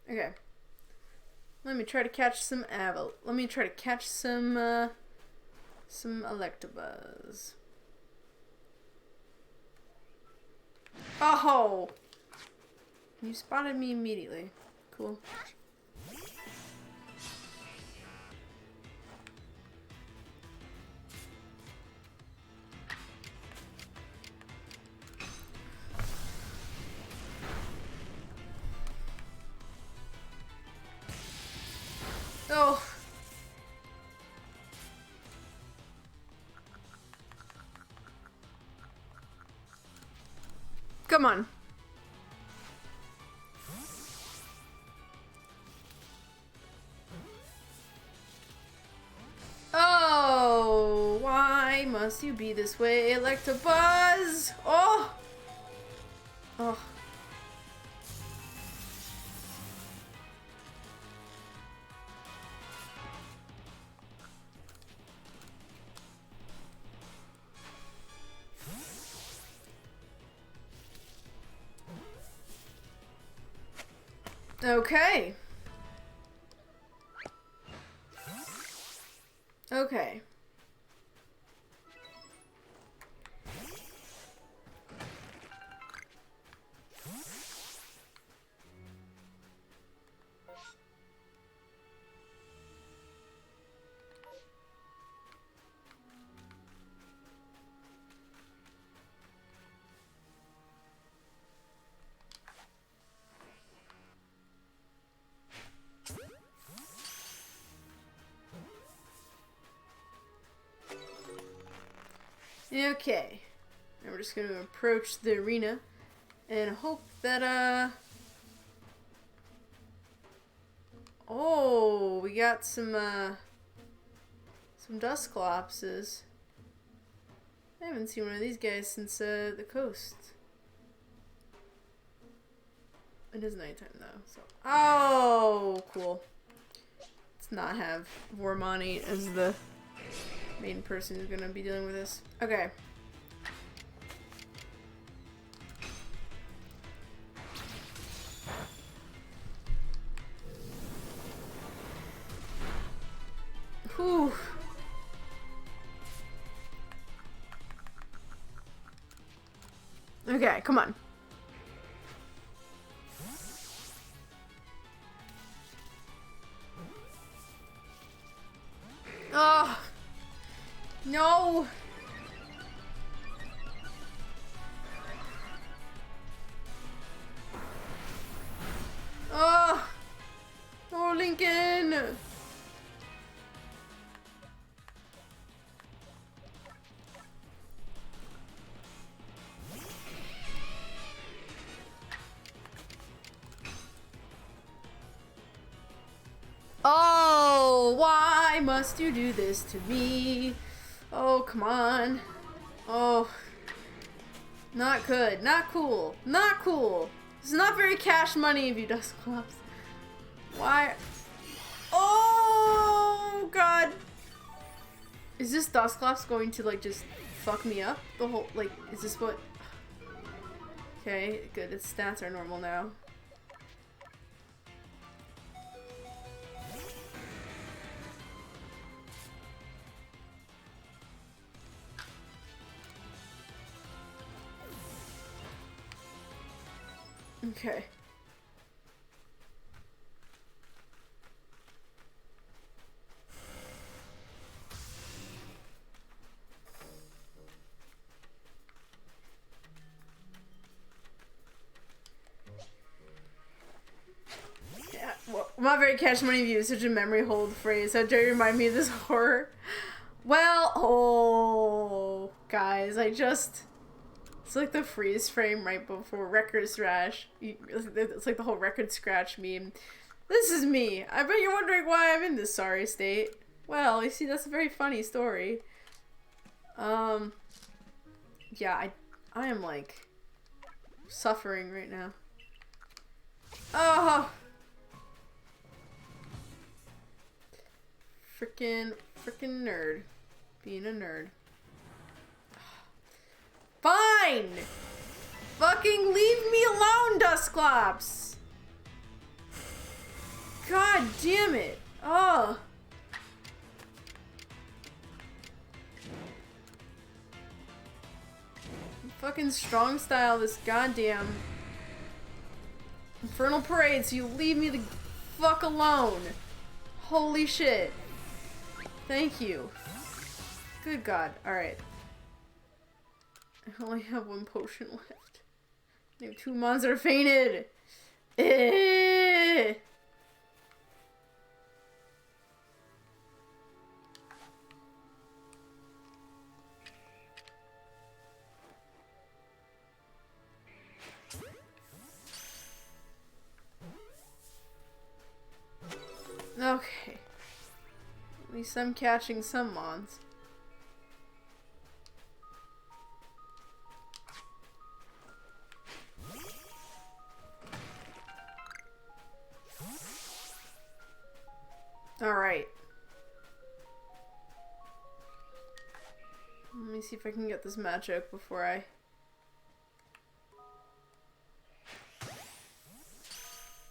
Okay. Let me try to catch some Let me try to catch some Electabuzz. Oh! You spotted me immediately. Cool. Oh! Come on. Oh, why must you be this way, Electabuzz? Oh! Oh. Okay. Okay. Okay. Now we're just going to approach the arena and hope that, oh, we got some Dusclopses. I haven't seen one of these guys since, the coast. It is nighttime, though, so... Oh, cool. Let's not have Wormani as the main person who's gonna be dealing with this. Okay. Whew. Okay, come on. Oh! No! Oh! Oh, Lincoln! Oh, why must you do this to me? Oh, come on. Oh. Not good. Not cool. Not cool. This is not very cash money of you, Dusclops. Why? Oh, God. Is this Dusclops going to, like, just fuck me up? The whole, like, is this what... Okay, good. Its stats are normal now. Okay. not very cash money view, such a memory hold phrase. How dare you remind me of this horror? Well, oh, guys, it's like the freeze frame right before record scratch. It's like the whole record scratch meme. This is me. I bet you're wondering why I'm in this sorry state. Well, you see, that's a very funny story. Yeah, I am, like, suffering right now. Oh! Frickin' nerd. Being a nerd. Fine! Fucking leave me alone, Dusclops! God damn it. Oh. Fucking strong style this goddamn Infernal Parade so you leave me the fuck alone. Holy shit. Thank you. Good God. Alright. I only have one potion left. I have 2 mons that are fainted. Okay. At least I'm catching some mons. Alright. Let me see if I can get this magic before I...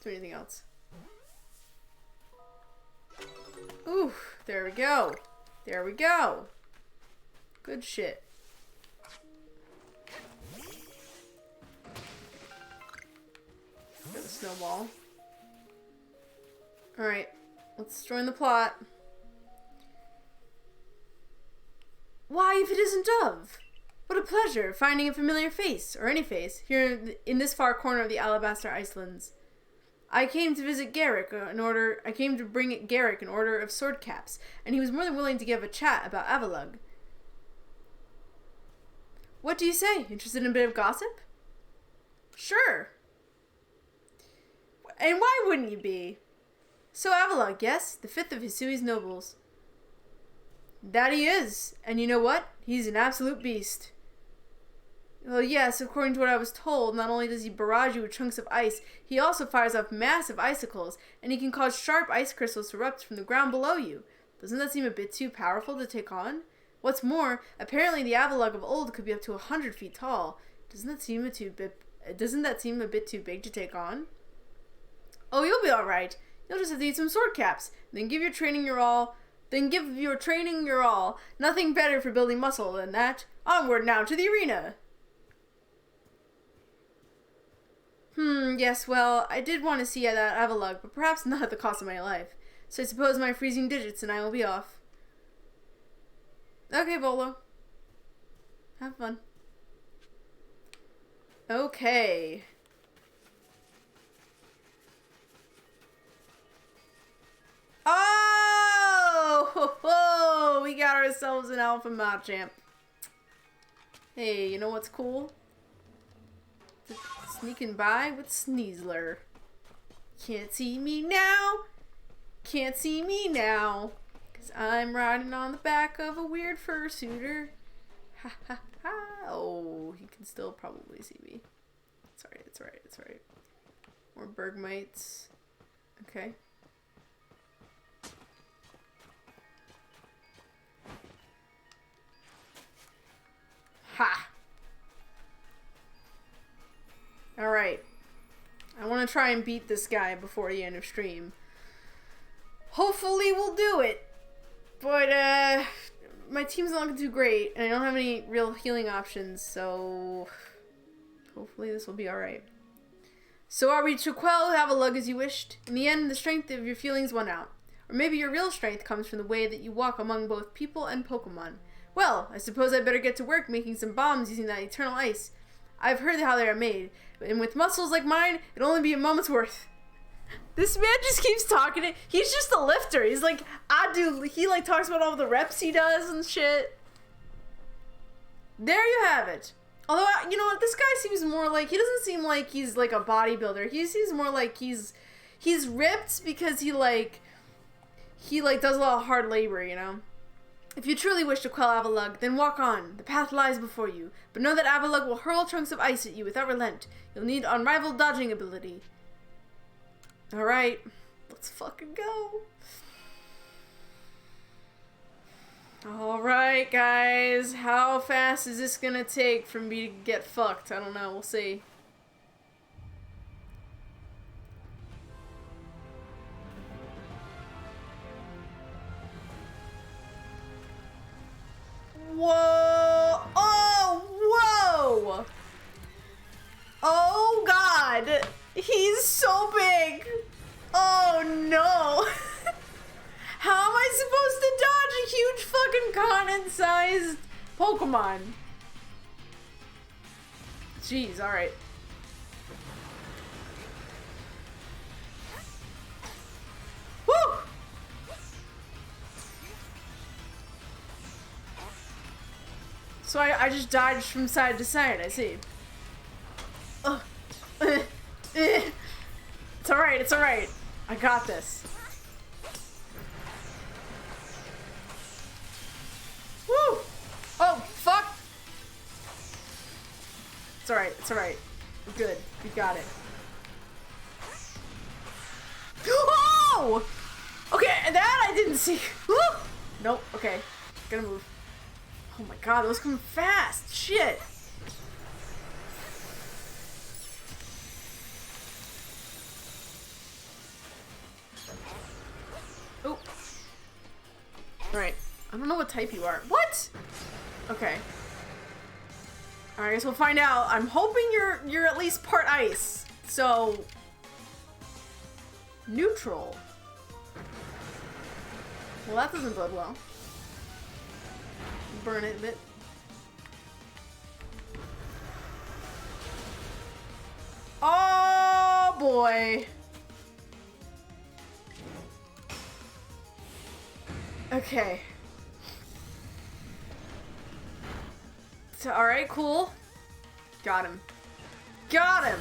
do anything else. Ooh, there we go. There we go. Good shit. Got a snowball. Alright, let's join the plot. Why, if it isn't Dove? What a pleasure finding a familiar face, or any face, here in this far corner of the Alabaster Icelands. I came to visit Garrick I came to bring Garrick an order of sword caps, and he was more than willing to give a chat about Avalugg. What do you say? Interested in a bit of gossip? Sure. And why wouldn't you be? So Avalugg, yes, the 5th of Hisui's nobles. That he is, and you know what? He's an absolute beast. Well, yes, according to what I was told, not only does he barrage you with chunks of ice, he also fires off massive icicles, and he can cause sharp ice crystals to erupt from the ground below you. Doesn't that seem a bit too powerful to take on? What's more, apparently the Avalugg of old could be up to 100 feet tall. Doesn't that seem a bit too big to take on? Oh, you'll be alright. You'll just have to eat some sword caps, then give your training your all. Nothing better for building muscle than that. Onward now to the arena. Yes, well, I did want to see that Avalugg, but perhaps not at the cost of my life. So I suppose my freezing digits and I will be off. Okay, Volo. Have fun. Okay. Oh! Ho, ho, we got ourselves an Alpha Machamp. Hey, you know what's cool? Sneaking by with Sneasler. Can't see me now. Can't see me now. 'Cause I'm riding on the back of a weird fursuiter. Ha ha ha. Oh, he can still probably see me. It's alright, it's alright, it's alright. More Bergmites. Okay. Ha! Alright. I want to try and beat this guy before the end of stream. Hopefully we'll do it. But, my team's not looking too great, and I don't have any real healing options, so hopefully this will be alright. So are we to quell Avalugg as you wished? In the end, the strength of your feelings won out. Or maybe your real strength comes from the way that you walk among both people and Pokemon. Well, I suppose I'd better get to work making some bombs using that eternal ice. I've heard how they are made, and with muscles like mine, it'll only be a moment's worth. This man just keeps talking. He's just a lifter. He's like, he like talks about all the reps he does and shit. There you have it. Although, you know what, this guy seems more like, he doesn't seem like he's like a bodybuilder. He seems more like he's ripped because he does a lot of hard labor, you know? If you truly wish to quell Avalugg, then walk on. The path lies before you. But know that Avalugg will hurl chunks of ice at you without relent. You'll need unrivaled dodging ability. Alright, let's fucking go. Alright, guys. How fast is this gonna take for me to get fucked? I don't know. We'll see. Whoa! Oh, whoa! Oh, God! He's so big! Oh, no! How am I supposed to dodge a huge fucking continent-sized Pokemon? Jeez, alright. Woo! So I just dodged from side to side, I see. It's alright, it's alright. I got this. Woo! Oh, fuck! It's alright, it's alright. We're good. We got it. Oh! Okay, that I didn't see. Woo! Nope, okay. Gotta move. Oh my god, those come fast. Shit. Oh. Alright. I don't know what type you are. What? Okay. Alright, I guess we'll find out. I'm hoping you're at least part ice. So neutral. Well, that doesn't bode well. Burn it a bit. Oh boy. Okay. So, alright, cool. Got him. Got him!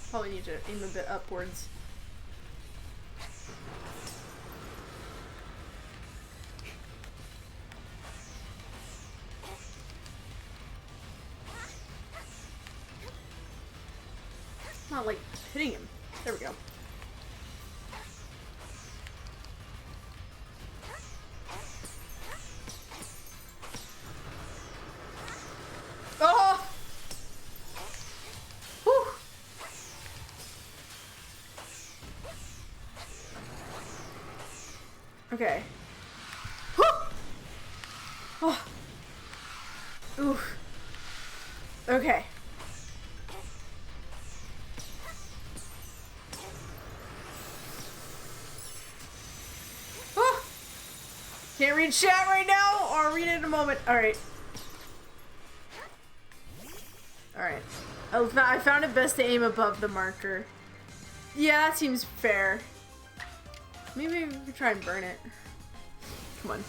Probably need to aim a bit upwards. Not like hitting him. There we go. Oh! Whew. Okay. Whew. Oh. Ooh. Okay. Oh. Can't read chat right now, or read it in a moment. Alright. Alright. I found it best to aim above the marker. Yeah, that seems fair. Maybe we could try and burn it. Come on.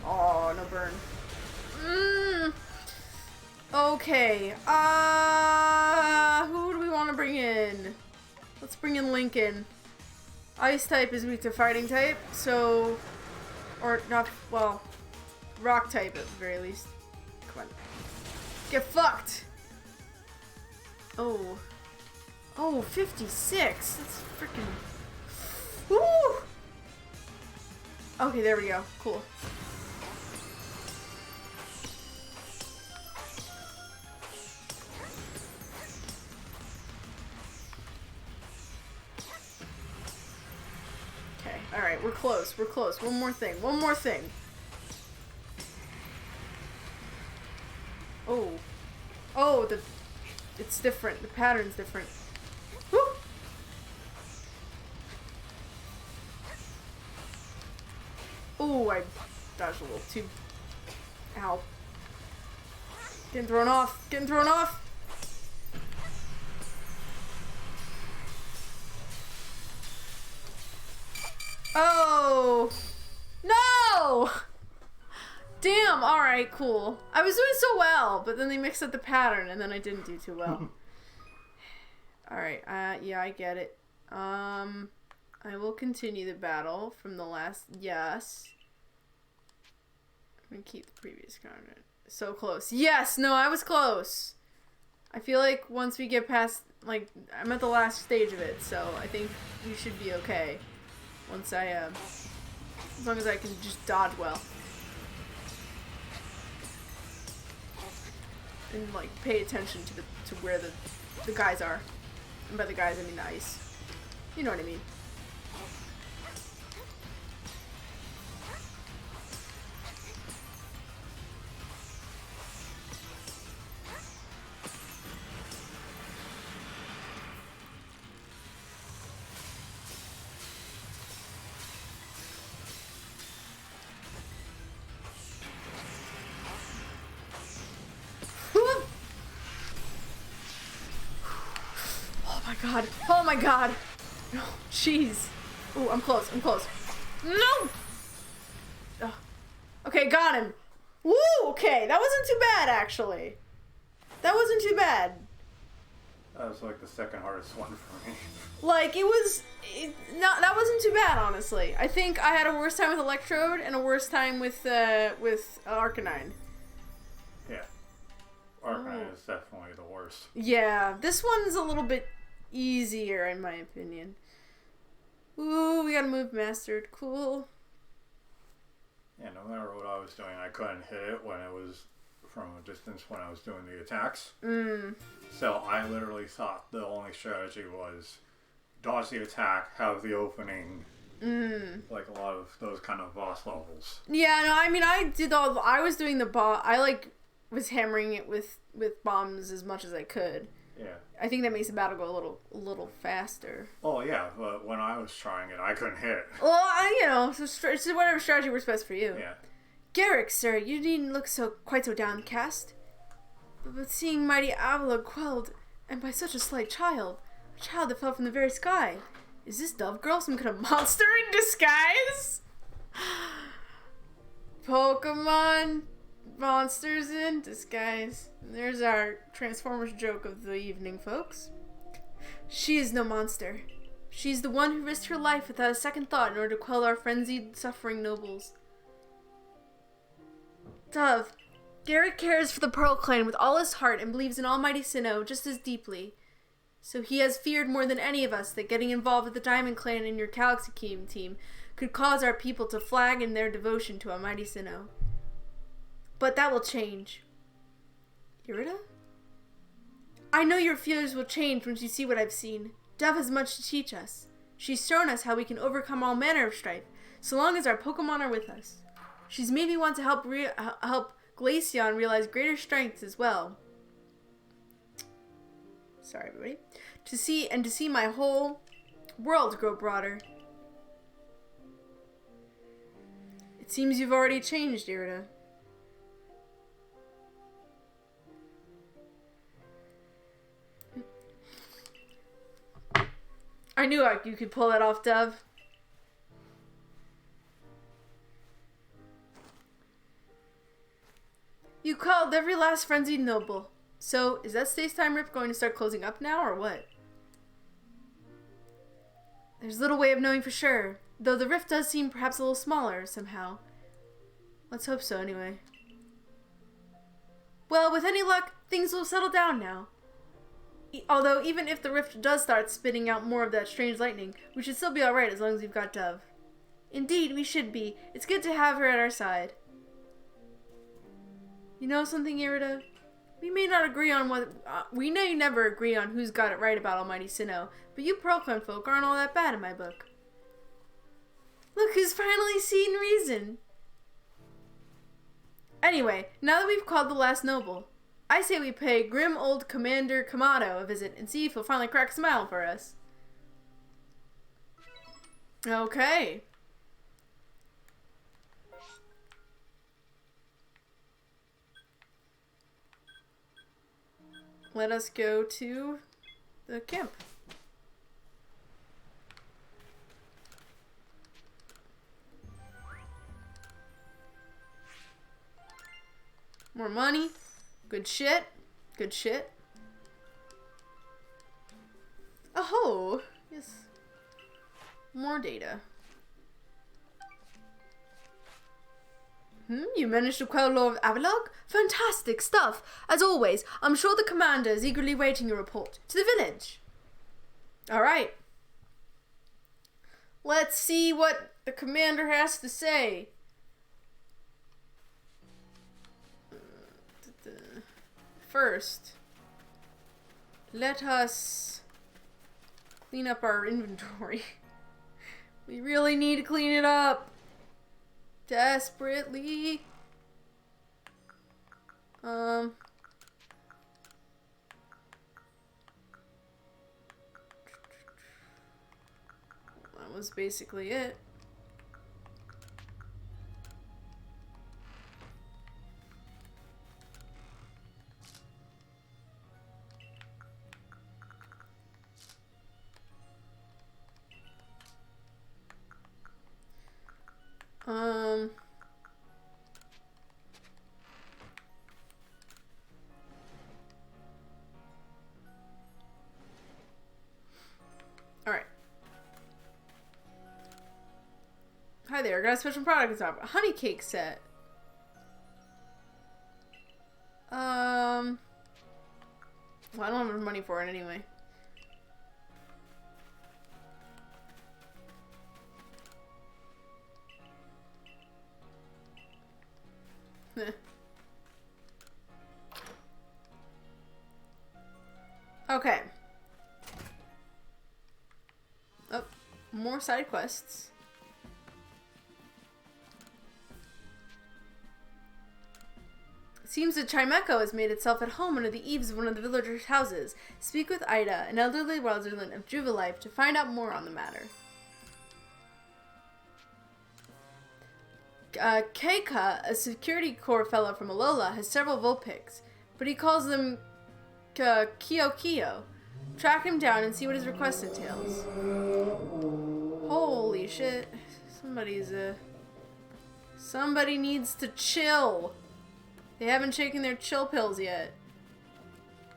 Oh, no burn. Okay. Who do we want to bring in? Let's bring in Lincoln. Ice type is weak to fighting type, so... Or not, well... Rock type at the very least. Come on. Get fucked! Oh. Oh, 56! That's freaking... Woo! Okay, there we go. Cool. Okay, alright, we're close. We're close. One more thing. One more thing. Oh. Oh, it's different. The pattern's different. Woo! Oh, I dodged a little too. Ow. Getting thrown off. Getting thrown off. Oh. No! Damn, alright, cool. I was doing so well, but then they mixed up the pattern and then I didn't do too well. Alright, yeah, I get it. I will continue the battle from the last, yes. I'm gonna keep the previous content. So close. Yes, no, I was close. I feel like once we get past, like, I'm at the last stage of it, so I think we should be okay. Once I, as long as I can just dodge well. And, like, pay attention to where the guys are. And by the guys, I mean the ice. You know what I mean. God. Oh my god. No, jeez. Ooh, I'm close. I'm close. No! Ugh. Okay, got him. Woo! Okay, that wasn't too bad, actually. That wasn't too bad. That was like the second hardest one for me. Like, that wasn't too bad, honestly. I think I had a worse time with Electrode and a worse time with Arcanine. Yeah. Arcanine is definitely the worst. Yeah, this one's a little bit easier, in my opinion. Ooh, we got a move mastered. Cool. Yeah, no matter what I was doing, I couldn't hit it when it was from a distance when I was doing the attacks. So I literally thought the only strategy was dodge the attack, have the opening, like a lot of those kind of boss levels. Yeah, no, I mean, I was doing the boss, I, like, was hammering it with bombs as much as I could. Yeah. I think that makes the battle go a little faster. Oh, yeah, but when I was trying it, I couldn't hit it. Well, so whatever strategy works best for you. Yeah. Garrick, sir, you needn't look quite so downcast. But seeing mighty Avila quelled, and by such a slight child, a child that fell from the very sky, is this Dove Girl some kind of monster in disguise? Pokemon monsters in disguise. There's our Transformers joke of the evening, folks. She is no monster. She's the one who risked her life without a second thought in order to quell our frenzied, suffering nobles. Dove, Garrett cares for the Pearl Clan with all his heart and believes in Almighty Sinnoh just as deeply. So he has feared more than any of us that getting involved with the Diamond Clan in your Galaxy team could cause our people to flag in their devotion to Almighty Sinnoh. But that will change. Irida? I know your fears will change once you see what I've seen. Dove has much to teach us. She's shown us how we can overcome all manner of strife, so long as our Pokemon are with us. She's made me want to help Glaceon realize greater strengths as well. Sorry, everybody. To see my whole world grow broader. It seems you've already changed, Irida. I knew you could pull that off, Dove. You called every last frenzied noble. So, is that space-time rip going to start closing up now, or what? There's little way of knowing for sure, though the rift does seem perhaps a little smaller, somehow. Let's hope so, anyway. Well, with any luck, things will settle down now. Although, even if the rift does start spitting out more of that strange lightning, we should still be alright as long as we've got Dove. Indeed, we should be. It's good to have her at our side. You know something, Irida? We may not agree on we may never agree on who's got it right about Almighty Sinnoh, but you Pearl Clan folk aren't all that bad in my book. Look who's finally seen reason! Anyway, now that we've called the last noble, I say we pay grim old Commander Kamado a visit and see if he'll finally crack a smile for us. Okay. let us go to the camp. More money. Good shit. Good shit. Oh, yes. More data. You managed to quell Lord Avalog? Fantastic stuff. As always, I'm sure the commander is eagerly waiting your report. To the village. Alright. Let's see what the commander has to say. First, let us clean up our inventory. We really need to clean it up. Desperately. That was basically it. Alright. Hi there, got a special product on top. A honey cake set. Well, I don't have enough money for it anyway. Okay. Oh, more side quests. It seems that Chimeco has made itself at home under the eaves of one of the villagers' houses. Speak with Ida, an elderly resident of Jubilife, to find out more on the matter. Keika, a security corps fellow from Alola, has several Vulpix, but he calls them Kio. Track him down and see what his request entails. Holy shit. Somebody needs to chill. They haven't taken their chill pills yet.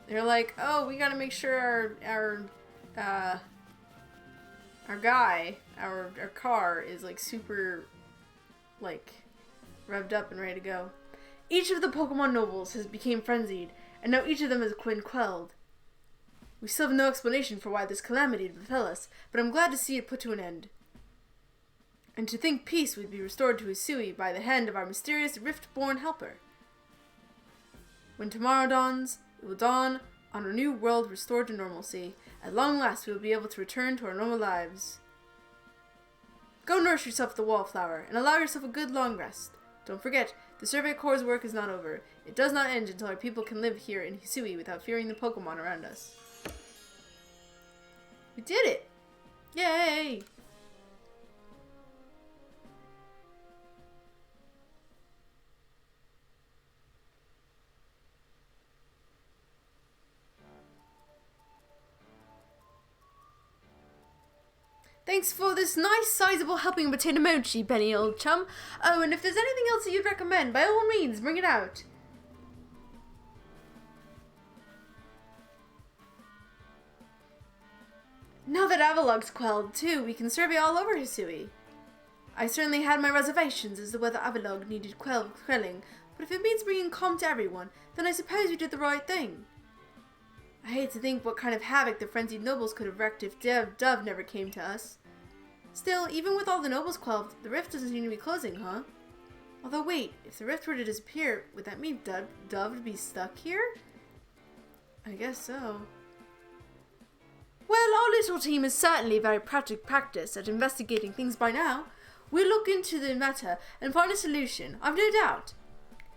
They're like, oh, we gotta make sure our car is like super like revved up and ready to go. Each of the Pokemon nobles has become frenzied, and now each of them is quelled. We still have no explanation for why this calamity befell us, but I'm glad to see it put to an end. And to think peace would be restored to Hisui by the hand of our mysterious rift-born helper. When tomorrow dawns, it will dawn on a new world restored to normalcy. At long last, we will be able to return to our normal lives. Go nourish yourself with the wallflower, and allow yourself a good long rest. Don't forget, the Survey Corps' work is not over. It does not end until our people can live here in Hisui without fearing the Pokemon around us. We did it! Yay! Thanks for this nice sizable helping of potato mochi, Benny, old chum. Oh, and if there's anything else that you'd recommend, by all means, bring it out. Now that Avalog's quelled, too, we can survey all over Hisui. I certainly had my reservations as to whether Avalog needed quelling, but if it means bringing calm to everyone, then I suppose we did the right thing. I hate to think what kind of havoc the frenzied nobles could have wreaked if Dove never came to us. Still, even with all the nobles quelled, the rift doesn't seem to be closing, huh? Although wait, if the rift were to disappear, would that mean Dove would be stuck here? I guess so. Well, our little team is certainly very practiced at investigating things by now. We'll look into the matter and find a solution, I've no doubt.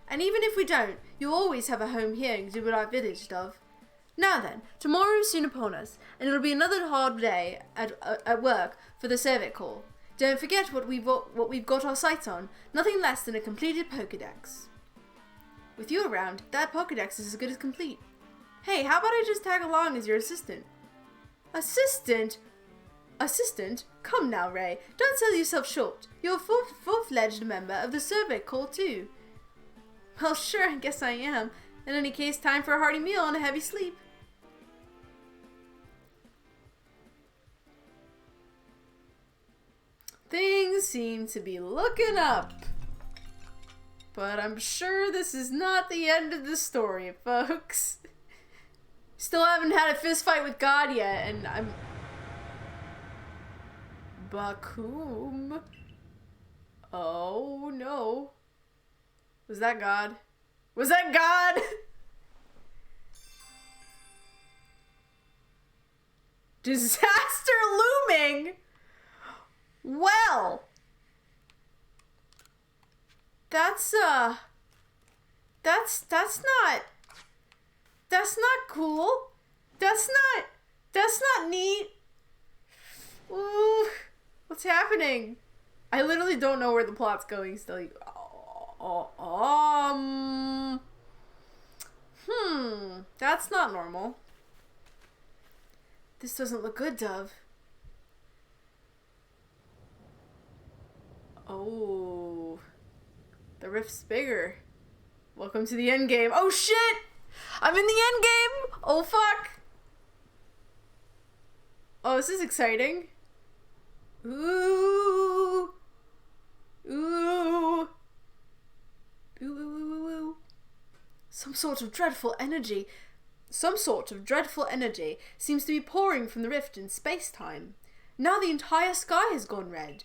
And even if we don't, you'll always have a home here in Jubilife Village, Dove. Now then, tomorrow is soon upon us, and it'll be another hard day at work for the Survey Corps. Don't forget what we've got our sights on, nothing less than a completed Pokédex. With you around, that Pokédex is as good as complete. Hey, how about I just tag along as your assistant? Assistant? Assistant? Come now, Ray. Don't sell yourself short. You're a full-fledged member of the Survey Corps, too. Well, sure, I guess I am. In any case, time for a hearty meal and a heavy sleep. Things seem to be looking up. But I'm sure this is not the end of the story, folks. Still haven't had a fist fight with God yet, and I'm... Bakum. Oh, no. Was that God? Was that God? Disaster looming! Well... That's not cool. That's not neat. Ooh, what's happening? I literally don't know where the plot's going still. That's not normal. This doesn't look good, Dove. Oh. The rift's bigger. Welcome to the end game. Oh shit! I'm in the end game! Oh fuck! Oh, this is exciting. Ooh. Ooh. Ooh. Some sort of dreadful energy seems to be pouring from the rift in space-time. Now the entire sky has gone red.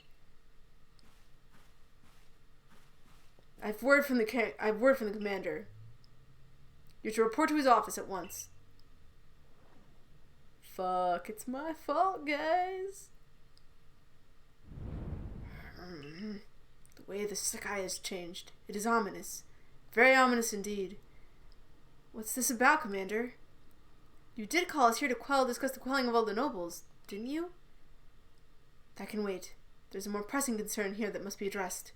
I've word from the commander. You're to report to his office at once. Fuck, it's my fault, guys. The way the sky has changed. It is ominous. Very ominous indeed. What's this about, Commander? You did call us here to discuss the quelling of all the nobles, didn't you? That can wait. There's a more pressing concern here that must be addressed.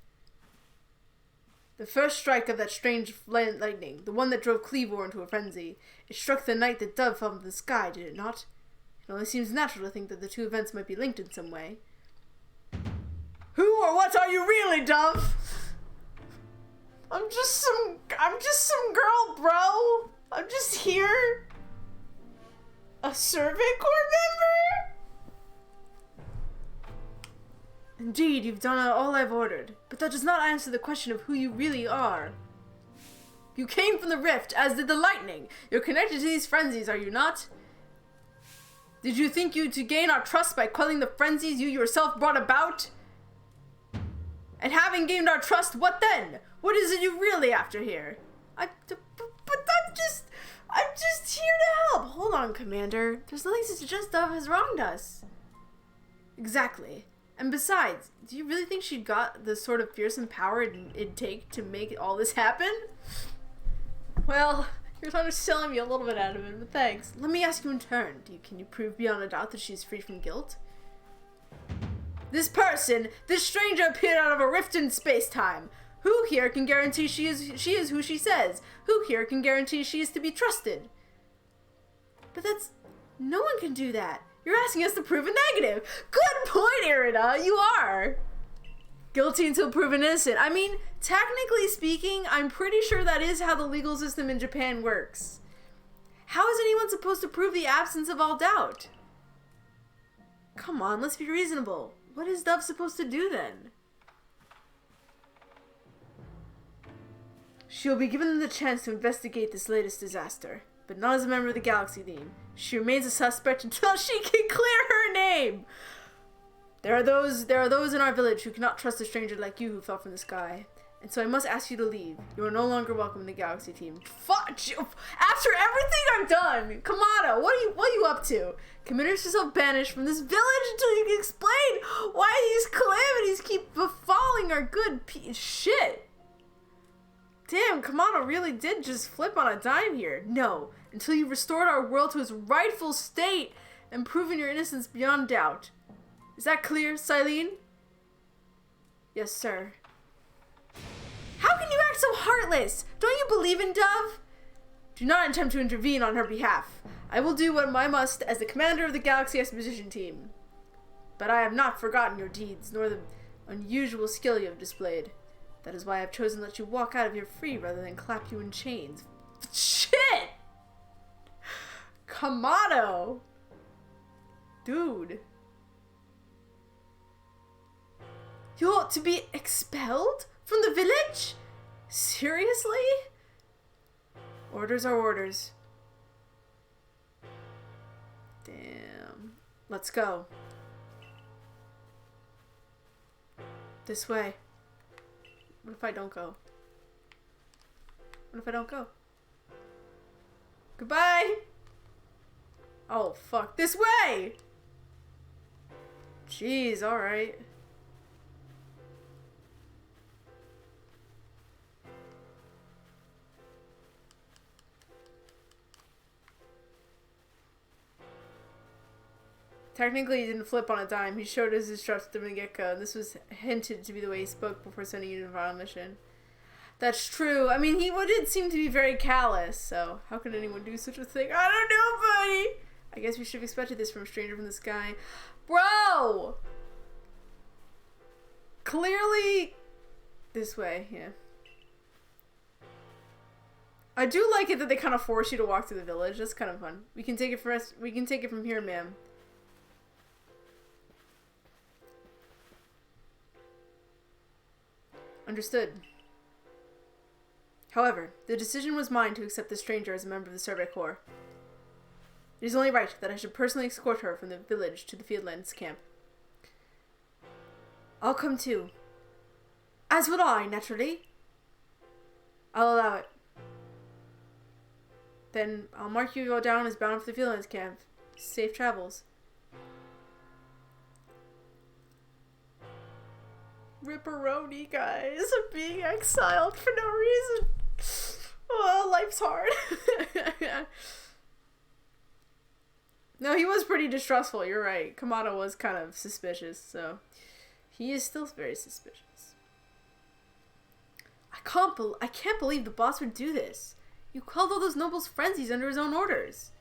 The first strike of that strange lightning, the one that drove Cleavor into a frenzy, it struck the night that Dove fell from the sky, did it not? It only seems natural to think that the two events might be linked in some way. Who or what are you really, Dove? I'm just some girl, bro. I'm just here. A Survey Corps member? Indeed, you've done all I've ordered, but that does not answer the question of who you really are. You came from the rift, as did the lightning. You're connected to these frenzies, are you not? Did you think you to gain our trust by quelling the frenzies you yourself brought about? And having gained our trust, what then? What is it you really after here? I'm just here to help. Hold on, Commander. There's nothing to suggest Dove has wronged us. Exactly. And besides, do you really think she got the sort of fearsome power it'd take to make all this happen? Well, you're sort of selling me a little bit out of it, but thanks. Let me ask you in turn. Can you prove beyond a doubt that she's free from guilt? This stranger appeared out of a rift in space-time. Who here can guarantee she is who she says? Who here can guarantee she is to be trusted? But no one can do that. You're asking us to prove a negative. Good point, Irida. You are. Guilty until proven innocent. I mean, technically speaking, I'm pretty sure that is how the legal system in Japan works. How is anyone supposed to prove the absence of all doubt? Come on, let's be reasonable. What is Dove supposed to do then? She'll be given the chance to investigate this latest disaster, but not as a member of the Galaxy team. She remains a suspect until she can clear her name. There are those in our village who cannot trust a stranger like you who fell from the sky. And so I must ask you to leave. You are no longer welcome in the Galaxy team. Fuck you. After everything I've done, Kamada, what are you up to? Consider yourself banished from this village until you can explain why these calamities keep befalling our good shit. Damn, Kamada really did just flip on a dime here. No, until you restored our world to its rightful state and proven your innocence beyond doubt. Is that clear, Silene? Yes, sir. How can you act so heartless? Don't you believe in Dove? Do not attempt to intervene on her behalf. I will do what I must as the commander of the Galaxy Expedition Team. But I have not forgotten your deeds, nor the unusual skill you have displayed. That is why I have chosen to let you walk out of here free rather than clap you in chains. Shit! Kamado! Dude. You ought to be expelled from the village? Seriously? Orders are orders. Damn. Let's go. This way. What if I don't go? What if I don't go? Goodbye! Oh, fuck. This way! Jeez, alright. Technically, he didn't flip on a dime. He showed his instructions from the get-go. This was hinted to be the way he spoke before sending you to the final mission. That's true. I mean, he did seem to be very callous, so how could anyone do such a thing? I don't know, buddy! I guess we should have expected this from a stranger from the sky. Bro! Clearly... This way, yeah. I do like it that they kind of force you to walk through the village. That's kind of fun. We can take it from here, ma'am. Understood. However, the decision was mine to accept the stranger as a member of the Survey Corps. It is only right that I should personally escort her from the village to the Fieldlands camp. I'll come too. As would I, naturally. I'll allow it. Then I'll mark you all down as bound for the Fieldlands camp. Safe travels. Ripperoni, guys. Being exiled for no reason. Oh, life's hard. No, he was pretty distrustful. You're right. Kamado was kind of suspicious, so he is still very suspicious. I can't believe the boss would do this. You called all those nobles frenzies under his own orders.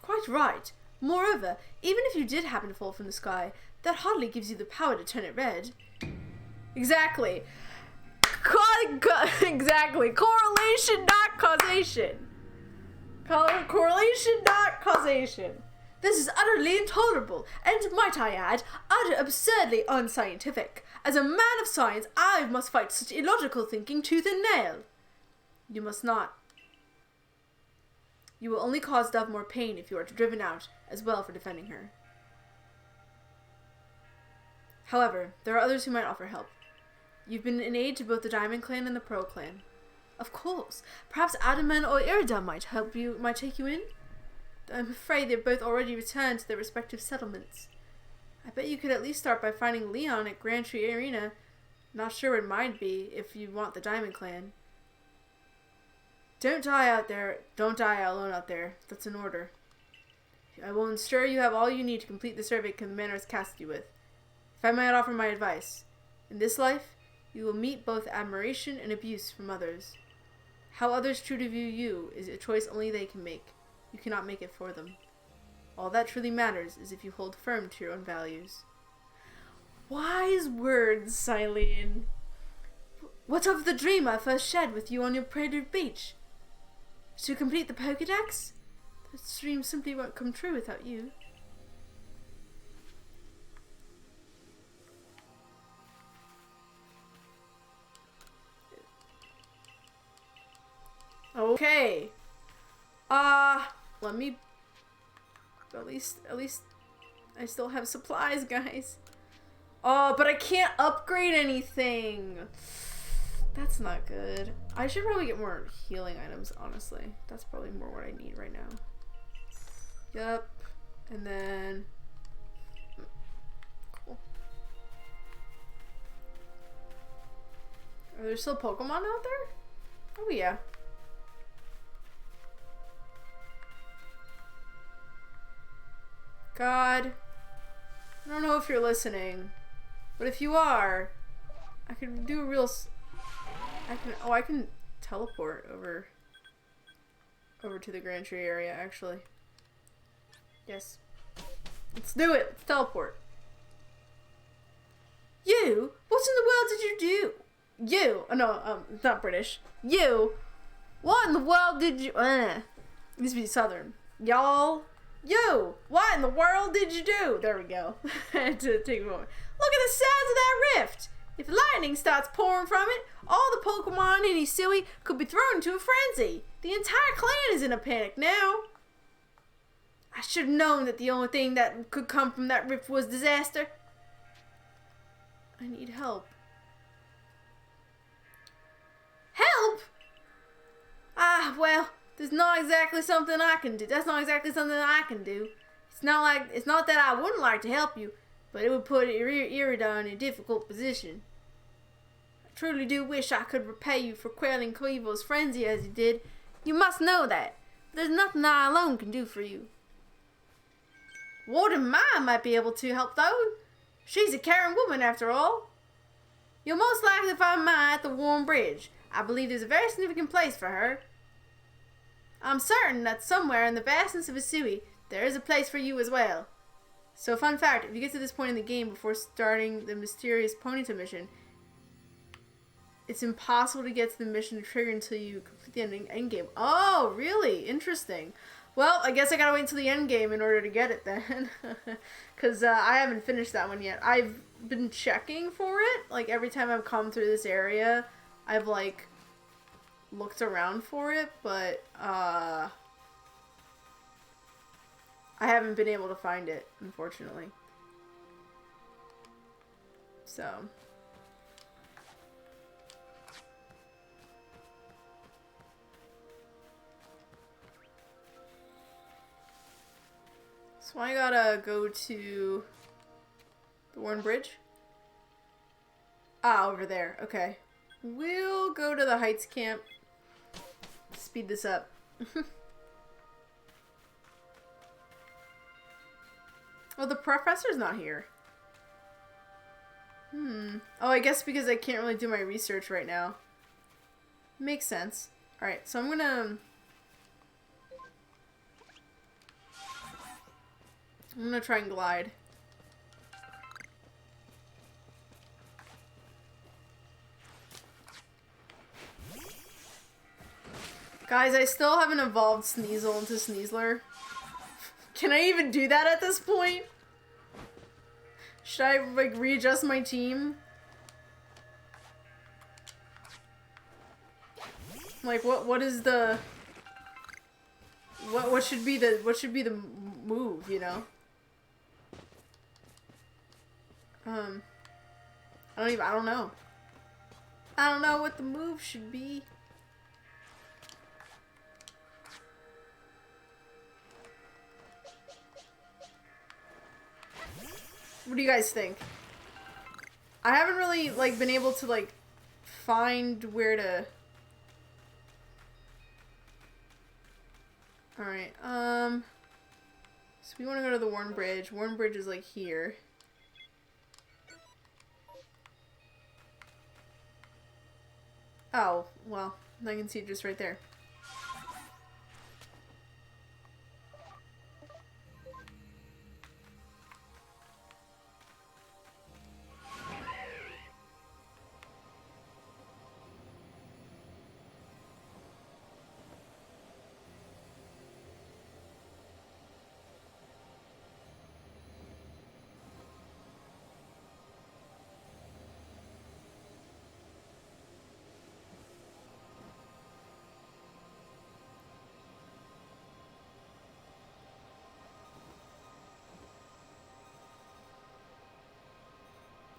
Quite right. Moreover, even if you did happen to fall from the sky, that hardly gives you the power to turn it red. Exactly. Exactly. Correlation, not causation. Correlation, not causation. This is utterly intolerable, and might I add, utter absurdly unscientific. As a man of science, I must fight such illogical thinking tooth and nail. You must not. You will only cause Dove more pain if you are driven out, as well for defending her. However, there are others who might offer help. You've been an aid to both the Diamond Clan and the Pearl Clan. Of course. Perhaps Adaman or Irida might take you in? I'm afraid they've both already returned to their respective settlements. I bet you could at least start by finding Leon at Grand Tree Arena. Not sure what might be, if you want the Diamond Clan. Don't die alone out there. That's an order. I will ensure you have all you need to complete the survey the manor has tasked you with. If I might offer my advice, in this life, you will meet both admiration and abuse from others. How others choose to view you is a choice only they can make. You cannot make it for them. All that truly matters is if you hold firm to your own values. Wise words, Silene. What of the dream I first shared with you on your Prelude Beach? To complete the Pokédex? That dream simply won't come true without you. Okay. Let me... At least I still have supplies, guys. Oh, but I can't upgrade anything. That's not good. I should probably get more healing items, honestly. That's probably more what I need right now. Yep. And then... Cool. Are there still Pokemon out there? Oh, yeah. God. I don't know if you're listening. But if you are, I can do a real... I can teleport over. over to the Grand Tree area, actually. Yes. Let's do it. Let's teleport. You? What in the world did you do? You? Oh, no, it's not British. You? What in the world did you... It needs to be Southern. Y'all? You? What in the world did you do? There we go. I had to take a moment. Look at the size of that rift. If lightning starts pouring from it, all the Pokemon in Hisui could be thrown into a frenzy. The entire clan is in a panic now. I should have known that the only thing that could come from that rift was disaster. I need help. Help? Ah, well, there's not exactly something I can do. That's not exactly something I can do. It's not that I wouldn't like to help you, but it would put Irida in a difficult position. I truly do wish I could repay you for quelling Cleavo's frenzy as you did. You must know that. There's nothing I alone can do for you. Warden Maya might be able to help, though. She's a caring woman, after all. You'll most likely find Maya at the Warm Bridge. I believe there's a very significant place for her. I'm certain that somewhere in the vastness of Hisui, there is a place for you as well. So, fun fact, if you get to this point in the game before starting the mysterious Ponyta mission, it's impossible to get to the mission to trigger until you complete the end game. Oh, really? Interesting. Well, I guess I gotta wait until the end game in order to get it then. Because I haven't finished that one yet. I've been checking for it. Like, every time I've come through this area, I've, like, looked around for it. But, I haven't been able to find it, unfortunately. So... So I gotta go to the Warren Bridge. Ah, over there. Okay. We'll go to the Heights camp. Speed this up. Oh, the professor's not here. Oh, I guess because I can't really do my research right now. Makes sense. Alright, so I'm gonna try and glide. Guys, I still haven't evolved Sneasel into Sneasler. Can I even do that at this point? Should I, like, readjust my team? Like, what is the... What should be the move, you know? I don't know. I don't know what the move should be. What do you guys think? I haven't really, like, been able to, like, find where to... Alright, so we want to go to the Warren Bridge. Warren Bridge is, like, here. Oh, well, I can see it just right there.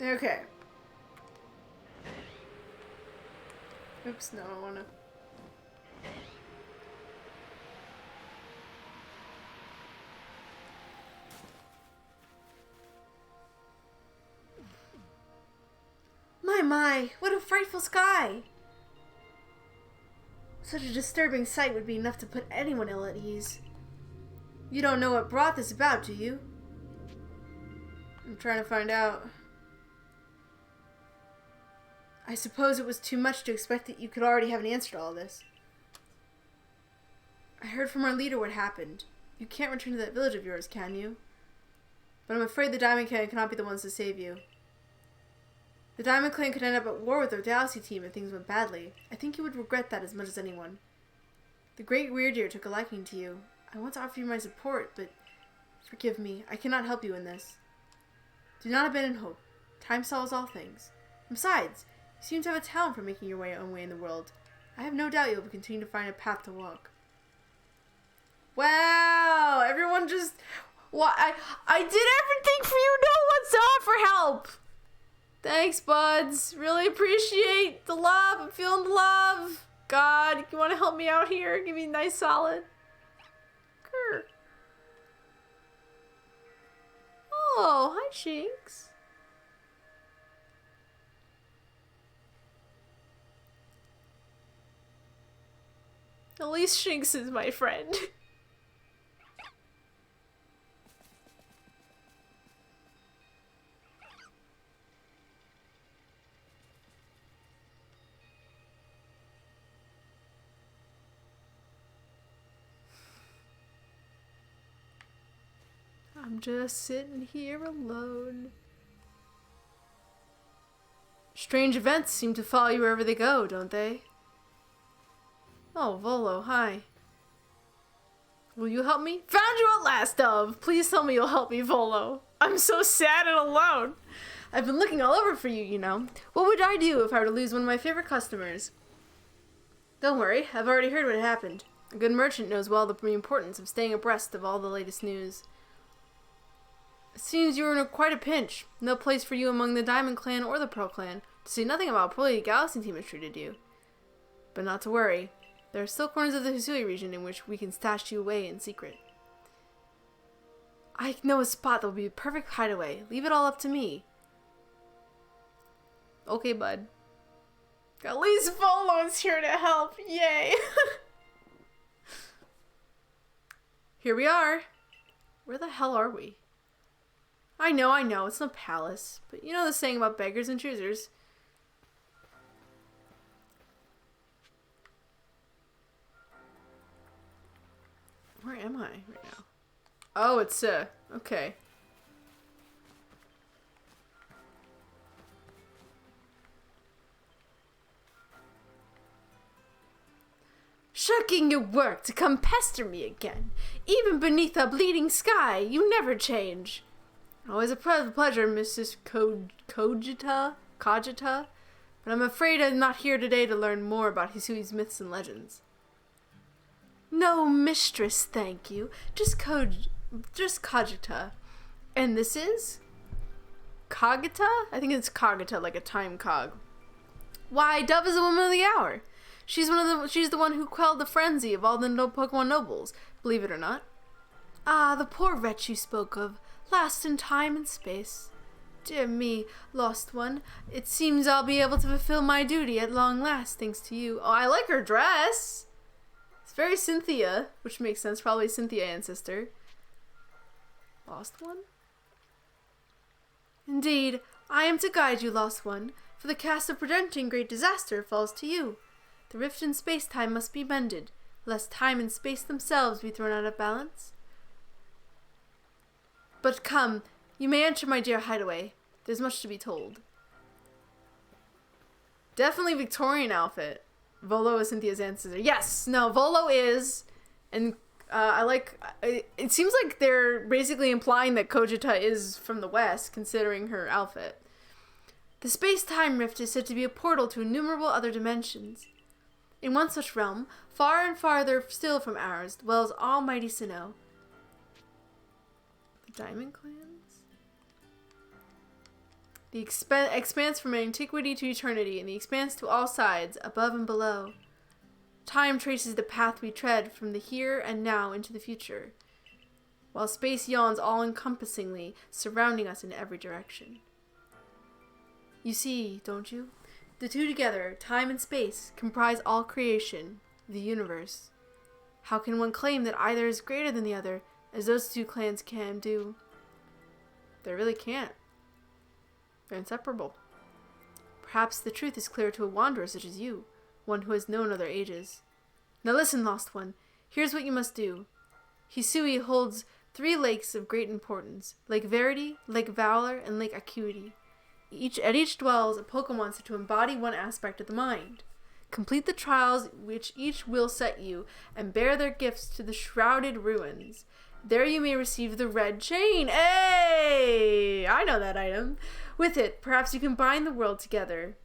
Okay. Oops, no, I wanna... My, what a frightful sky! Such a disturbing sight would be enough to put anyone ill at ease. You don't know what brought this about, do you? I'm trying to find out. I suppose it was too much to expect that you could already have an answer to all this. I heard from our leader what happened. You can't return to that village of yours, can you? But I'm afraid the Diamond Clan cannot be the ones to save you. The Diamond Clan could end up at war with the Galaxy team if things went badly. I think you would regret that as much as anyone. The Great Weirdeer took a liking to you. I want to offer you my support, but forgive me, I cannot help you in this. Do not abandon hope. Time solves all things. Besides, you seem to have a talent for making your own way in the world. I have no doubt you will continue to find a path to walk. Wow! Everyone just... I did everything for you! No one's offer help! Thanks, buds. Really appreciate the love. I'm feeling the love. God, you want to help me out here? Give me a nice solid. Grr. Oh, hi, Shinx. At least Shinx is my friend. I'm just sitting here alone. Strange events seem to follow you wherever they go, don't they? Oh, Volo, hi. Will you help me? Found you at last, Dove! Please tell me you'll help me, Volo. I'm so sad and alone. I've been looking all over for you, you know. What would I do if I were to lose one of my favorite customers? Don't worry, I've already heard what happened. A good merchant knows well the importance of staying abreast of all the latest news. It seems you are in quite a pinch. No place for you among the Diamond Clan or the Pearl Clan, to say nothing about how poorly the Galaxy team has treated you. But not to worry. There are still corners of the Hisui region in which we can stash you away in secret. I know a spot that will be a perfect hideaway. Leave it all up to me. Okay, bud. At least Volo's here to help. Yay! Here we are. Where the hell are we? I know, it's no palace. But you know the saying about beggars and choosers. Where am I right now? Oh, it's, okay. Shirking your work to come pester me again. Even beneath a bleeding sky, you never change. Always a pleasure, Mrs. Cogita, but I'm afraid I'm not here today to learn more about Hisui's myths and legends. No, mistress, thank you. Just Cogita. And this is? Cogita? I think it's Cogita, like a time cog. Why, Dove is a woman of the hour. She's the one who quelled the frenzy of all the Pokemon nobles, believe it or not. Ah, the poor wretch you spoke of. Lost in time and space. Dear me, lost one. It seems I'll be able to fulfill my duty at long last, thanks to you. Oh, I like her dress. It's very Cynthia, which makes sense. Probably Cynthia ancestor. Lost one? Indeed, I am to guide you, lost one, for the task of preventing great disaster falls to you. The rift in space-time must be mended, lest time and space themselves be thrown out of balance. But come, you may enter my dear hideaway. There's much to be told. Definitely Victorian outfit. Volo is Cynthia's ancestor. Yes, no, Volo is, and it seems like they're basically implying that Cogita is from the West, considering her outfit. The space-time rift is said to be a portal to innumerable other dimensions. In one such realm, far and farther still from ours, dwells almighty Sinnoh. Diamond Clans? The expanse from antiquity to eternity, and the expanse to all sides, above and below. Time traces the path we tread from the here and now into the future, while space yawns all-encompassingly, surrounding us in every direction. You see, don't you? The two together, time and space, comprise all creation, the universe. How can one claim that either is greater than the other, as those two clans can do? They really can't. They're inseparable. Perhaps the truth is clear to a wanderer such as you, one who has known other ages. Now listen, lost one. Here's what you must do. Hisui holds 3 lakes of great importance. Lake Verity, Lake Valor, and Lake Acuity. At each dwells a Pokemon said to embody one aspect of the mind. Complete the trials which each will set you, and bear their gifts to the shrouded ruins. There you may receive the red chain. Hey! I know that item. With it, perhaps you can bind the world together.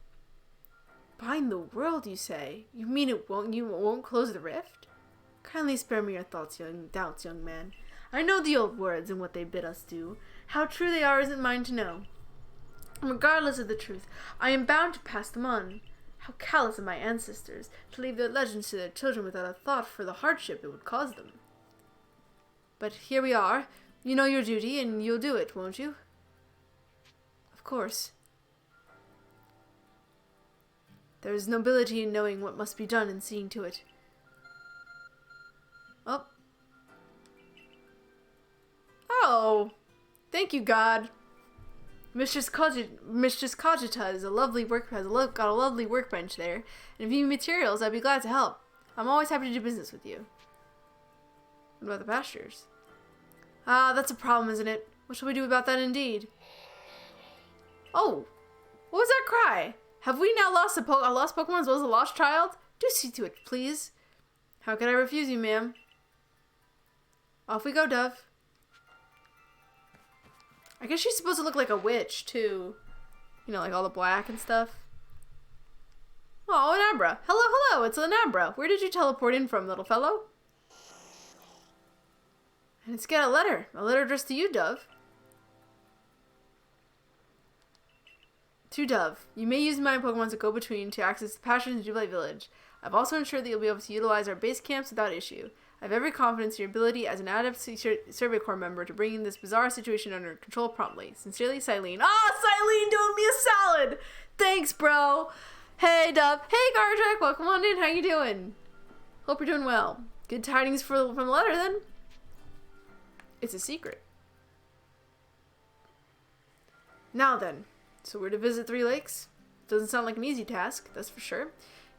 Bind the world, you say? You mean you won't close the rift? Kindly spare me your doubts, young man. I know the old words and what they bid us do. How true they are isn't mine to know. Regardless of the truth, I am bound to pass them on. How callous of my ancestors to leave their legends to their children without a thought for the hardship it would cause them. But here we are. You know your duty, and you'll do it, won't you? Of course. There is nobility in knowing what must be done and seeing to it. Oh. Oh. Thank you, God. Mistress Cogita is a lovely got a lovely workbench there, and if you need materials, I'd be glad to help. I'm always happy to do business with you. What about the pastures? Ah, that's a problem, isn't it? What shall we do about that indeed? Oh, what was that cry? Have we now lost a lost Pokemon as well as a lost child? Do see to it, please. How could I refuse you, ma'am? Off we go, Dove. I guess she's supposed to look like a witch, too. You know, like all the black and stuff. Oh, an Abra. Hello, hello, it's an Abra. Where did you teleport in from, little fellow? And it's got a letter addressed to you, Dove. To Dove, you may use my Pokemon as a go-between to access the Passions in Jubilife Village. I've also ensured that you'll be able to utilize our base camps without issue. I have every confidence in your ability as an adept Survey Corps member to bring this bizarre situation under control promptly. Sincerely, Silene. Oh, Silene doing me a solid! Thanks, bro! Hey, Dove. Hey, Gardrack, welcome on in. How you doing? Hope you're doing well. Good tidings from the letter, then? It's a secret. Now then, so we're to visit 3 lakes? Doesn't sound like an easy task, that's for sure.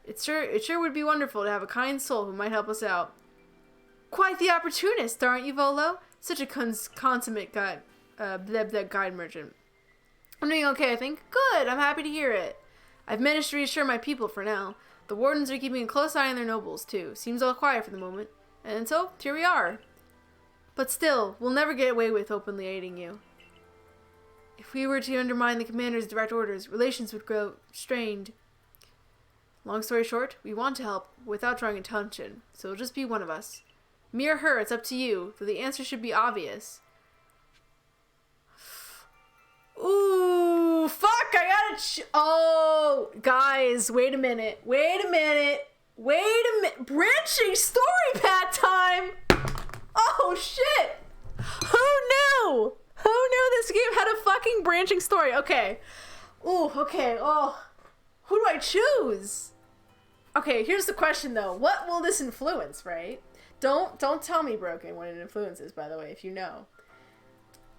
It sure would be wonderful to have a kind soul who might help us out. Quite the opportunist, aren't you, Volo? Such a consummate guide merchant. I'm doing okay, I think. Good, I'm happy to hear it. I've managed to reassure my people for now. The wardens are keeping a close eye on their nobles, too. Seems all quiet for the moment. And so, here we are. But still, we'll never get away with openly aiding you. If we were to undermine the commander's direct orders, relations would grow strained. Long story short, we want to help without drawing attention, so it'll just be one of us. Me or her, it's up to you, though the answer should be obvious. Ooh, fuck, I gotta oh, guys, wait a minute. Branching story path time! Oh, shit! Who knew? Who knew this game had a fucking branching story? Okay. Ooh, okay, oh. Who do I choose? Okay, here's the question, though. What will this influence, right? Don't tell me, Broken, what it influences, by the way, if you know.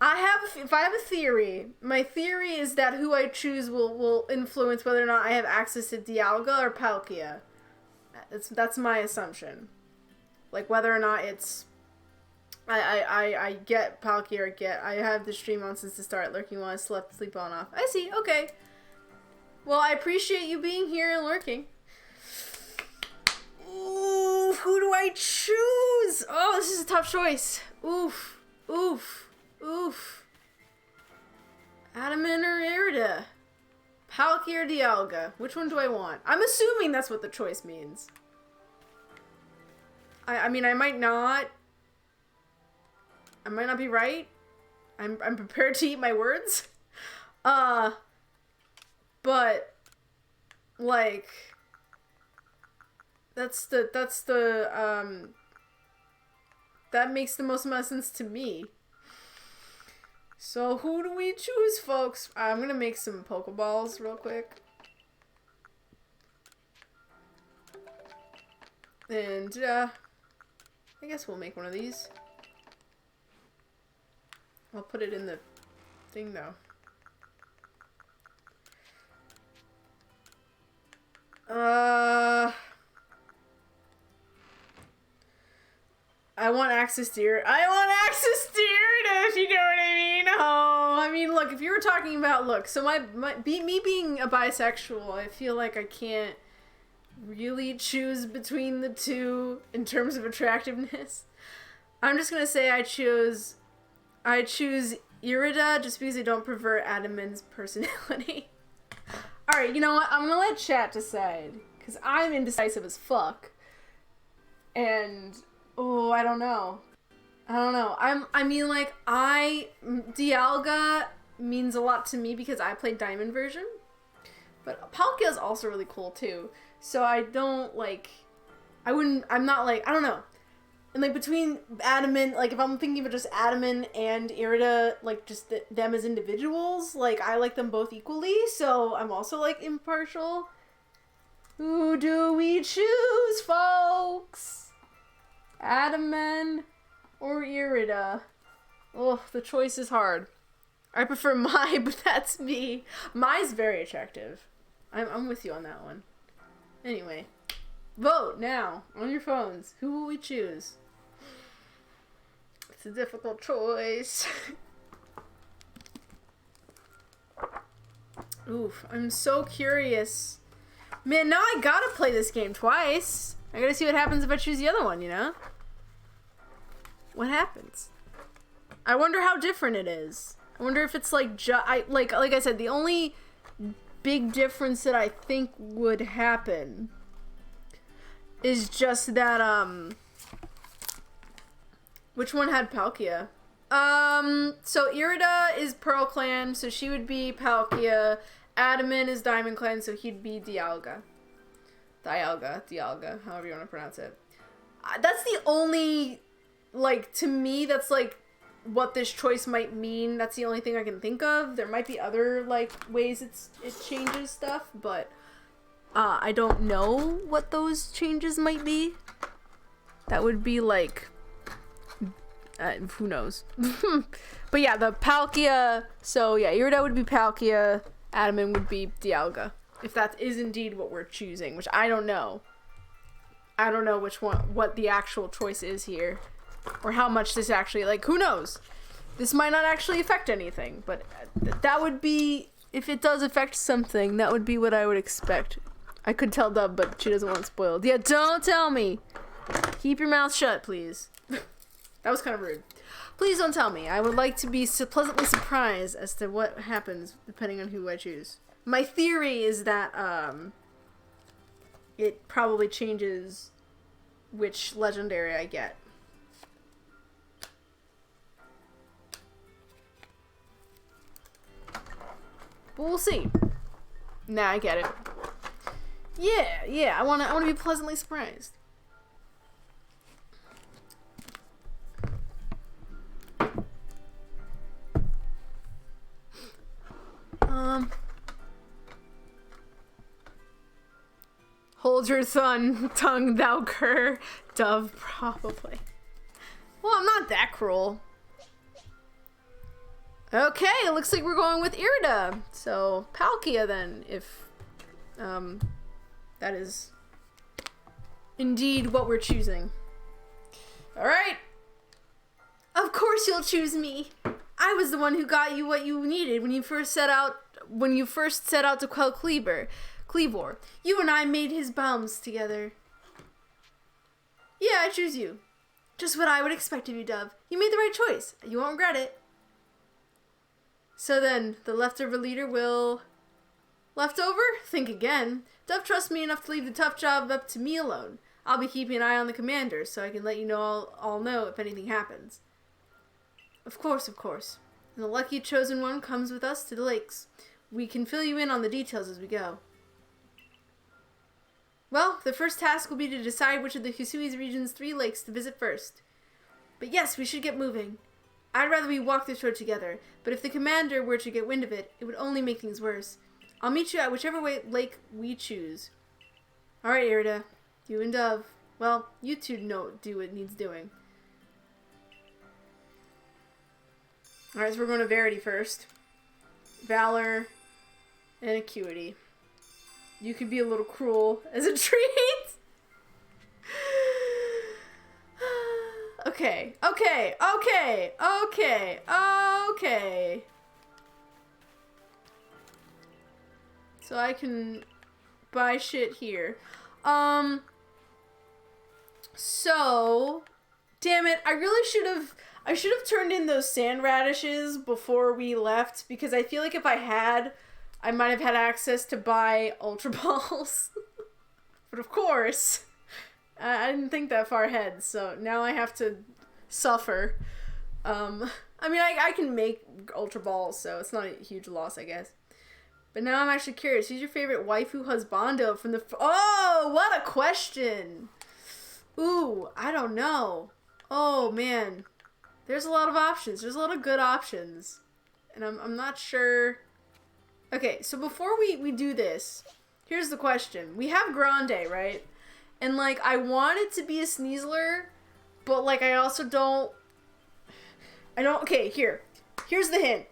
If I have a theory, my theory is that who I choose will influence whether or not I have access to Dialga or Palkia. That's my assumption. Like, whether or not it's... I get Palkia or I have the stream on since the start, lurking while I sleep on off. I see, okay. Well, I appreciate you being here and lurking. Ooh, who do I choose? Oh, this is a tough choice. Oof. Adamant or Irida? Palkia or Dialga? Which one do I want? I'm assuming that's what the choice means. I mean, I might not be right. I'm prepared to eat my words. But like that makes the most amount of sense to me. So who do we choose, folks? I'm gonna make some Pokeballs real quick. And I guess we'll make one of these. I'll put it in the thing though. I want access to Irida, if you know what I mean. Oh, I mean, look, if you were talking about, look, so me being a bisexual, I feel like I can't really choose between the two in terms of attractiveness. I'm just gonna say I choose Irida just because I don't prefer Adaman's personality. Alright, you know what? I'm gonna let chat decide, because I'm indecisive as fuck. And, oh, I don't know. Dialga means a lot to me because I played Diamond version. But Palkia is also really cool too. So I don't like, I'm not like, I don't know. And like between Adamant, like if I'm thinking of just Adamant and Irida, like just them as individuals, like I like them both equally. So I'm also like impartial. Who do we choose, folks? Adamant or Irida? Oh, the choice is hard. I prefer Mai, but that's me. Mai's very attractive. I'm with you on that one. Anyway, vote now on your phones. Who will we choose? It's a difficult choice. Oof, I'm so curious. Man, now I gotta play this game twice. I gotta see what happens if I choose the other one, you know? What happens? I wonder how different it is. I wonder if it's like, like I said, the only big difference that I think would happen is just that, which one had Palkia? So Irida is Pearl Clan, so she would be Palkia. Adamant is Diamond Clan, so he'd be Dialga. Dialga, however you want to pronounce it. That's the only, like, to me, that's like what this choice might mean. That's the only thing I can think of. There might be other like ways it changes stuff, but I don't know what those changes might be. That would be like who knows. But yeah, the Palkia, so yeah, Irida would be Palkia, Adamant would be Dialga, if that is indeed what we're choosing, which I don't know. I don't know which one, what the actual choice is here. Or how much this actually, like, who knows? This might not actually affect anything, but that would be, if it does affect something, that would be what I would expect. I could tell Dub, but she doesn't want it spoiled. Yeah, don't tell me. Keep your mouth shut, please. That was kind of rude. Please don't tell me. I would like to be pleasantly surprised as to what happens depending on who I choose. My theory is that, it probably changes which legendary I get. But we'll see. Nah, I get it. Yeah, I wanna be pleasantly surprised. Hold your tongue, thou cur. Dove, probably. Well, I'm not that cruel. Okay, it looks like we're going with Irida. So, Palkia then, if that is indeed what we're choosing. Alright. Of course you'll choose me. I was the one who got you what you needed when you first set out to quell Cleavor. You and I made his bombs together. Yeah, I choose you. Just what I would expect of you, Dove. You made the right choice. You won't regret it. So then, the leftover leader will... Leftover? Think again. Dove trusts me enough to leave the tough job up to me alone. I'll be keeping an eye on the commander, so I can let you know I'll know if anything happens. Of course. And the lucky chosen one comes with us to the lakes. We can fill you in on the details as we go. Well, the first task will be to decide which of the Hisui region's 3 lakes to visit first. But yes, we should get moving. I'd rather we walk this road together, but if the commander were to get wind of it, it would only make things worse. I'll meet you at whichever lake we choose. Alright, Irida. You and Dove. Well, you two do what needs doing. Alright, so we're going to Verity first. Valor and Acuity. You could be a little cruel as a treat. Okay. Okay. Okay. Okay. Okay. So I can buy shit here. So, damn it, I should have turned in those sand radishes before we left, because I feel like if I had, I might have had access to buy Ultra Balls. But of course, I didn't think that far ahead, so now I have to suffer. I mean, I can make Ultra Balls, so it's not a huge loss, I guess. But now I'm actually curious. Who's your favorite waifu husbando from the... Oh, what a question! Ooh, I don't know. Oh, man. There's a lot of options. There's a lot of good options. And I'm not sure... Okay, so before we do this, here's the question. We have Grande, right? And, like, I want it to be a Sneasler, but, like, I also don't... Okay, here's the hint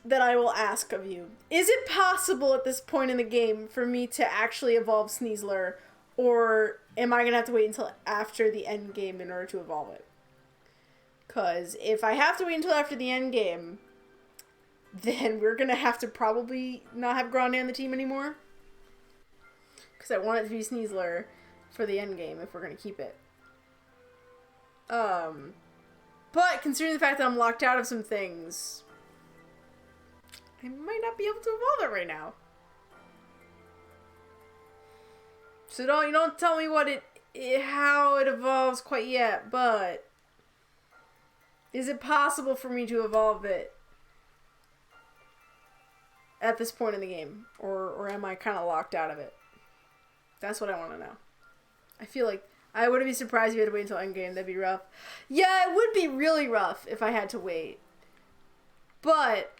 that I will ask of you. Is it possible at this point in the game for me to actually evolve Sneasler, or am I going to have to wait until after the end game in order to evolve it? Because if I have to wait until after the end game, then we're going to have to probably not have Grande on the team anymore. Because I want it to be Sneasler for the end game if we're going to keep it. But considering the fact that I'm locked out of some things, I might not be able to evolve it right now. So you don't tell me how it evolves quite yet, but is it possible for me to evolve it at this point in the game? Or am I kind of locked out of it? That's what I want to know. I feel like I wouldn't be surprised if you had to wait until endgame. That'd be rough. Yeah, it would be really rough if I had to wait. But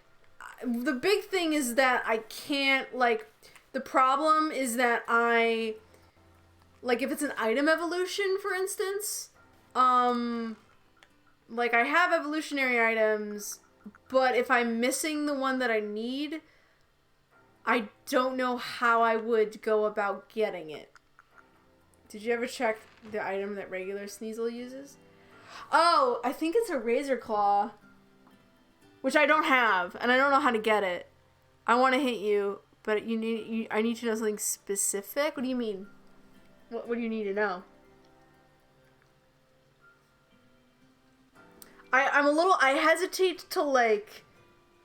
the big thing is that I can't, like, the problem is that like, if it's an item evolution, for instance, like, I have evolutionary items, but if I'm missing the one that I need, I don't know how I would go about getting it. Did you ever check the item that regular Sneasel uses? Oh, I think it's a Razor Claw, which I don't have, and I don't know how to get it. I want to hit you, but I need to know something specific. What do you mean? What do you need to know? I hesitate to, like,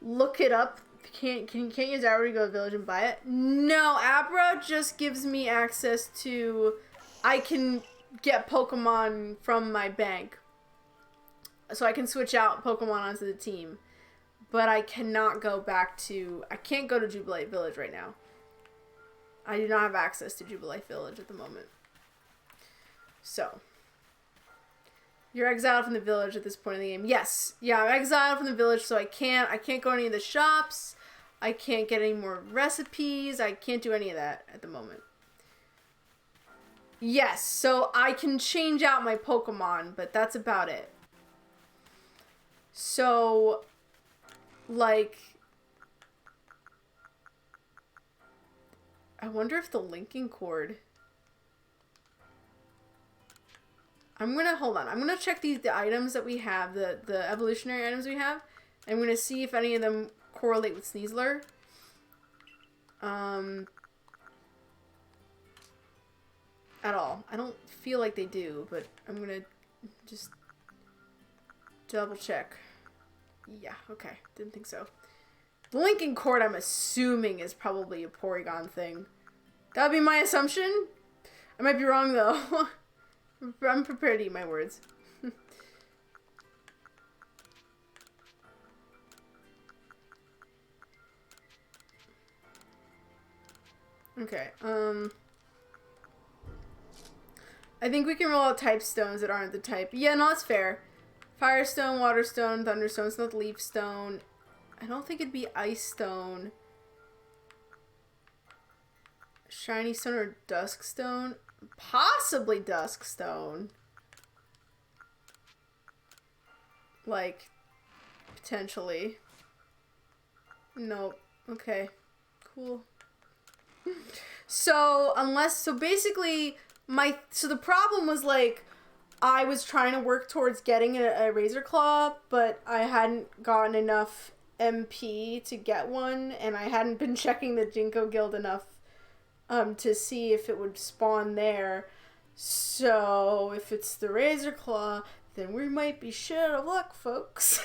look it up. Can't use Abra to go to the village and buy it? No, Abra just gives me access to... I can get Pokemon from my bank. So I can switch out Pokemon onto the team. But I cannot go back to... I can't go to Jubilate Village right now. I do not have access to Jubilate Village at the moment. So. You're exiled from the village at this point in the game. Yes. Yeah, I'm exiled from the village, so I can't go to any of the shops. I can't get any more recipes. I can't do any of that at the moment. Yes, so I can change out my Pokemon, but that's about it. So, like, I wonder if the linking cord... hold on. I'm gonna check the items that we have, the evolutionary items we have, and I'm gonna see if any of them correlate with Sneasler. At all. I don't feel like they do, but I'm gonna just double check. Yeah, okay. Didn't think so. The linking cord, I'm assuming, is probably a Porygon thing. That would be my assumption. I might be wrong, though. I'm prepared to eat my words. Okay, I think we can roll out type stones that aren't the type. Yeah, no, that's fair. Firestone, Waterstone, Thunderstone, it's not Leaf Stone. I don't think it'd be Ice Stone. Shiny Stone or Dusk Stone? Possibly Dusk Stone. Like, potentially. Nope. Okay. Cool. So basically, so the problem was, like, I was trying to work towards getting a Razor Claw, but I hadn't gotten enough MP to get one, and I hadn't been checking the Jinko Guild enough to see if it would spawn there. So if it's the Razor Claw, then we might be shit out of luck, folks.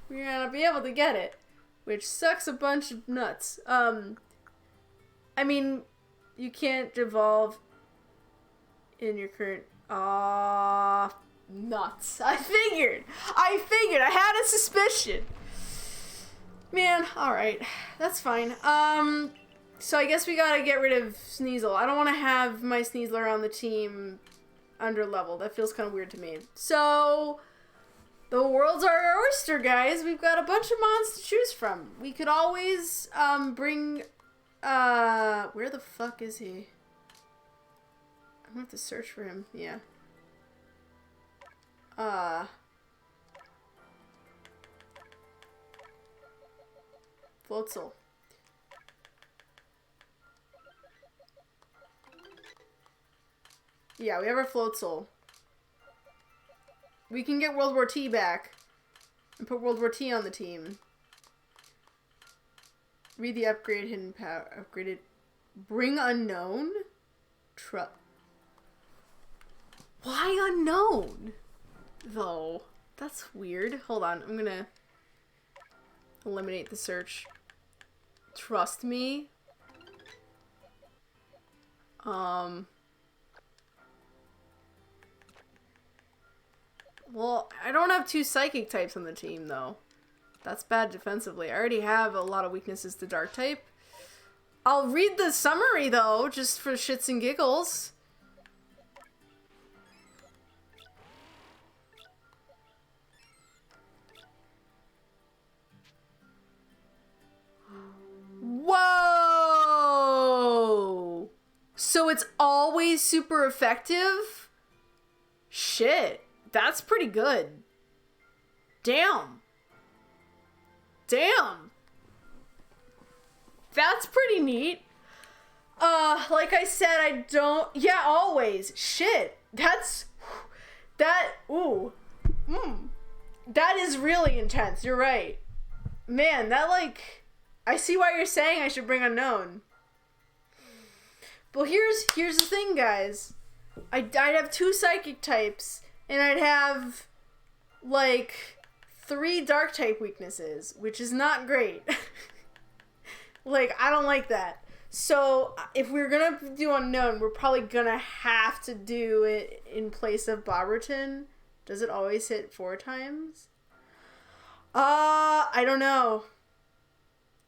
We're gonna be able to get it, which sucks a bunch of nuts. I mean, you can't evolve in your current... nuts. I figured. I had a suspicion. Man, alright. That's fine. So I guess we gotta get rid of Sneasel. I don't want to have my Sneasler on the team under-leveled. That feels kind of weird to me. So, the world's our oyster, guys. We've got a bunch of mons to choose from. We could always, bring, where the fuck is he? I'm gonna have to search for him. Yeah. Floatzel. Yeah, we have our Floatzel. We can get World War T back and put World War T on the team. Read the upgrade, hidden power, upgraded. Bring unknown? Why unknown? Though. That's weird. Hold on, I'm gonna eliminate the search. Trust me. Well, I don't have 2 psychic types on the team, though. That's bad defensively. I already have a lot of weaknesses to dark type. I'll read the summary, though, just for shits and giggles. Whoa! So it's always super effective? Shit. That's pretty good. Damn. Damn. That's pretty neat. Like I said, I don't... Yeah, always. Shit. That's... That... Ooh. That is really intense. You're right. Man, that, like... I see why you're saying I should bring Unknown. But here's the thing, guys. I'd have 2 psychic types... And I'd have, like, 3 dark type weaknesses, which is not great. Like, I don't like that. So, if we're gonna do Unknown, we're probably gonna have to do it in place of Boberton. Does it always hit 4 times? I don't know.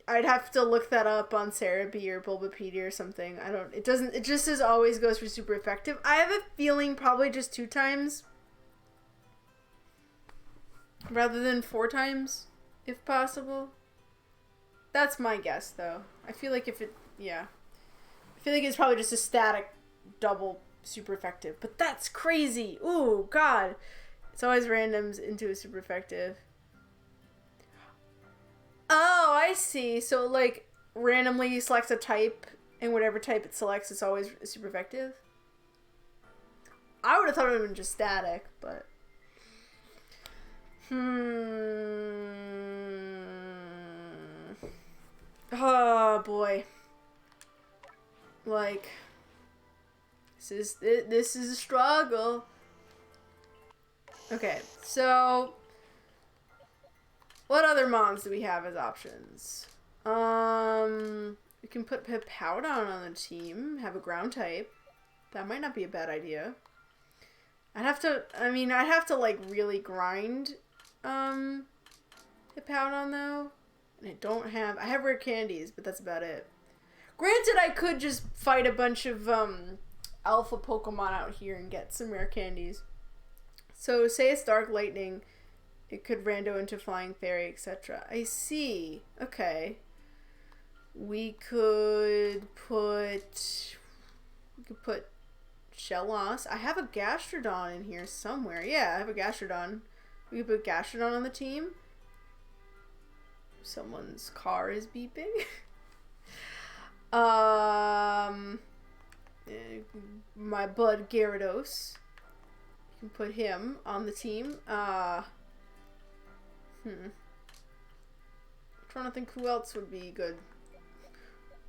I'd have to look that up on Cerebi or Bulbapedia or something. It just as always goes for super effective. I have a feeling probably just 2 times. Rather than 4 times, if possible. That's my guess, though. I feel like yeah. I feel like it's probably just a static double super effective. But that's crazy! Ooh, God! It's always randoms into a super effective. Oh, I see. So, like, randomly selects a type, and whatever type it selects, it's always super effective? I would have thought it would have been just static, but... Oh boy. Like, this is a struggle. Okay, so what other mons do we have as options? We can put Powdown on the team, have a ground type. That might not be a bad idea. I'd have to like really grind Hippowdon though. And I have rare candies, but that's about it. Granted, I could just fight a bunch of alpha Pokemon out here and get some rare candies. So say it's Dark Lightning, it could rando into Flying Fairy, etc. I see. Okay. We could put Shellos. I have a Gastrodon in here somewhere. Yeah, I have a Gastrodon. We could put Gastrodon on the team. Someone's car is beeping. My bud Gyarados. can put him on the team. I'm trying to think who else would be good.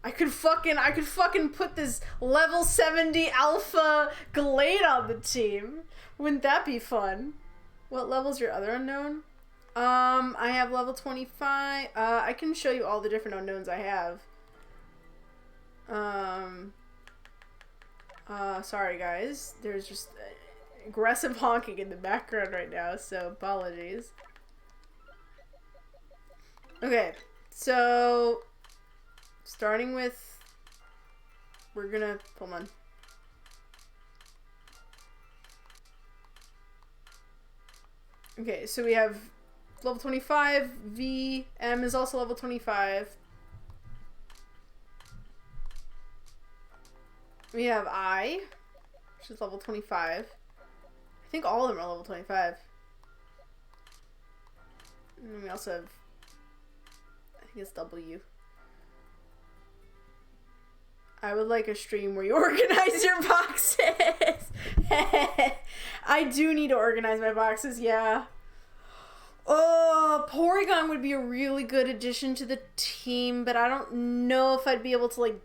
I could fucking put this level 70 alpha Glade on the team. Wouldn't that be fun? What level's your other unknown? I have level 25. I can show you all the different unknowns I have. Sorry guys. There's just aggressive honking in the background right now, so apologies. Okay, so starting with, we're gonna, hold on. Okay, so we have level 25, VM is also level 25. We have I, which is level 25. I think all of them are level 25. And then we also have, I think it's W. I would like a stream where you organize your boxes. I do need to organize my boxes, yeah. Oh, Porygon would be a really good addition to the team, but I don't know if I'd be able to, like,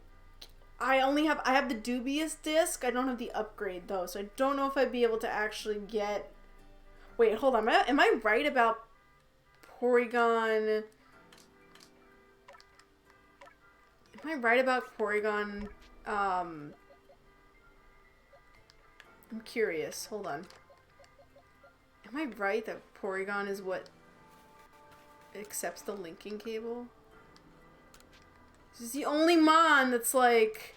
I have the dubious disc. I don't have the upgrade though, so I don't know if I'd be able to actually get. Wait, hold on. Am I right about Porygon? Am I right about Porygon? I'm curious. Hold on. Am I right that Porygon is what accepts the linking cable? This is the only Mon that's like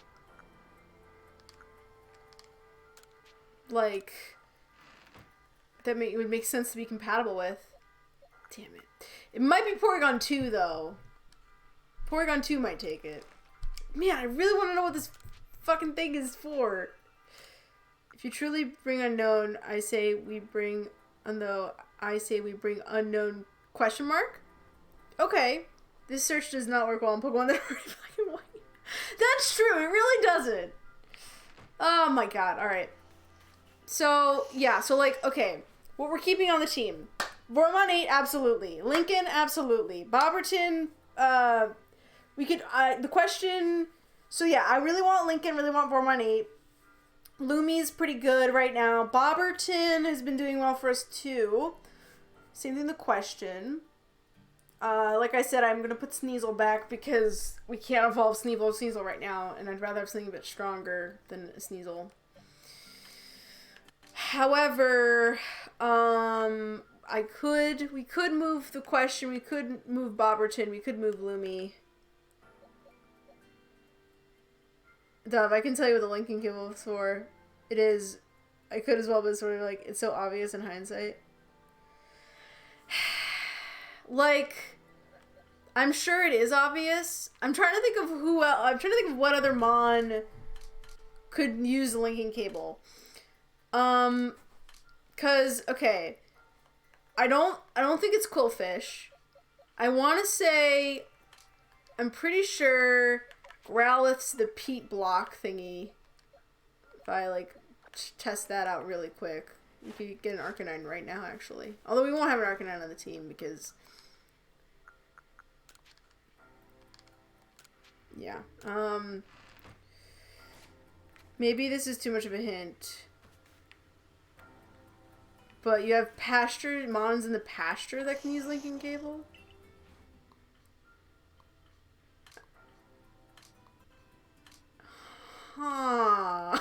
that would make sense to be compatible with. Damn it. It might be Porygon 2 though. Porygon 2 might take it. Man, I really want to know what this fucking thing is for. If you truly bring unknown, I say we bring unknown question mark? Okay. This search does not work well on Pokemon that are already black and white. That's true. It really doesn't. Oh my god. Alright. So, yeah. So, like, okay. What we're keeping on the team. Vormon 8, absolutely. Lincoln, absolutely. Bobberton, we could, the question... So, yeah. I really want Lincoln, really want Vormon 8. Lumi's pretty good right now. Bobberton has been doing well for us, too. Same thing, the question. Like I said, I'm gonna put Sneasel back because we can't evolve Sneasel right now, and I'd rather have something a bit stronger than a Sneasel. However, we could move the question, we could move Bobberton, we could move Lumi. Dove, I can tell you what the linking cable is for. It is, I could as well, but it's sort of like, it's so obvious in hindsight. Like, I'm sure it is obvious. I'm trying to think of who else, I'm trying to think of what other Mon could use the linking cable. Cause, okay, I don't think it's Quillfish. I want to say, I'm pretty sure Growlithe's the Pete block thingy. If I, like, test that out really quick. You could get an Arcanine right now, actually. Although we won't have an Arcanine on the team because... Yeah. Maybe this is too much of a hint. But you have pasture, Mons in the pasture that can use linking cable? Huh.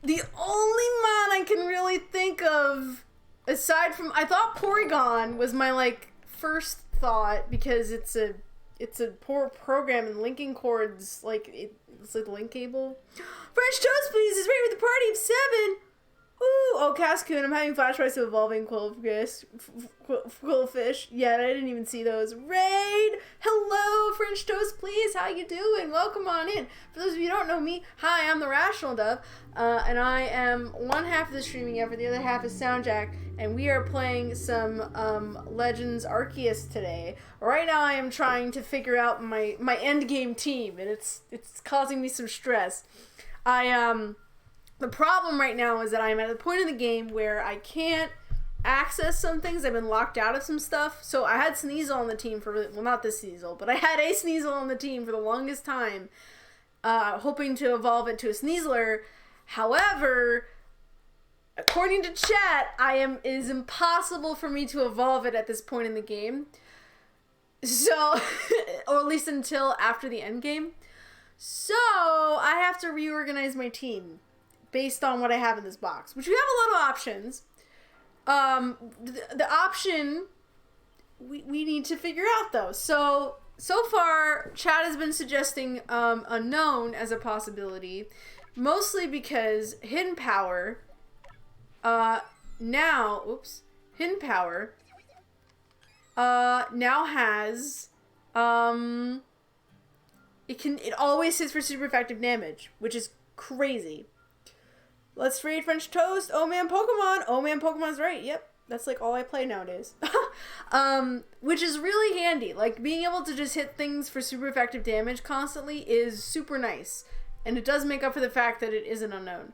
The only Mon I can really think of, aside from, I thought Porygon was my, like, first thought, because it's a poor program and linking cords, like, it's like the link cable. French Toast, please, is ready with the party of 7. Ooh, oh, Cascoon, I'm having flashbacks of evolving Quillfish. Yeah, I didn't even see those. Raid! Hello, French Toast, please, how you doing? Welcome on in. For those of you who don't know me, hi, I'm TheRationalDove, and I am one half of the streaming effort, the other half is SoundJack, and we are playing some, Legends Arceus today. Right now I am trying to figure out my endgame team, and it's causing me some stress. The problem right now is that I'm at a point in the game where I can't access some things. I've been locked out of some stuff. So I had Sneasel on the team for, well, not this Sneasel, but I had a Sneasel on the team for the longest time, hoping to evolve it to a Sneasler. However, according to chat, it is impossible for me to evolve it at this point in the game. So, or at least until after the end game. So, I have to reorganize my team based on what I have in this box, which we have a lot of options. The option we need to figure out though. So far, chat has been suggesting unknown as a possibility, mostly because hidden power. Hidden power. Now has it always hits for super effective damage, which is crazy. Let's read French Toast. Oh man, Pokemon. Oh man, Pokemon's right. Yep. That's like all I play nowadays. Which is really handy. Like being able to just hit things for super effective damage constantly is super nice. And it does make up for the fact that it is an unknown.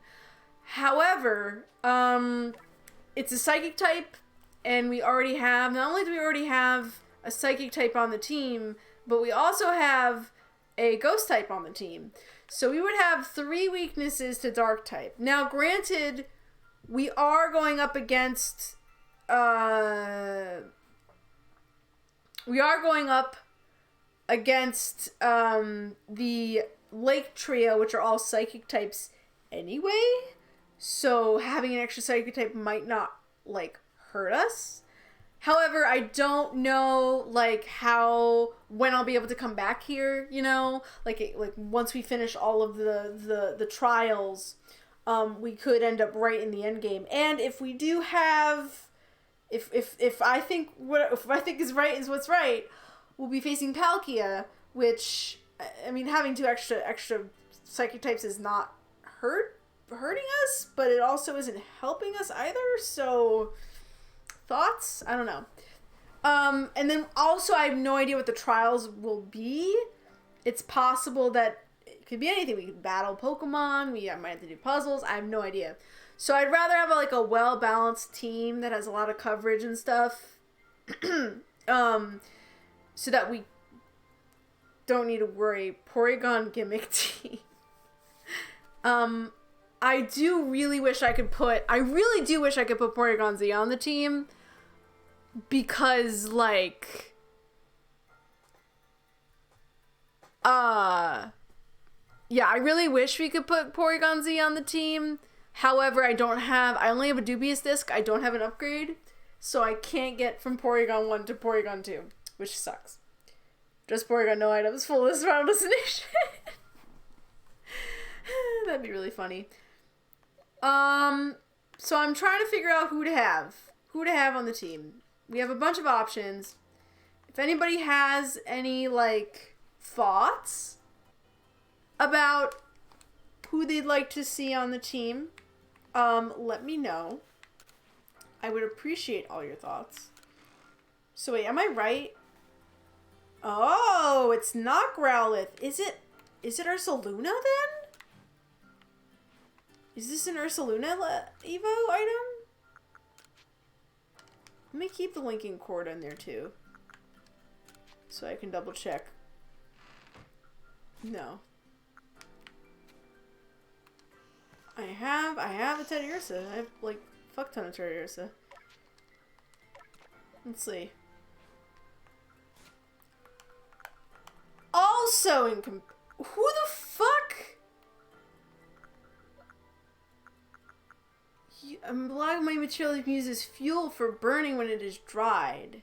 However, it's a psychic type, and not only do we already have a psychic type on the team, but we also have a ghost type on the team. So we would have 3 weaknesses to dark type. Now, granted, we are going up against the Lake Trio, which are all psychic types anyway. So having an extra psychic type might not hurt us. However, I don't know when I'll be able to come back here, once we finish all of the trials, we could end up right in the end game. And if we do have if I think is right is what's right, we'll be facing Palkia, which having 2 extra psychic types is not hurting us, but it also isn't helping us either. So thoughts? I don't know. And then also I have no idea what the trials will be. It's possible that it could be anything. We could battle Pokemon. We might have to do puzzles. I have no idea. So I'd rather have a well-balanced team that has a lot of coverage and stuff. So that we don't need to worry. Porygon gimmick team. I really do wish I could put Porygon Z on the team. Because, I really wish we could put Porygon Z on the team. However, I only have a dubious disc. I don't have an upgrade. So I can't get from Porygon 1 to Porygon 2, which sucks. Just Porygon, no items, full list round destination. That'd be really funny. So I'm trying to figure out who to have on the team. We have a bunch of options. If anybody has any thoughts about who they'd like to see on the team, let me know. I would appreciate all your thoughts. So wait, am I right? Oh, it's not Growlithe. Is it Ursaluna then? Is this an Ursaluna Evo item? Let me keep the linking cord in there too, so I can double check. No. I have a Teddiursa. I have fuck ton of Teddiursa. Let's see. Also who the fuck? A lot my material uses fuel for burning when it is dried.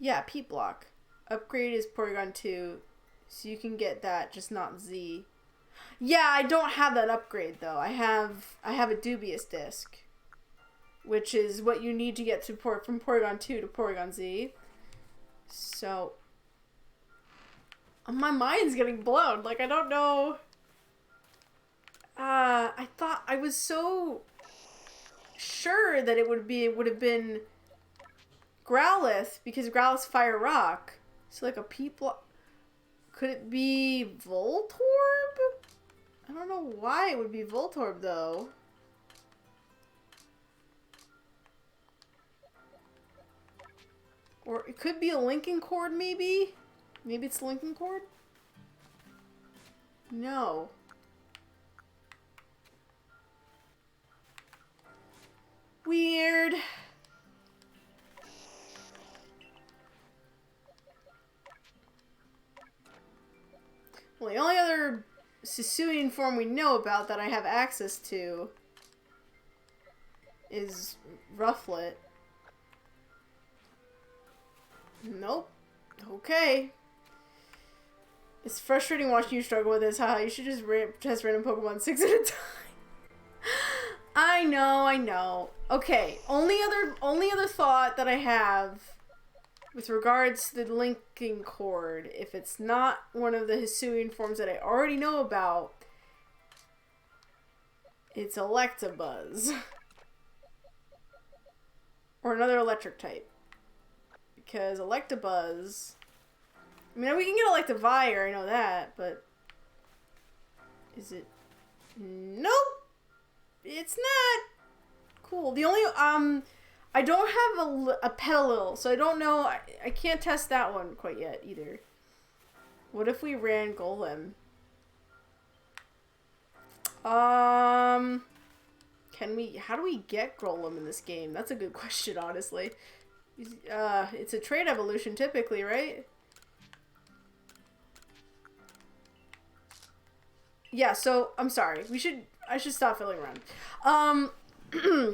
Yeah, Peat Block. Upgrade is Porygon 2, so you can get that, just not Z. Yeah, I don't have that upgrade though. I have a dubious disc, which is what you need to get to from Porygon 2 to Porygon Z. So my mind's getting blown. I don't know. I thought I was so sure that it would have been Growlithe, because Growlithe's Fire Rock. So a Peat Block. Could it be Voltorb? I don't know why it would be Voltorb, though. Or it could be a linking cord, maybe? Maybe it's linking cord? No. Weird. Well, the only other Sisuian form we know about that I have access to is Rufflet. Nope. Okay. It's frustrating watching you struggle with this. Haha, you should just test random Pokemon 6 at a time. I know. Okay, only other thought that I have with regards to the linking cord, if it's not one of the Hisuian forms that I already know about, it's Electabuzz. Or another electric type. Because Electabuzz... I mean, we can get Electivire, I know that, but... Is it... Nope! It's not! Cool. The only, I don't have a Petalil, so I don't know, I can't test that one quite yet, either. What if we ran Golem? How do we get Golem in this game? That's a good question, honestly. It's a trait evolution, typically, right? Yeah, so, I'm sorry. I should stop fiddling around.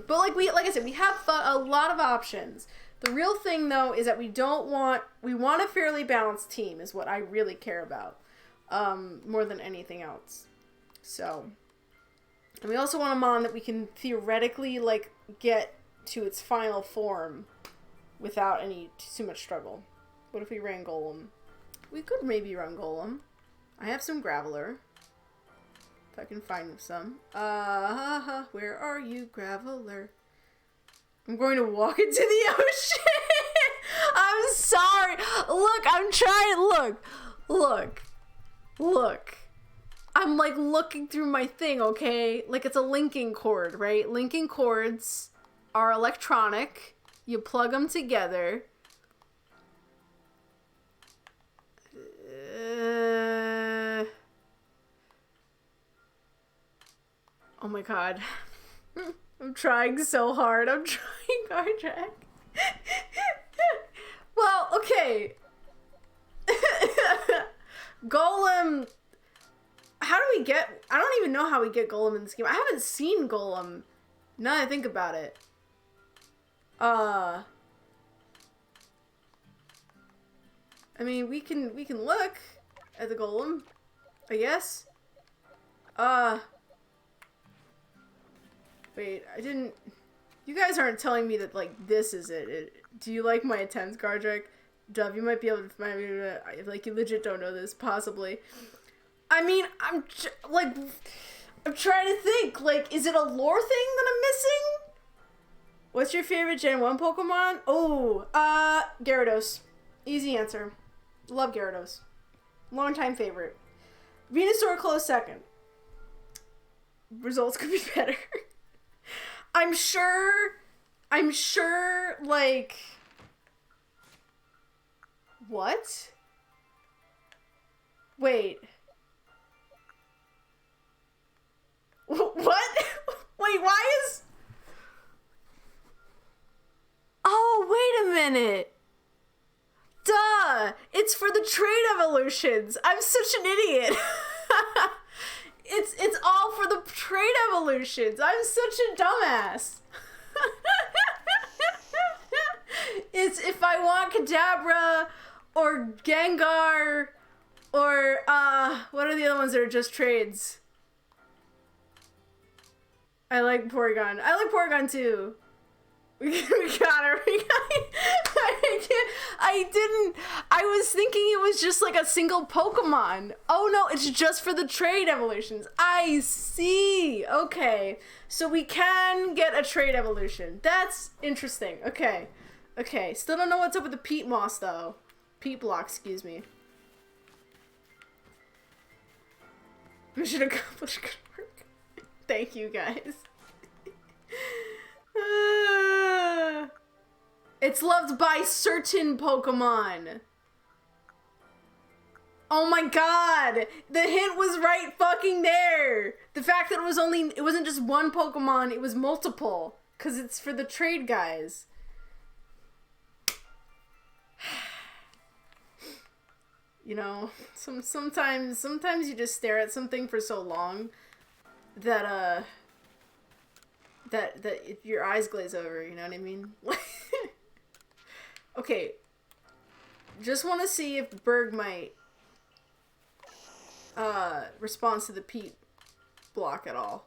But like I said, we have a lot of options. The real thing, though, is that we want a fairly balanced team, is what I really care about. More than anything else. So, and we also want a Mon that we can theoretically, like, get to its final form without too much struggle. What if we ran Golem? We could maybe run Golem. I have some Graveler. If I can find some. Where are you, Graveler? I'm going to walk into the ocean. I'm sorry. Look, I'm trying. Look. I'm like looking through my thing, okay? Like it's a linking cord, right? Linking cords are electronic. You plug them together. Oh my god. I'm trying so hard. I'm trying hard, Jack. Well, okay. Golem. How do we get... I don't even know how we get Golem in this game. I haven't seen Golem. Now that I think about it. I mean, we can look at the Golem, I guess. Wait, I didn't... You guys aren't telling me that, like, this is it. Do you like my attempts, Gardrick? Dove, you might be able to find me, like, you legit don't know this, possibly. I mean, I'm trying to think, like, is it a lore thing that I'm missing? What's your favorite Gen 1 Pokemon? Oh, Gyarados. Easy answer. Love Gyarados. Longtime favorite. Venusaur close second. Results could be better. I'm sure, like... What? Wait. What? Wait, why is... Oh, wait a minute. Duh! It's for the trait evolutions. I'm such an idiot. It's all for the trait evolutions. I'm such a dumbass. It's if I want Kadabra or Gengar or what are the other ones that are just trades? I like Porygon. I like Porygon too. We got her. I was thinking it was just like a single Pokemon. Oh no, it's just for the trade evolutions. I see. Okay. So we can get a trade evolution. That's interesting. Okay. Still don't know what's up with the peat moss though. Peat block, excuse me. Mission accomplished. Good work. Thank you, guys. It's loved by certain Pokemon. Oh my god! The hint was right fucking there! The fact that it wasn't just one Pokemon, it was multiple. Cause it's for the trade guys. You know, sometimes you just stare at something for so long that your eyes glaze over, you know what I mean? Okay. Just want to see if Bergmite responds to the Pete block at all.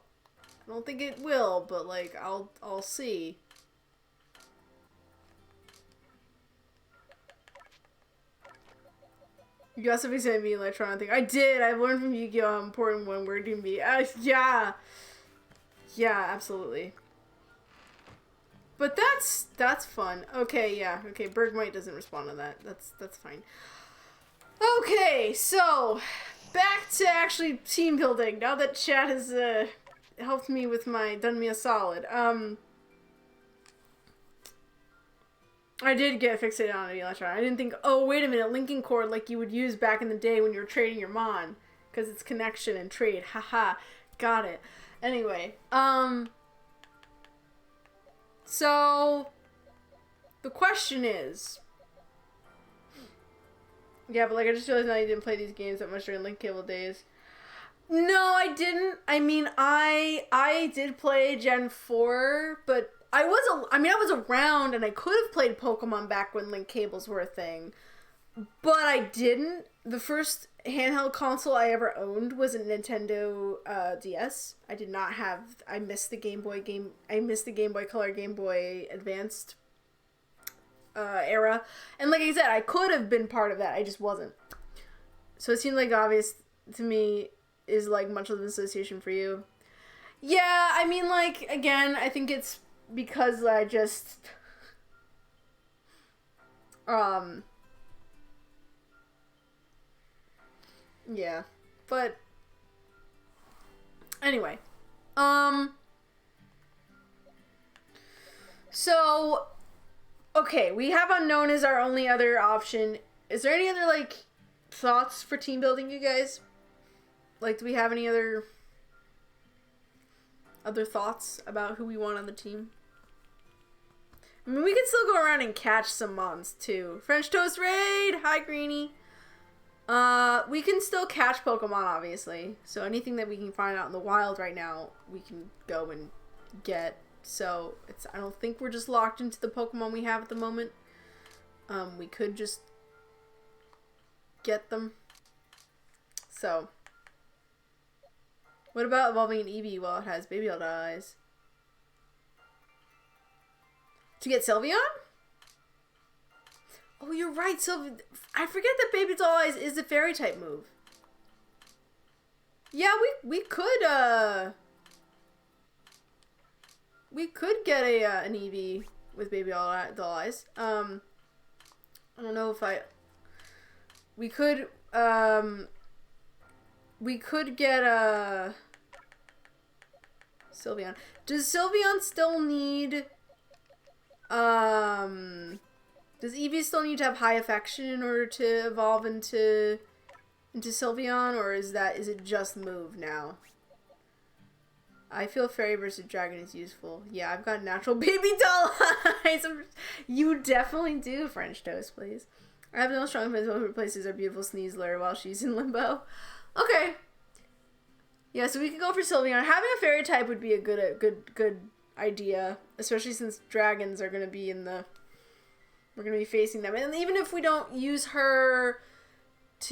I don't think it will, but like I'll see. You also be saying me electronic thing. I did. I learned from Yu-Gi-Oh how important one word can be. Yeah. Yeah, absolutely. But that's fun. Okay, yeah. Okay, Bergmite doesn't respond to that. That's fine. Okay, so back to actually team building. Now that chat has helped me with done me a solid. I did get fixated on the electron. I didn't think, oh, wait a minute, linking cord like you would use back in the day when you were trading your Mon. Because it's connection and trade. Haha. Got it. Anyway, so the question is, yeah, but like I just realized now you didn't play these games that much during Link Cable days. No, I didn't. I mean, I did play Gen 4, but I was around and I could have played Pokemon back when Link Cables were a thing, but I didn't. The first handheld console I ever owned was a Nintendo DS. I did not have. I missed the Game Boy Color, Game Boy Advanced era, and like I said, I could have been part of that. I just wasn't. So it seemed like obvious to me is like much of an association for you. Yeah, I mean, like again, I think it's because I just yeah, but anyway, so okay, we have unknown as our only other option. Is there any other like thoughts for team building, you guys? Like, do we have any other thoughts about who we want on the team? I mean, we can still go around and catch some mons too. French Toast Raid! Hi, Greenie! We can still catch Pokemon, obviously. So anything that we can find out in the wild right now, we can go and get. So, I don't think we're just locked into the Pokemon we have at the moment. We could just get them. So, what about evolving an Eevee while it has Baby Doll eyes? To get Sylveon? Oh, you're right, I forget that Baby Doll Eyes is a fairy type move. Yeah, we could get an Eevee with Baby Doll Eyes. I don't know if we could get a Sylveon. Does Sylveon still need does Eevee still need to have high affection in order to evolve into Sylveon, or is it just move now? I feel fairy versus dragon is useful. Yeah, I've got natural Baby Doll eyes. You definitely do, French Toast, please. I have no strong feelings about who replaces our beautiful Sneasler while she's in limbo. Okay. Yeah, so we could go for Sylveon. Having a fairy type would be a good idea, especially since dragons are gonna be we're gonna be facing them, and even if we don't use her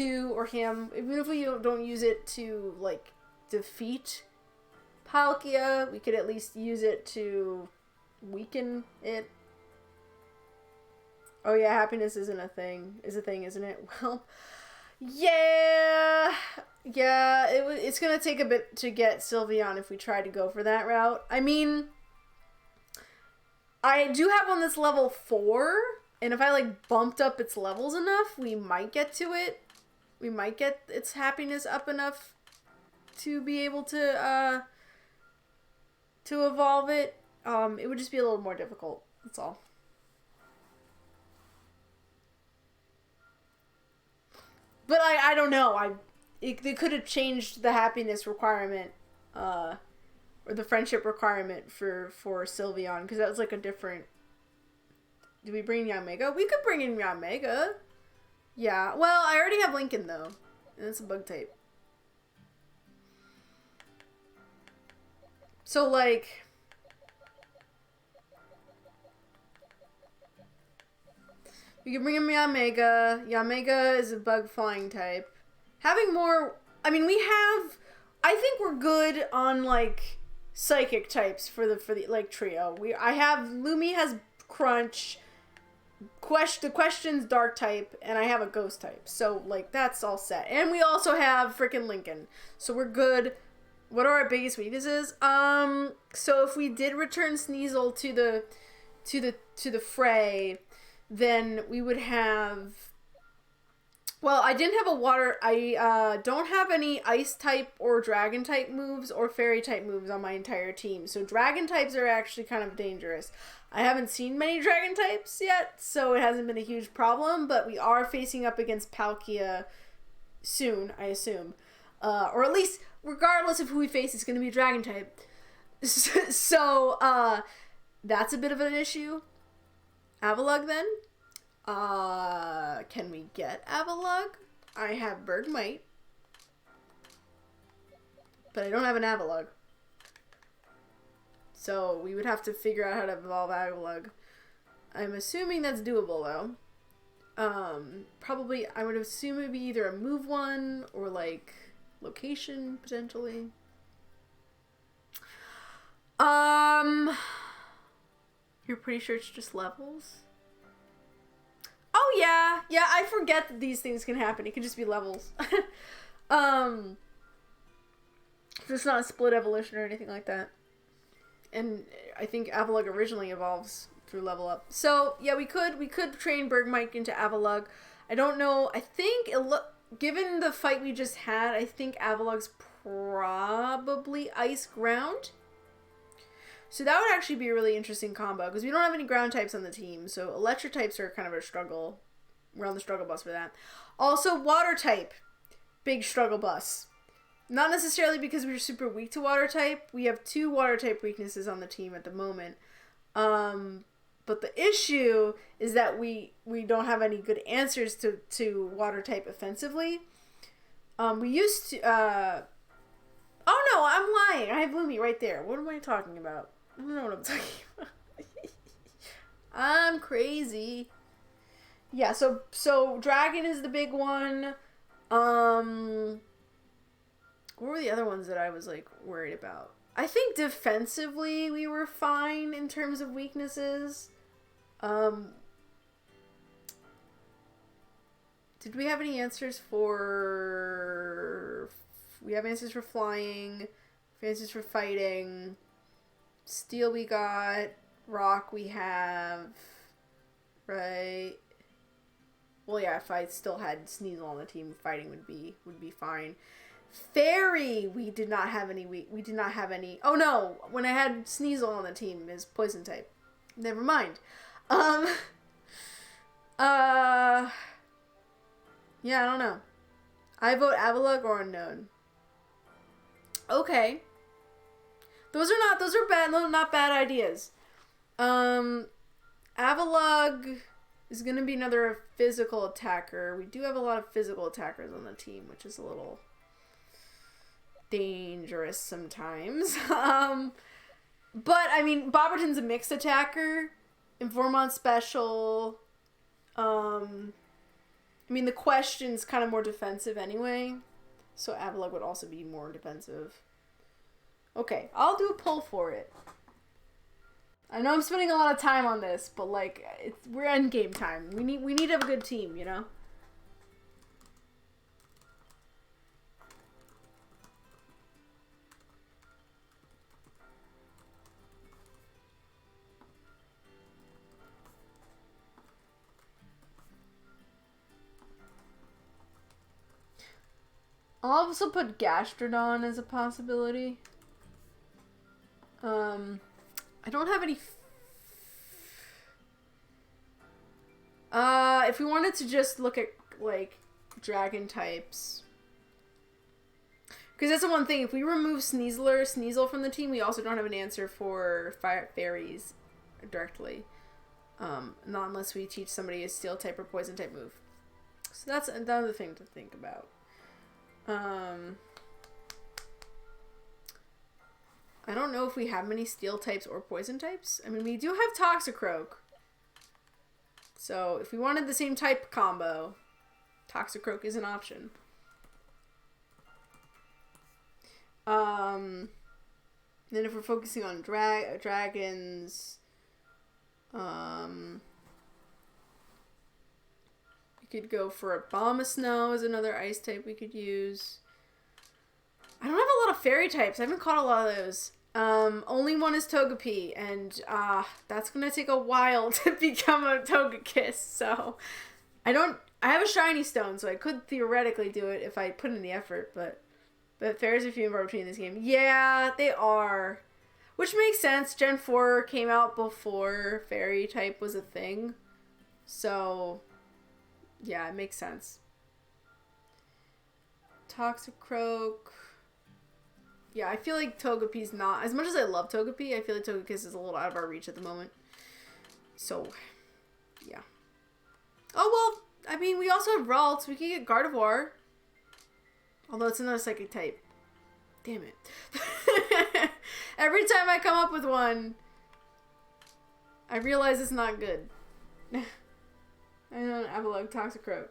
or him, even if we don't use it to like defeat Palkia, we could at least use it to weaken it. Oh yeah, happiness isn't a thing. Is a thing, isn't it? Well, yeah, it's gonna take a bit to get Sylveon if we try to go for that route. I mean, I do have one that's level 4, and if I like bumped up its levels enough, we might get to it. We might get its happiness up enough to be able to evolve it. It would just be a little more difficult. That's all. But I don't know. They could have changed the happiness requirement, or the friendship requirement for Sylveon, because that was like a different. Do we bring Yanmega? We could bring in Yanmega. Yeah. Well, I already have Lincoln though, and it's a bug type. So like, we can bring in Yanmega. Yanmega is a bug flying type. Having more, I mean, I think we're good on like psychic types for the like trio. Lumi has Crunch, the Question's Dark type, and I have a Ghost type. So like that's all set. And we also have freaking Lincoln. So we're good. What are our biggest weaknesses? So if we did return Sneasel to the fray, then we would have. Well, I didn't have a water. I don't have any ice type or dragon type moves or fairy type moves on my entire team. So dragon types are actually kind of dangerous. I haven't seen many dragon types yet, so it hasn't been a huge problem. But we are facing up against Palkia soon, I assume, or at least regardless of who we face, it's going to be a dragon type. So that's a bit of an issue. Avalugg then. Can we get Avalugg? I have Bergmite, but I don't have an Avalugg. So we would have to figure out how to evolve Avalugg. I'm assuming that's doable though. Probably I would assume it'd be either a move one or like location potentially. You're pretty sure it's just levels? Oh yeah, I forget that these things can happen. It can just be levels. It's not a split evolution or anything like that. And I think Avalugg originally evolves through level up. So yeah, we could train Bergmite into Avalugg. I don't know. I think given the fight we just had, I think Avalugg's probably ice ground. So that would actually be a really interesting combo, because we don't have any ground types on the team, so electric types are kind of a struggle. We're on the struggle bus for that. Also, water type, big struggle bus. Not necessarily because we're super weak to water type. We have 2 water type weaknesses on the team at the moment. But the issue is that we don't have any good answers to water type offensively. We used to... oh no, I'm lying. I have Lumi right there. What am I talking about? I don't know what I'm talking about. I'm crazy. Yeah, so Dragon is the big one. What were the other ones that I was like worried about? I think defensively we were fine in terms of weaknesses. Did we have any answers for... We have answers for flying, answers for fighting. Steel we got, rock we have, right? Well, yeah, if I still had Sneasel on the team, fighting would be fine. Fairy, we did not have any. We did not have any. Oh no, when I had Sneasel on the team, is poison type. Never mind. Yeah, I don't know. I vote Avalugg or unknown. Okay. Those are bad, not bad ideas. Avalugg is going to be another physical attacker. We do have a lot of physical attackers on the team, which is a little dangerous sometimes. But, I mean, Boberton's a mixed attacker. Informon special. I mean, the Question's kind of more defensive anyway. So Avalugg would also be more defensive. Okay, I'll do a pull for it. I know I'm spending a lot of time on this, but like, we're end game time. We need to have a good team, you know? I'll also put Gastrodon as a possibility. I don't have any... if we wanted to just look at, like, dragon types... Because that's the one thing, if we remove Sneasel from the team, we also don't have an answer for fairies directly. Not unless we teach somebody a steel type or poison type move. So that's another thing to think about. I don't know if we have many steel types or poison types. I mean, we do have Toxicroak. So if we wanted the same type combo, Toxicroak is an option. Then if we're focusing on dragons, we could go for Abomasnow as another ice type we could use. I don't have a lot of fairy types. I haven't caught a lot of those. Only one is Togepi, and that's gonna take a while to become a Togekiss. So I have a shiny stone, so I could theoretically do it if I put in the effort, but fairies are few and far between in this game. Yeah, they are. Which makes sense. Gen 4 came out before fairy type was a thing. So, yeah, it makes sense. Toxicroak. Yeah, I feel like Togepi's not... As much as I love Togepi, I feel like Togekiss is a little out of our reach at the moment. So, yeah. Oh, well, I mean, we also have Ralts. We can get Gardevoir. Although it's another psychic type. Damn it. Every time I come up with one, I realize it's not good. I don't have a like Toxicroak.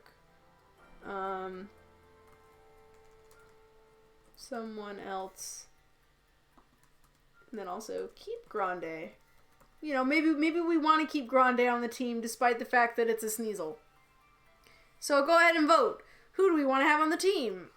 Someone else. And then also keep Grande. You know, maybe we want to keep Grande on the team despite the fact that it's a Sneasel. So go ahead and vote. Who do we want to have on the team?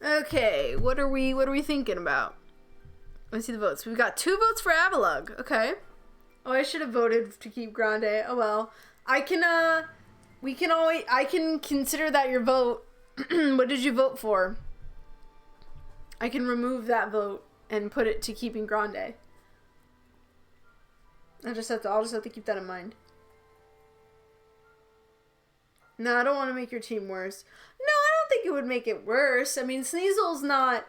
Okay, what are we thinking about? Let's see the votes. We've got 2 votes for Avalugg. Okay. Oh, I should have voted to keep Grande. Oh well. I can consider that your vote. What did you vote for? I can remove that vote and put it to keeping Grande. I'll just have to keep that in mind. No, I don't want to make your team worse. No, I don't think it would make it worse. I mean, Sneasel's not...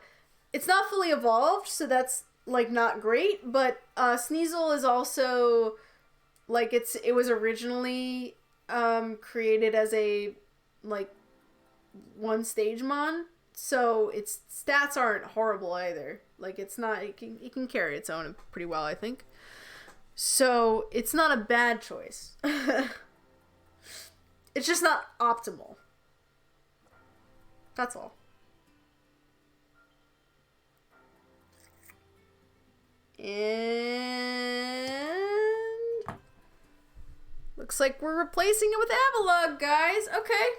It's not fully evolved, so that's, like, not great. But Sneasel is also... Like, it was originally created as a, like, one-stage mon. So its stats aren't horrible either. Like, it's not... It can carry its own pretty well, I think. So, it's not a bad choice. It's just not optimal. That's all. And looks like we're replacing it with Avalugg, guys. Okay.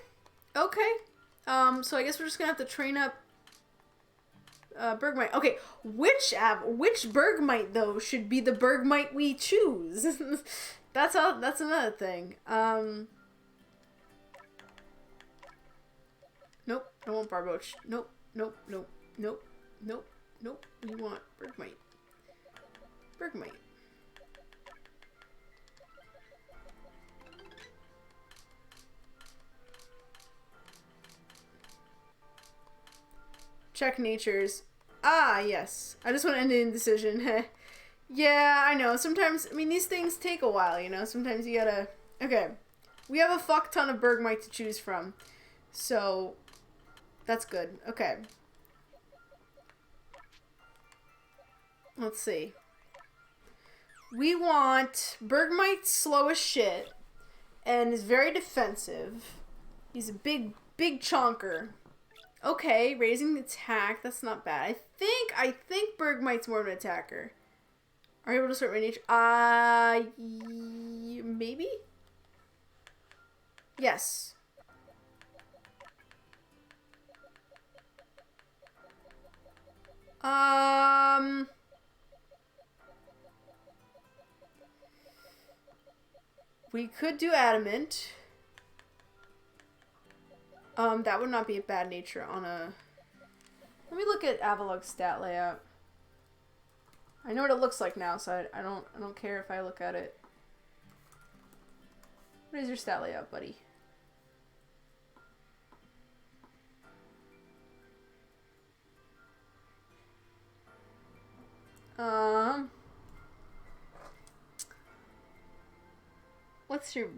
So I guess we're just gonna have to train up Bergmite. Okay, which Bergmite though should be the Bergmite we choose? That's another thing. Nope, I want Barboach. Nope. We want Bergmite. Check natures. Ah, yes. I just want to end the indecision. Yeah, I know. Sometimes, I mean, these things take a while, you know? Sometimes you gotta... Okay. We have a fuck ton of Bergmite to choose from. So, that's good. Okay. Let's see. We want Bergmite slow as shit and is very defensive. He's a big chonker. Okay, raising the attack. That's not bad. I think Bergmite's more of an attacker. Are you able to sort my nature? Maybe? Yes. We could do adamant. That would not be a bad nature on a... Let me look at Avalug's stat layout. I know what it looks like now, so I don't care if I look at it. What is your stat layout, buddy? What's your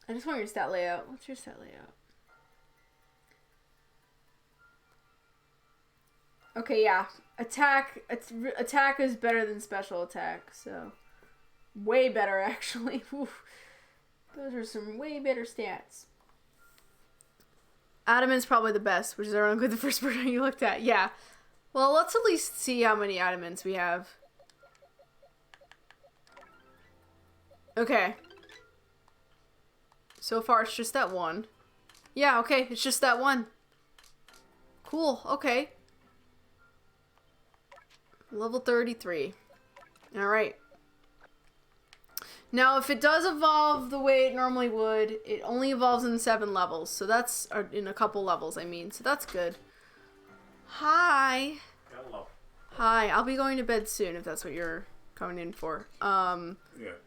I just want your stat layout. What's your stat layout? Okay, yeah. Attack is better than special attack, so way better actually. Oof. Those are some way better stats. Adamant's probably the best, which is ironically the first person you looked at. Yeah. Well, let's at least see how many adamants we have. Okay. So far, it's just that one. Yeah, okay, it's just that one. Cool, okay. Level 33. Alright. Now, if it does evolve the way it normally would, it only evolves in 7 levels. So that's, or in a couple levels, I mean. So that's good. Hi. Hello. Hi, I'll be going to bed soon if that's what you're coming in for. Yeah.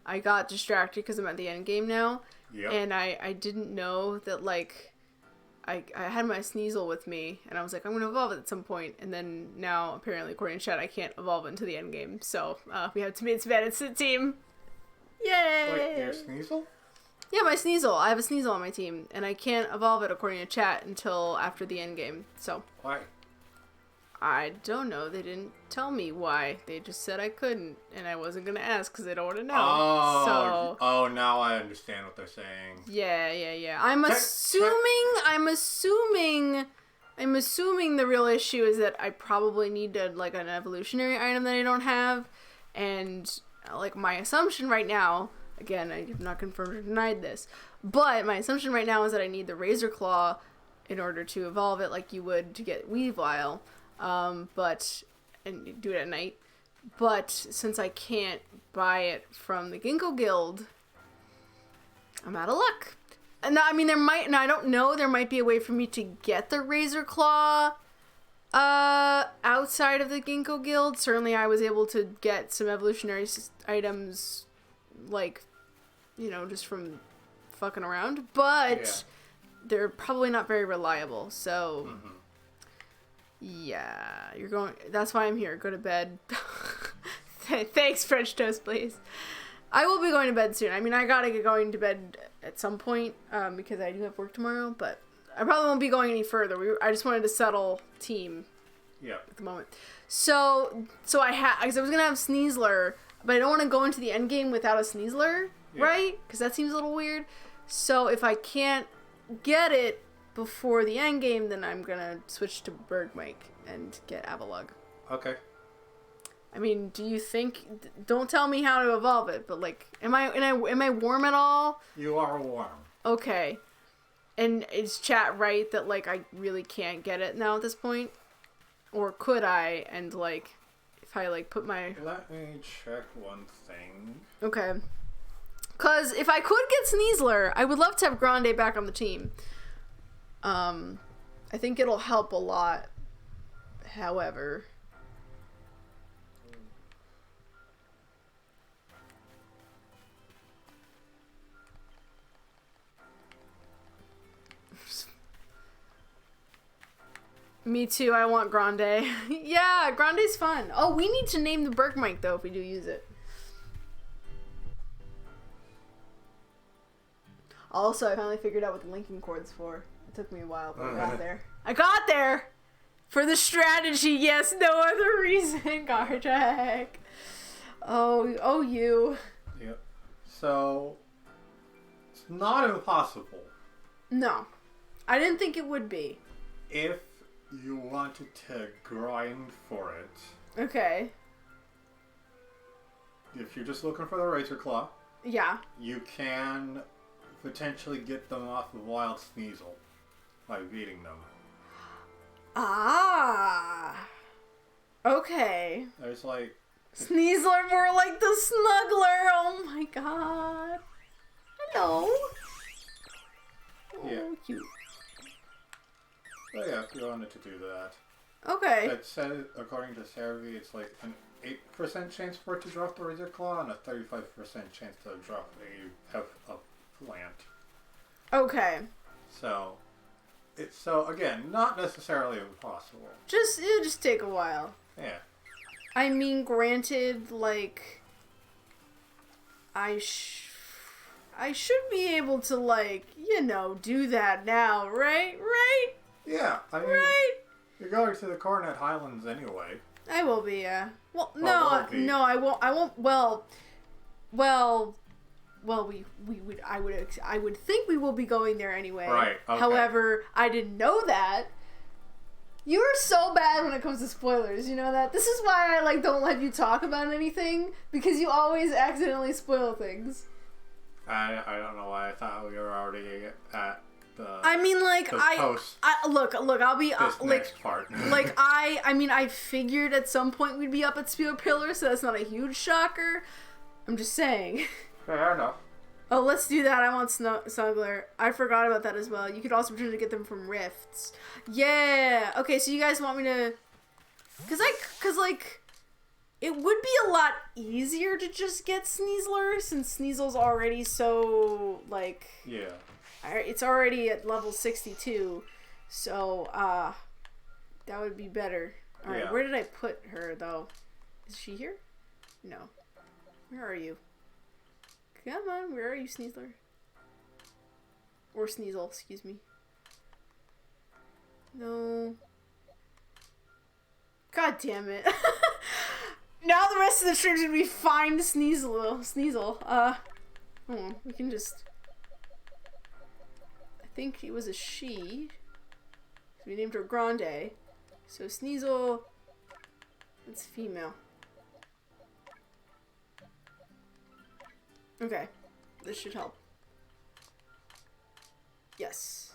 I got distracted because I'm at the end game now. Yep. And I didn't know that, like, I had my Sneasel with me, and I was like, I'm going to evolve it at some point, and then now, apparently, according to chat, I can't evolve it into the end game, so we have to be its Bandit team. Yay! Wait, your Sneasel? Yeah, my Sneasel. I have a Sneasel on my team, and I can't evolve it, according to chat, until after the end game, so. Why? I don't know. They didn't tell me why. They just said I couldn't, and I wasn't gonna ask because I don't want to know. Oh, now I understand what they're saying. Yeah. I'm assuming the real issue is that I probably need to, like, an evolutionary item that I don't have, and like my assumption right now, again, I have not confirmed or denied this, but my assumption right now is that I need the Razor Claw in order to evolve it like you would to get Weavile. And do it at night. But since I can't buy it from the Ginkgo Guild, I'm out of luck. And I mean, I don't know, there might be a way for me to get the Razor Claw, outside of the Ginkgo Guild. Certainly I was able to get some evolutionary items, like, you know, just from fucking around, but they're probably not very reliable, so... Mm-hmm. Yeah, that's why I'm here. Go to bed. Thanks, French toast, please. I will be going to bed soon. I mean, I gotta get going to bed at some point, because I do have work tomorrow, but I probably won't be going any further. I just wanted to settle team. At the moment. So I was gonna have Sneasler, but I don't want to go into the end game without a Sneasler, right? Because that seems a little weird. So if I can't get it before the end game, then I'm gonna switch to Bergmite and get Avalug. Okay. I mean, do you think? Don't tell me how to evolve it, but like, am I warm at all? You are warm. Okay. And is chat right that like I really can't get it now at this point, or could I? And like, if I like put my... Let me check one thing. Okay. Cause if I could get Sneasler, I would love to have Grande back on the team. I think it'll help a lot. However, Me too. I want Grande. Yeah, Grande's fun. Oh, we need to name the Berg mic though if we do use it. Also, I finally figured out what the linking chord's for. It took me a while, but I got there. I got there! For the strategy, yes, no other reason, Garjack. Oh, you. Yep. So, it's not impossible. No. I didn't think it would be. If you wanted to grind for it. Okay. If you're just looking for the Razor Claw. Yeah. You can potentially get them off of Wild Sneasel by beating them. Ah. Okay. There's like... Sneasler more like the Snuggler. Oh my god. Hello. Yeah. Oh, cute. Oh yeah, if you wanted to do that. Okay. It said, according to Cerevi, it's like an 8% chance for it to drop the Razor Claw and a 35% chance to drop a plant. Okay. So again, not necessarily impossible. It'll just take a while. Yeah. I mean, granted, like, I should be able to, like, do that now, right? Right? Yeah, I mean, right? you're going to the Coronet Highlands anyway. I will be, yeah. Well, Well, no, I won't. Well, I would think we will be going there anyway. Right. Okay. However, I didn't know that. You are so bad when it comes to spoilers. You know that. This is why I don't let you talk about anything, because you always accidentally spoil things. I don't know why I thought we were already at the. I mean, like look. I'll be this next part. I figured at some point we'd be up at Spear Pillar, so that's not a huge shocker. I'm just saying. Fair enough. Oh, let's do that. I want Snuggler. I forgot about that as well. You could also pretend to get them from rifts. Yeah. Okay, so you guys want me to... Cause it would be a lot easier to just get Sneasler, since Sneasel's already so, Yeah. it's already at level 62. So, that would be better. Alright, Yeah. Where did I put her, though? Is she here? No. Where are you? Come on, where are you, Sneasler? Or Sneasel, excuse me. No. God damn it. Now the rest of the stream's gonna be find Sneasel. We can just... I think it was a she. So we named her Grande. So Sneasel... It's female. Okay, this should help. Yes.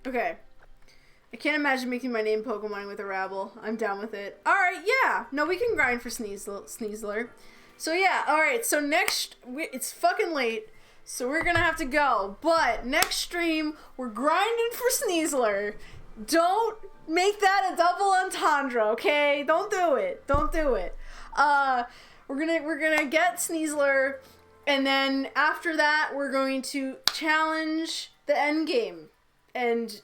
Okay. I can't imagine making my name Pokemon with a rabble. I'm down with it. Alright, yeah. No, we can grind for Sneasler. So yeah, alright. So it's fucking late. So we're gonna have to go. But next stream, we're grinding for Sneasler. Don't make that a double entendre, okay? Don't do it. Don't do it. We're gonna get Sneasler, and then after that we're going to challenge the end game and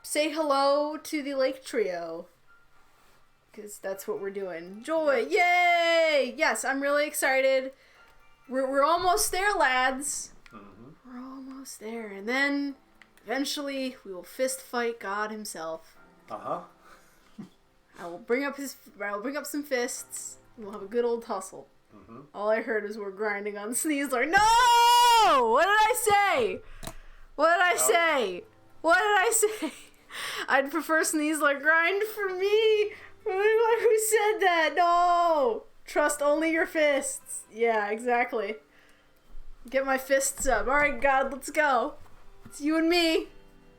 say hello to the Lake Trio, because that's what we're doing. Joy, yay! Yes, I'm really excited. We're almost there, lads. Mm-hmm. We're almost there, and then eventually we will fist fight God himself. I will bring up some fists, and we'll have a good old tussle. Mm-hmm. All I heard was we're grinding on Sneasler. No! What did I say? What did I say? I'd prefer Sneasler grind for me. Who said that? No! Trust only your fists. Yeah, exactly. Get my fists up. Alright, God, let's go. It's you and me.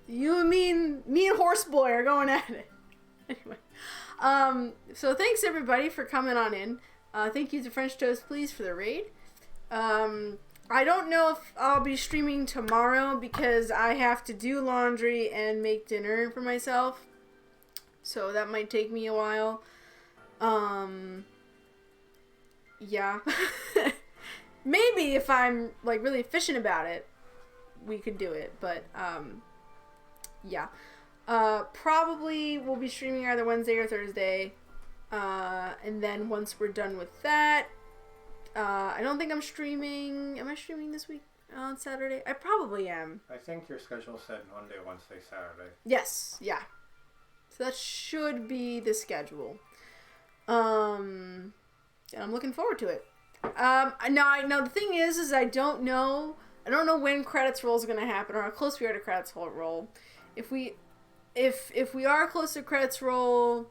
You and me and Horseboy are going at it. Anyway. So thanks everybody for coming on in. Thank you to French Toast Please for the raid. I don't know if I'll be streaming tomorrow because I have to do laundry and make dinner for myself. So that might take me a while. Yeah. Maybe if I'm really efficient about it. we could do it. But, yeah. Probably we'll be streaming either Wednesday or Thursday. And then once we're done with that, I don't think I'm streaming. Am I streaming this week on Saturday? I probably am. I think your schedule said Monday, Wednesday, Saturday. Yes, yeah. So that should be the schedule. And I'm looking forward to it. Now the thing is I don't know when credits roll is gonna happen or how close we are to credits roll. If we are close to credits roll,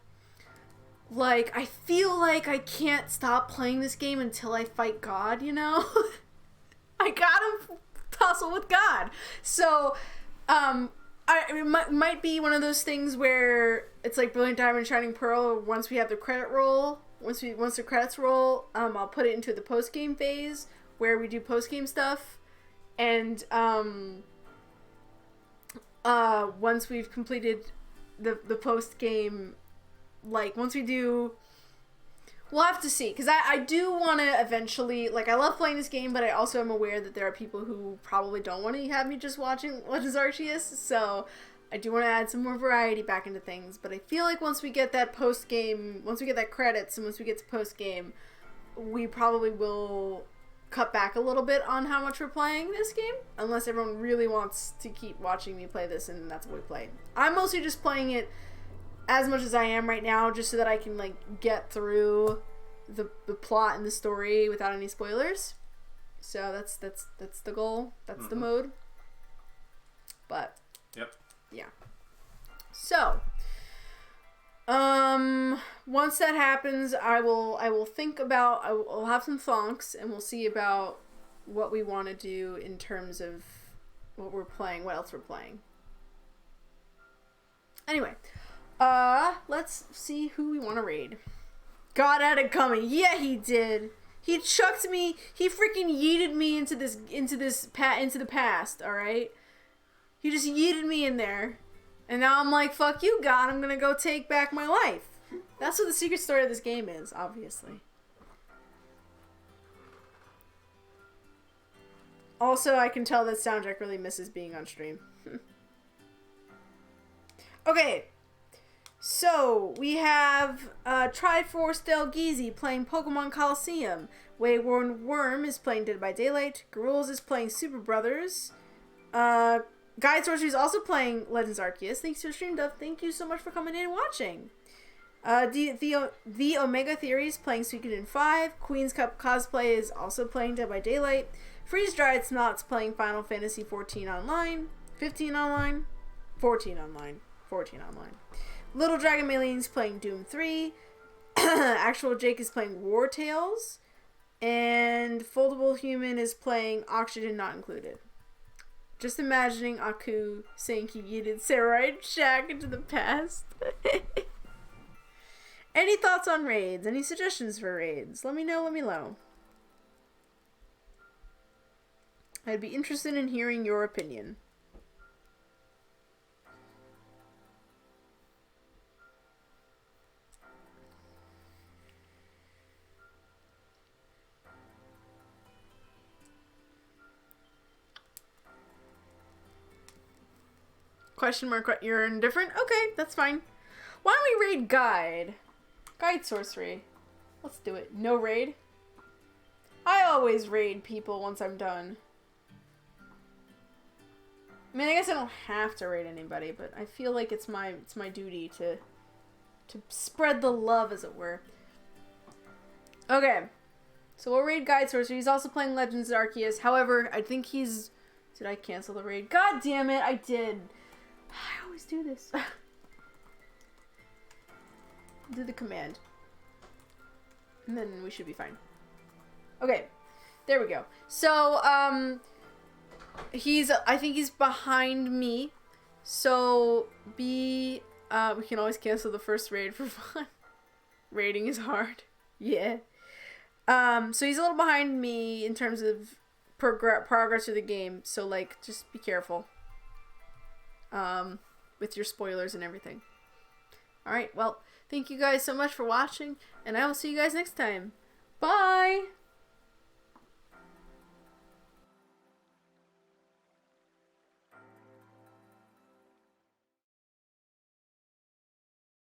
like, I feel like I can't stop playing this game until I fight God, you know? I gotta tussle with God. So, it might be one of those things where it's like Brilliant Diamond, Shining Pearl. Once we have the credit roll, once the credits roll, I'll put it into the post game phase where we do post game stuff, and once we've completed the post game, like once we do. We'll have to see, because I do want to eventually, like, I love playing this game, but I also am aware that there are people who probably don't want to have me just watching Legends Arceus, so I do want to add some more variety back into things, but I feel like once we get that post-game, once we get that credits, and once we get to post-game, we probably will cut back a little bit on how much we're playing this game, unless everyone really wants to keep watching me play this, and that's what we play. I'm mostly just playing it as much as I am right now, just so that I can, like, get through the plot and the story without any spoilers. So that's the goal. That's the mode. But yep. Yeah. So once that happens, I'll think about, I'll have some thonks, and we'll see about what we want to do in terms of what we're playing, what else we're playing. Anyway, let's see who we want to raid. God had it coming. Yeah, he did. He chucked me. He freaking yeeted me into the past. All right. He just yeeted me in there, and now I'm like, fuck you, God. I'm gonna go take back my life. That's what the secret story of this game is, obviously. Also, I can tell that SoundJack really misses being on stream. Okay. So, we have Triforce Delgeezy playing Pokemon Coliseum. Wayworn Worm is playing Dead by Daylight. Garules is playing Super Brothers. Guide Sorcery is also playing Legends Arceus. Thanks to TheRationalDove. Thank you so much for coming in and watching. The Omega Theory is playing Suikoden 5. Queen's Cup Cosplay is also playing Dead by Daylight. Freeze Dried Snot's playing Final Fantasy 14 online. 15 online. 14 online. 14 online. Little Dragon Maline's playing Doom 3. Actual Jake is playing War Tales. And Foldable Human is playing Oxygen Not Included. Just imagining Aku saying he yeeted Samurai Jack into the past. Any thoughts on raids? Any suggestions for raids? Let me know. I'd be interested in hearing your opinion. Question mark, you're indifferent? Okay, that's fine. Why don't we raid Guide? Guide Sorcery. Let's do it. No raid? I always raid people once I'm done. I mean, I guess I don't have to raid anybody, but I feel like it's my duty to spread the love, as it were. Okay. So we'll raid Guide Sorcery. He's also playing Legends Arceus. However, I think he's... Did I cancel the raid? God damn it, I did. I always do this. Do the command. And then we should be fine. Okay. There we go. So, I think he's behind me. So, we can always cancel the first raid for fun. Raiding is hard. Yeah. So he's a little behind me in terms of progress of the game. So, like, just be careful. With your spoilers and everything. Alright, well, thank you guys so much for watching, and I will see you guys next time. Bye!